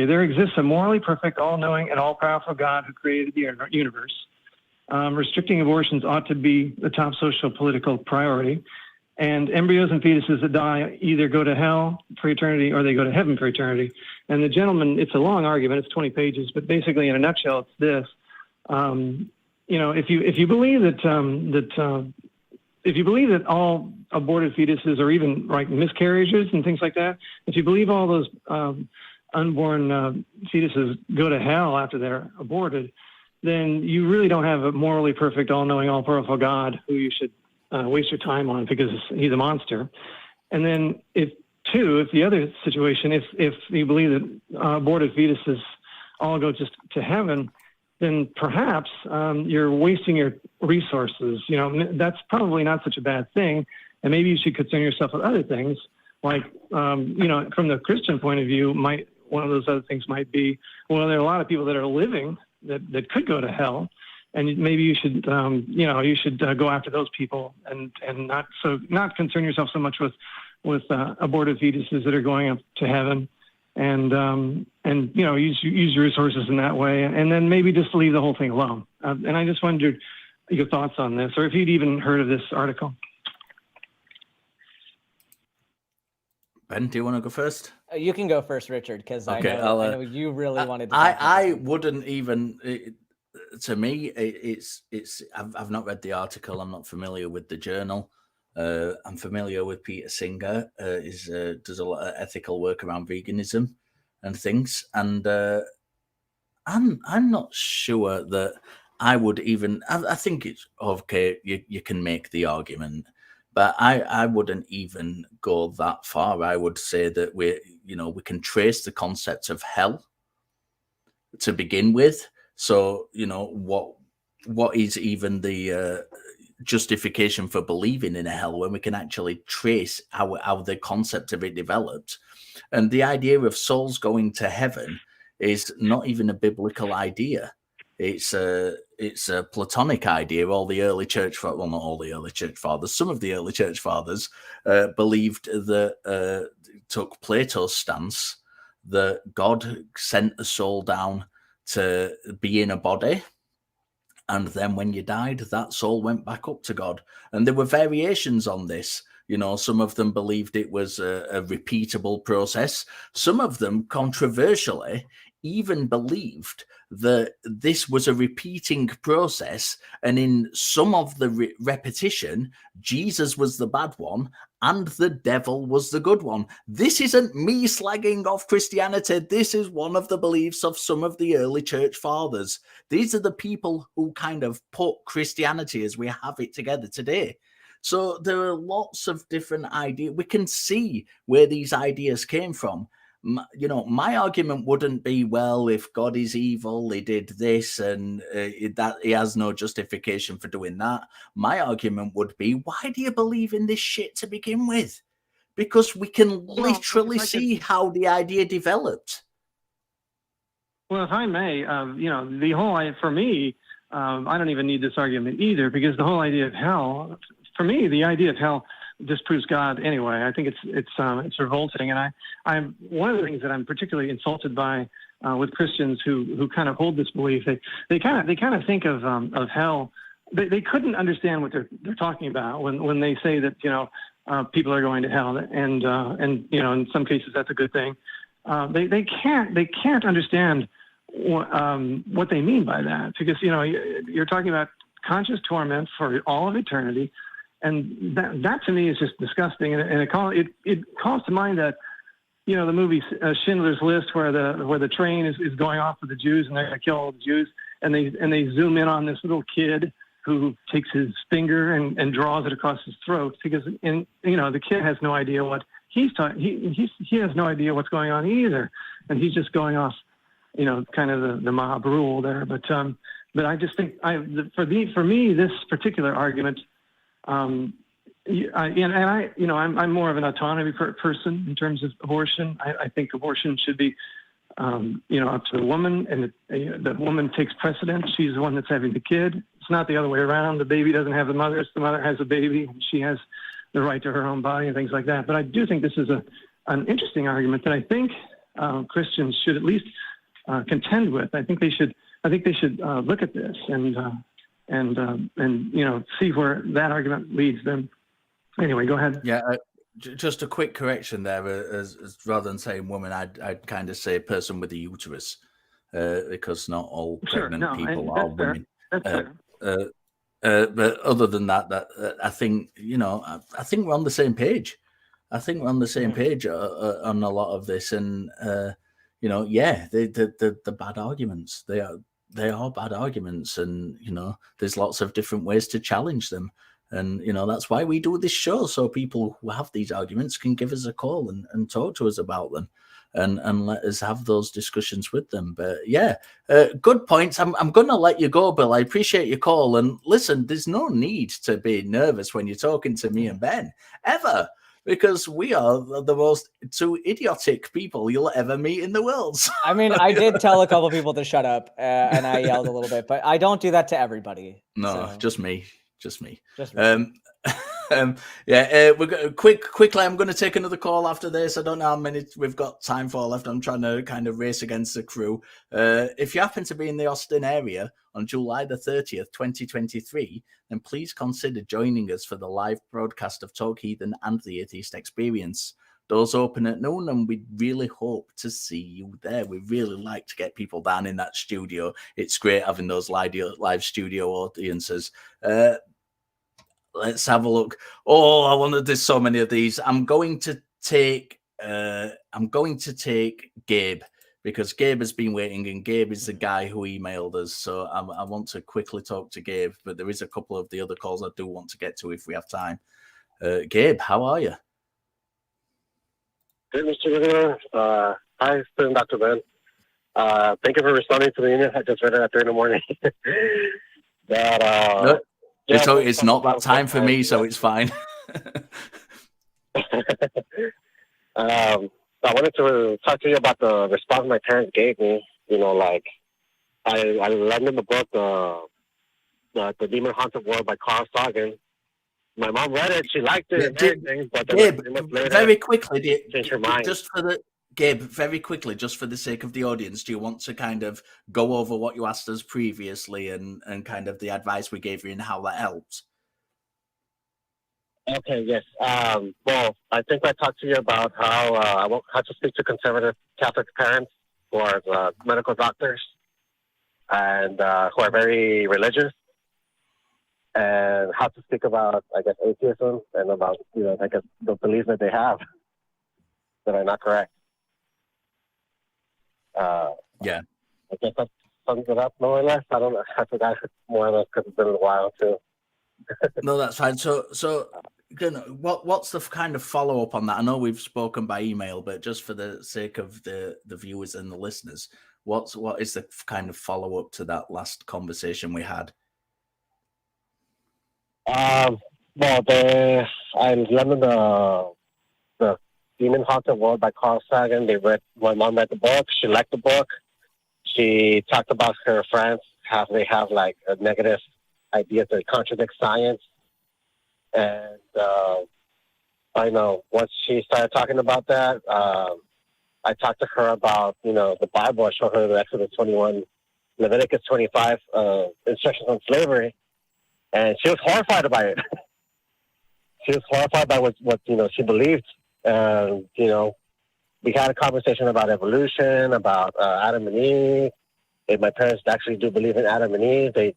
There exists a morally perfect, all-knowing, and all-powerful God who created the universe. Restricting abortions ought to be the top social political priority. And embryos and fetuses that die either go to hell for eternity or they go to heaven for eternity. And the gentleman, it's a long argument, it's 20 pages, but basically in a nutshell, it's this. If you believe that all aborted fetuses or even like miscarriages and things like that, if you believe all those unborn fetuses go to hell after they're aborted, then you really don't have a morally perfect, all-knowing, all-powerful God who you should waste your time on because he's a monster. And then if the other situation, if you believe that aborted fetuses all go just to heaven, then perhaps you're wasting your resources. That's probably not such a bad thing. And maybe you should concern yourself with other things. Like, from the Christian point of view, one of those other things might be, well, there are a lot of people that are living that could go to hell. And maybe you should, go after those people and not concern yourself so much with aborted fetuses that are going up to heaven. And use your resources in that way, and then maybe just leave the whole thing alone. And I just wondered your thoughts on this, or if you'd even heard of this article.
Ben, do you want to go first?
You can go first, Richard, because
Okay,
I know you really wanted to.
I wouldn't even. To me, I've not read the article. I'm not familiar with the journal. I'm familiar with Peter Singer. Does a lot of ethical work around veganism and things. And I'm not sure that I would even. I think it's okay. You can make the argument, but I wouldn't even go that far. I would say that we can trace the concept of hell to begin with. So what is even the justification for believing in a hell when we can actually trace how the concept of it developed? And the idea of souls going to heaven is not even a biblical idea. It's a Platonic idea. All the early church, well, not all the early church fathers, some of the early church fathers believed that, took Plato's stance, that God sent a soul down to be in a body, and then when you died, that soul went back up to God. And there were variations on this. Some of them believed it was a repeatable process. Some of them, controversially, even believed that this was a repeating process, and in some of the repetition, Jesus was the bad one and the devil was the good one. This isn't me slagging off Christianity. This is one of the beliefs of some of the early church fathers. These are the people who kind of put Christianity as we have it together today. So there are lots of different ideas. We can see where these ideas came from. My argument wouldn't be, well, if God is evil, he did this, and that he has no justification for doing that. My argument would be, why do you believe in this shit to begin with? Because we can literally see how the idea developed.
Well, if I may, the whole, for me, I don't even need this argument either, because the whole idea of hell, for me, the idea of hell disproves God anyway. I think it's revolting, and I'm one of the things that I'm particularly insulted by with Christians who kind of hold this belief. They kind of think of hell. They couldn't understand what they're talking about when they say that people are going to hell, and in some cases that's a good thing. They can't understand what they mean by that, because you're talking about conscious torment for all of eternity. And that to me is just disgusting, and it calls to mind that the movie Schindler's List, where the train is going off with the Jews and they're going to kill all the Jews, and they zoom in on this little kid who takes his finger and draws it across his throat, because the kid has no idea what he's talking. He has no idea what's going on either, and he's just going off kind of the mob rule there. But I just think for me this particular argument. I'm more of an autonomy person in terms of abortion. I think abortion should be, up to the woman, and the woman takes precedence. She's the one that's having the kid. It's not the other way around. The baby doesn't have the mother. It's the mother has a baby, and she has the right to her own body and things like that. But I do think this is an interesting argument that I think Christians should at least contend with. I think they should look at this and see where that argument leads them. Anyway, go ahead.
Yeah, just a quick correction there. As rather than saying woman, I'd kind of say person with a uterus, because not all pregnant people are women.
That's fair.
But other than that, I think I think we're on the same page. I think we're on the same page on a lot of this, and the bad arguments. They are bad arguments, and there's lots of different ways to challenge them, and that's why we do this show, so people who have these arguments can give us a call and talk to us about them, and let us have those discussions with them. But good points. I'm gonna let you go, Bill. I appreciate your call, and listen, there's no need to be nervous when you're talking to me and Ben ever, because we are the most two idiotic people you'll ever meet in the world.
I mean, I did tell a couple people to shut up, and I yelled a little bit, but I don't do that to everybody.
No,
so.
just me.
We're
quickly. I'm going to take another call after this. I don't know how many we've got time for left. I'm trying to kind of race against the crew. If you happen to be in the Austin area on July the 30th, 2023, then please consider joining us for the live broadcast of Talk Heathen and the Atheist Experience. Doors open at noon, and we really hope to see you there. We really like to get people down in that studio. It's great having those live studio audiences. Let's have a look. There's so many of these. I'm going to take Gabe, because Gabe has been waiting, and Gabe is the guy who emailed us. So I want to quickly talk to Gabe, but there is a couple of the other calls I do want to get to if we have time. Gabe, how are you?
Hey, Mr. Regular. Hi, student Dr. Ben. Thank you for responding to the email. I just read it at 3 in the morning.
No, it's not that time for me, so it's fine.
I wanted to talk to you about the response my parents gave me. You know, like I lent them the book, the Demon Haunted World by Carl Sagan. My mom read it; she liked it and everything. But then
Gabe, very quickly,
changed her mind.
Gabe, very quickly, just for the sake of the audience, do you want to kind of go over what you asked us previously and kind of the advice we gave you and how that helps?
Okay, yes. Well, I think I talked to you about how I won't have to speak to conservative Catholic parents who are medical doctors and who are very religious, and how to speak about, I guess, atheism and about, you know, I guess the beliefs that they have that are not correct.
Yeah.
I guess that sums it up more or less. I don't know. I forgot more or less because it's been a while too.
No, that's fine. So what's the kind of follow up on that? I know we've spoken by email, but just for the sake of the viewers and the listeners, what is the kind of follow up to that last conversation we had?
Well, I'm learning the Demon Haunted World by Carl Sagan. My mom read the book. She liked the book. She talked about her friends, how they have like a negative ideas that contradict science. And I know once she started talking about that, I talked to her about, you know, the Bible. I showed her the Exodus 21, Leviticus 25 instructions on slavery. And she was horrified by it. She was horrified by what you know, she believed. You know, we had a conversation about evolution, about Adam and Eve. And my parents actually do believe in Adam and Eve. They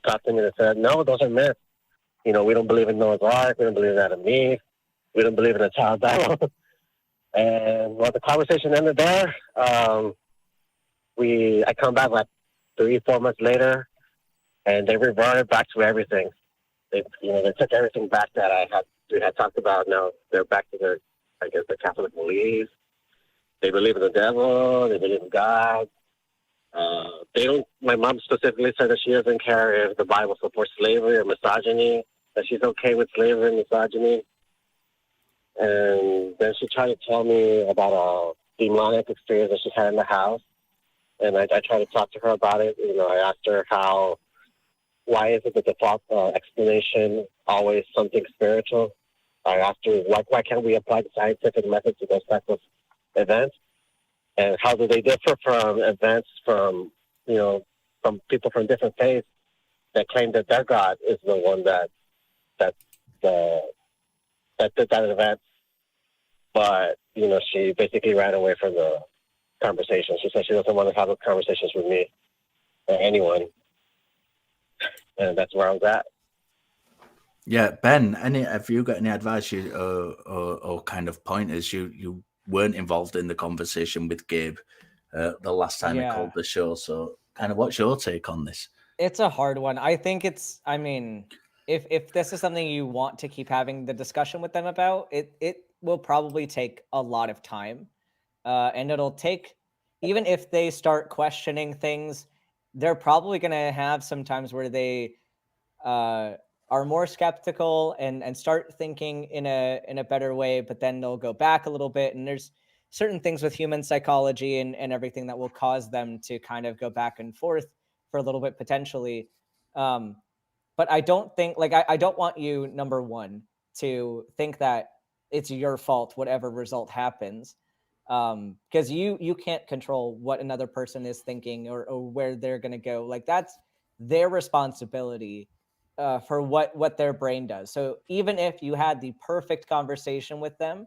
got to me and said, no, those are myths. You know, we don't believe in Noah's Ark. We don't believe in Adam and Eve. We don't believe in a child battle. And well, the conversation ended there. I come back like 3-4 months later, and they reverted back to everything. They took everything back that we had talked about. Now they're back to their, I guess, the Catholic beliefs. They believe in the devil. They believe in God. My mom specifically said that she doesn't care if the Bible supports slavery or misogyny, that she's okay with slavery and misogyny. And then she tried to tell me about a demonic experience that she had in the house. And I tried to talk to her about it. You know, I asked her why is it the default explanation always something spiritual? I asked her, why can't we apply the scientific method to those types of events? And how do they differ from events from people from different faiths that claim that their God is the one that did that event? But, you know, she basically ran away from the conversation. She said she doesn't want to have conversations with me or anyone. And that's where I was at.
Yeah, Ben, have you got any advice or kind of pointers? You weren't involved in the conversation with Gabe the last time he called the show. So kind of what's your take on this?
It's a hard one. I think if this is something you want to keep having the discussion with them about, it will probably take a lot of time. And it'll take, even if they start questioning things, they're probably going to have some times where they are more skeptical and start thinking in a better way, but then they'll go back a little bit. And there's certain things with human psychology and everything that will cause them to kind of go back and forth for a little bit potentially. But I don't think, I don't want you, number one, to think that it's your fault, whatever result happens. Because you can't control what another person is thinking or where they're going to go. Like, that's their responsibility for what their brain does. So even if you had the perfect conversation with them,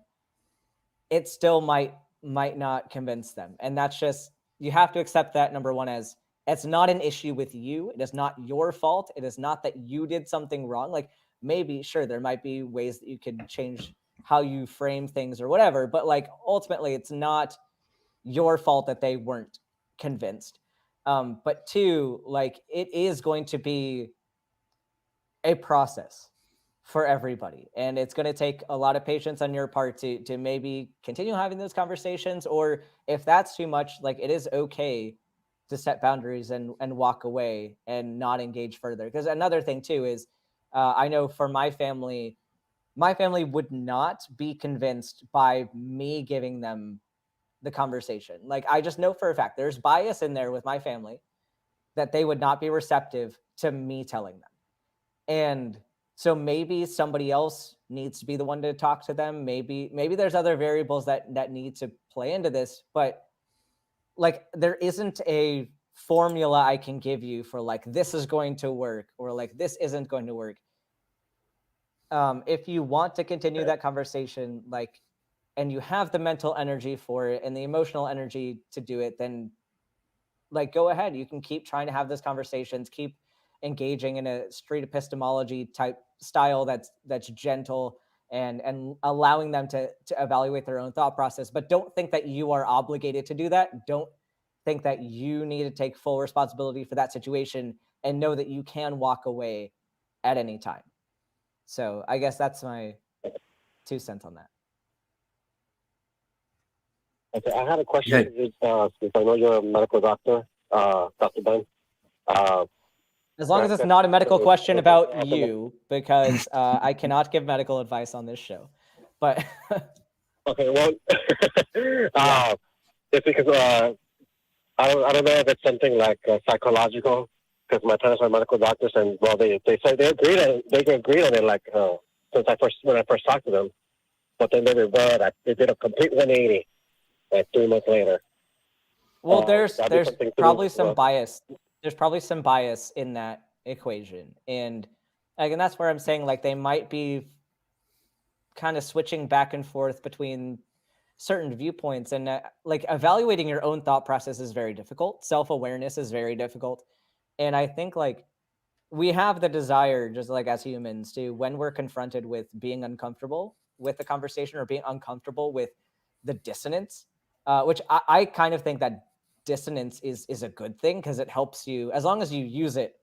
it still might not convince them. And that's just, you have to accept that, number one, as it's not an issue with you. It is not your fault. It is not that you did something wrong. Like, maybe, sure, there might be ways that you could change how you frame things or whatever, but like ultimately it's not your fault that they weren't convinced. But two, like, it is going to be a process for everybody, and it's going to take a lot of patience on your part to maybe continue having those conversations, or if that's too much, like, it is okay to set boundaries and walk away and not engage further. Because another thing too is, I know for my family would not be convinced by me giving them the conversation. Like, I just know for a fact there's bias in there with my family that they would not be receptive to me telling them. And so maybe somebody else needs to be the one to talk to them. Maybe there's other variables that need to play into this, but like, there isn't a formula I can give you for like, this is going to work, or like, this isn't going to work. If you want to continue that conversation, like, and you have the mental energy for it and the emotional energy to do it, then like, go ahead. You can keep trying to have those conversations, keep engaging in a street epistemology type style that's gentle and allowing them to evaluate their own thought process. But don't think that you are obligated to do that. Don't think that you need to take full responsibility for that situation, and know that you can walk away at any time. So I guess that's my 2 cents on that.
Okay, I had a question. Since I know you're a medical doctor, Dr. Ben.
As long as it's not a medical question about you, because I cannot give medical advice on this show. But
okay, well, it's because I don't know if it's something like psychological, because my parents are medical doctors, and well, they said they agreed on it like when I first talked to them, but then they reversed. They did a complete 180 like 3 months later.
Well, there's probably some bias. There's probably some bias in that equation. And again, that's where I'm saying, like, they might be kind of switching back and forth between certain viewpoints. And like, evaluating your own thought process is very difficult. Self-awareness is very difficult. And I think, like, we have the desire, just like as humans, to, when we're confronted with being uncomfortable with the conversation or being uncomfortable with the dissonance, which I kind of think that dissonance is a good thing, because it helps you, as long as you use it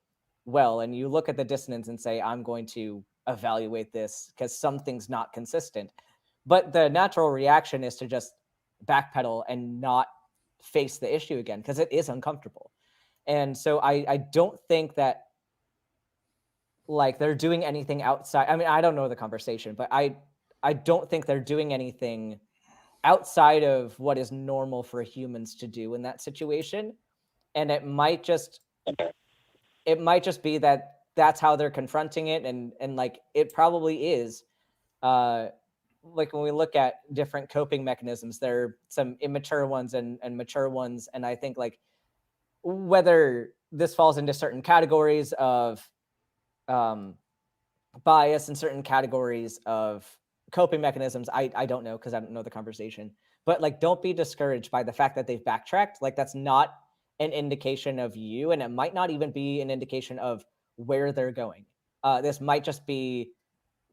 well and you look at the dissonance and say, I'm going to evaluate this because something's not consistent. But the natural reaction is to just backpedal and not face the issue again, because it is uncomfortable. And so I don't think that, like, they're doing anything outside. I mean, I don't know the conversation, but I don't think they're doing anything outside of what is normal for humans to do in that situation. And it might just be that that's how they're confronting it. And like, it probably is, like, when we look at different coping mechanisms, there are some immature ones and mature ones. And I think, like, whether this falls into certain categories of bias and certain categories of coping mechanisms, I don't know, because I don't know the conversation. But like, don't be discouraged by the fact that they've backtracked. Like, that's not an indication of you, and it might not even be an indication of where they're going. This might just be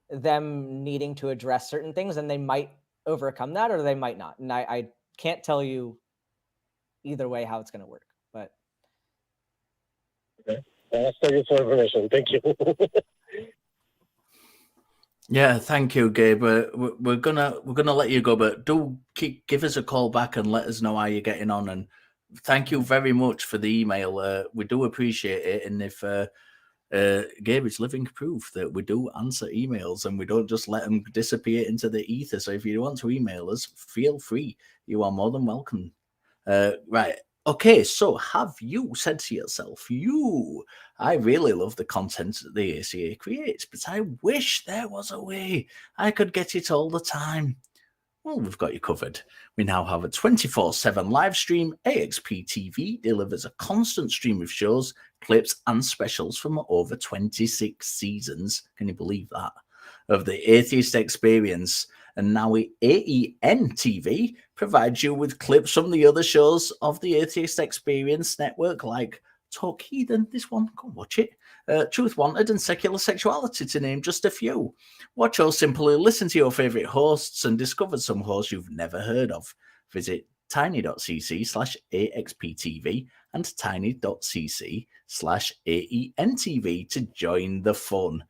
them needing to address certain things, and they might overcome that, or they might not. And I can't tell you either way how it's going to work. But
okay, that's very useful information. Thank you.
Yeah, thank you, Gabe. We're gonna let you go, but do give us a call back and let us know how you're getting on. And thank you very much for the email. We do appreciate it. And if Gabe is living proof that we do answer emails and we don't just let them disappear into the ether. So if you want to email us, feel free. You are more than welcome. Right. Okay, so have you said to yourself, I really love the content that the ACA creates, but I wish there was a way I could get it all the time? Well, we've got you covered. We now have a 24/7 live stream. AXP TV delivers a constant stream of shows, clips, and specials from over 26 seasons. Can you believe that? Of the Atheist Experience. And now AEN TV provides you with clips from the other shows of the Atheist Experience network, like Talk Heathen, this one, go watch it, Truth Wanted, and Secular Sexuality, to name just a few. Watch or simply listen to your favourite hosts and discover some hosts you've never heard of. Visit tiny.cc/AXPTV and tiny.cc/AENTV to join the fun.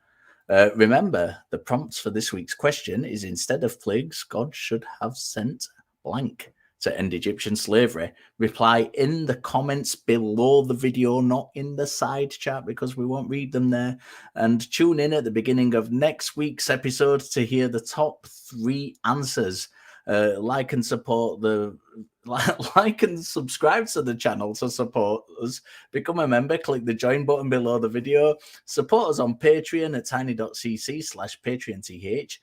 Remember, the prompts for this week's question is instead of plagues, God should have sent blank to end Egyptian slavery. Reply in the comments below the video, not in the side chat, because we won't read them there. And tune in at the beginning of next week's episode to hear the top 3 answers. Like and support like and subscribe to the channel to support us. Become a member, click the join button below the video. Support us on Patreon at tiny.cc/patreonth.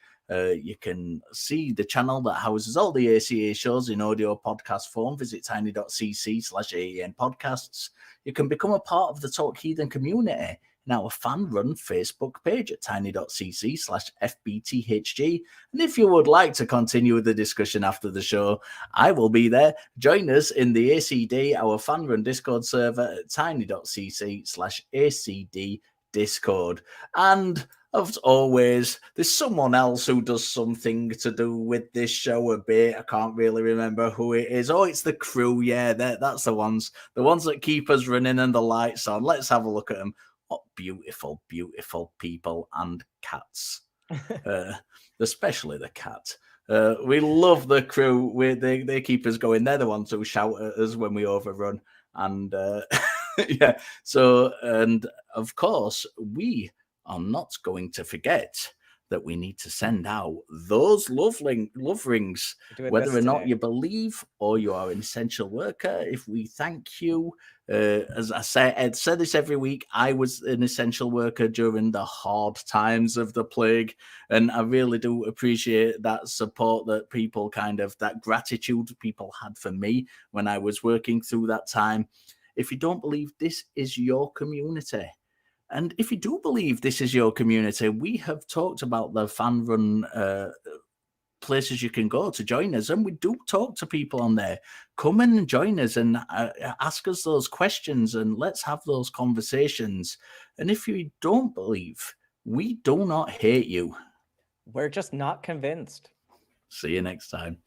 You can see the channel that houses all the ACA shows in audio podcast form. Visit tiny.cc/AEN podcasts. You can become a part of the Talk Heathen community in our fan-run Facebook page at tiny.cc/FBTHG. And if you would like to continue the discussion after the show, I will be there. Join us in the ACD, our fan-run Discord server at tiny.cc/ACD Discord. And as always, there's someone else who does something to do with this show a bit. I can't really remember who it is. Oh, it's the crew. Yeah, that's the ones that keep us running and the lights on. Let's have a look at them. What beautiful, beautiful people and cats. Especially the cat. We love the crew. They keep us going. They're the ones who shout at us when we overrun. And yeah, so, and of course, we are not going to forget that we need to send out those love rings, whether or not you believe or you are an essential worker. If we thank you, as I said this every week, I was an essential worker during the hard times of the plague, and I really do appreciate that support that people that gratitude people had for me when I was working through that time. If you don't believe this is your community, and if you do believe this is your community, we have talked about the fan-run places you can go to join us, and we do talk to people on there. Come and join us and ask us those questions, and let's have those conversations. And if you don't believe, we do not hate you.
We're just not convinced.
See you next time.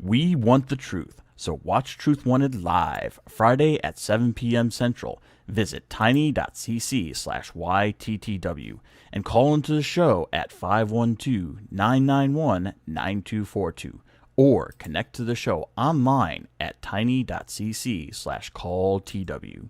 We want the truth, so watch Truth Wanted live, Friday at 7 p.m. Central. Visit tiny.cc/YTTW and call into the show at 512-991-9242 or connect to the show online at tiny.cc/calltw.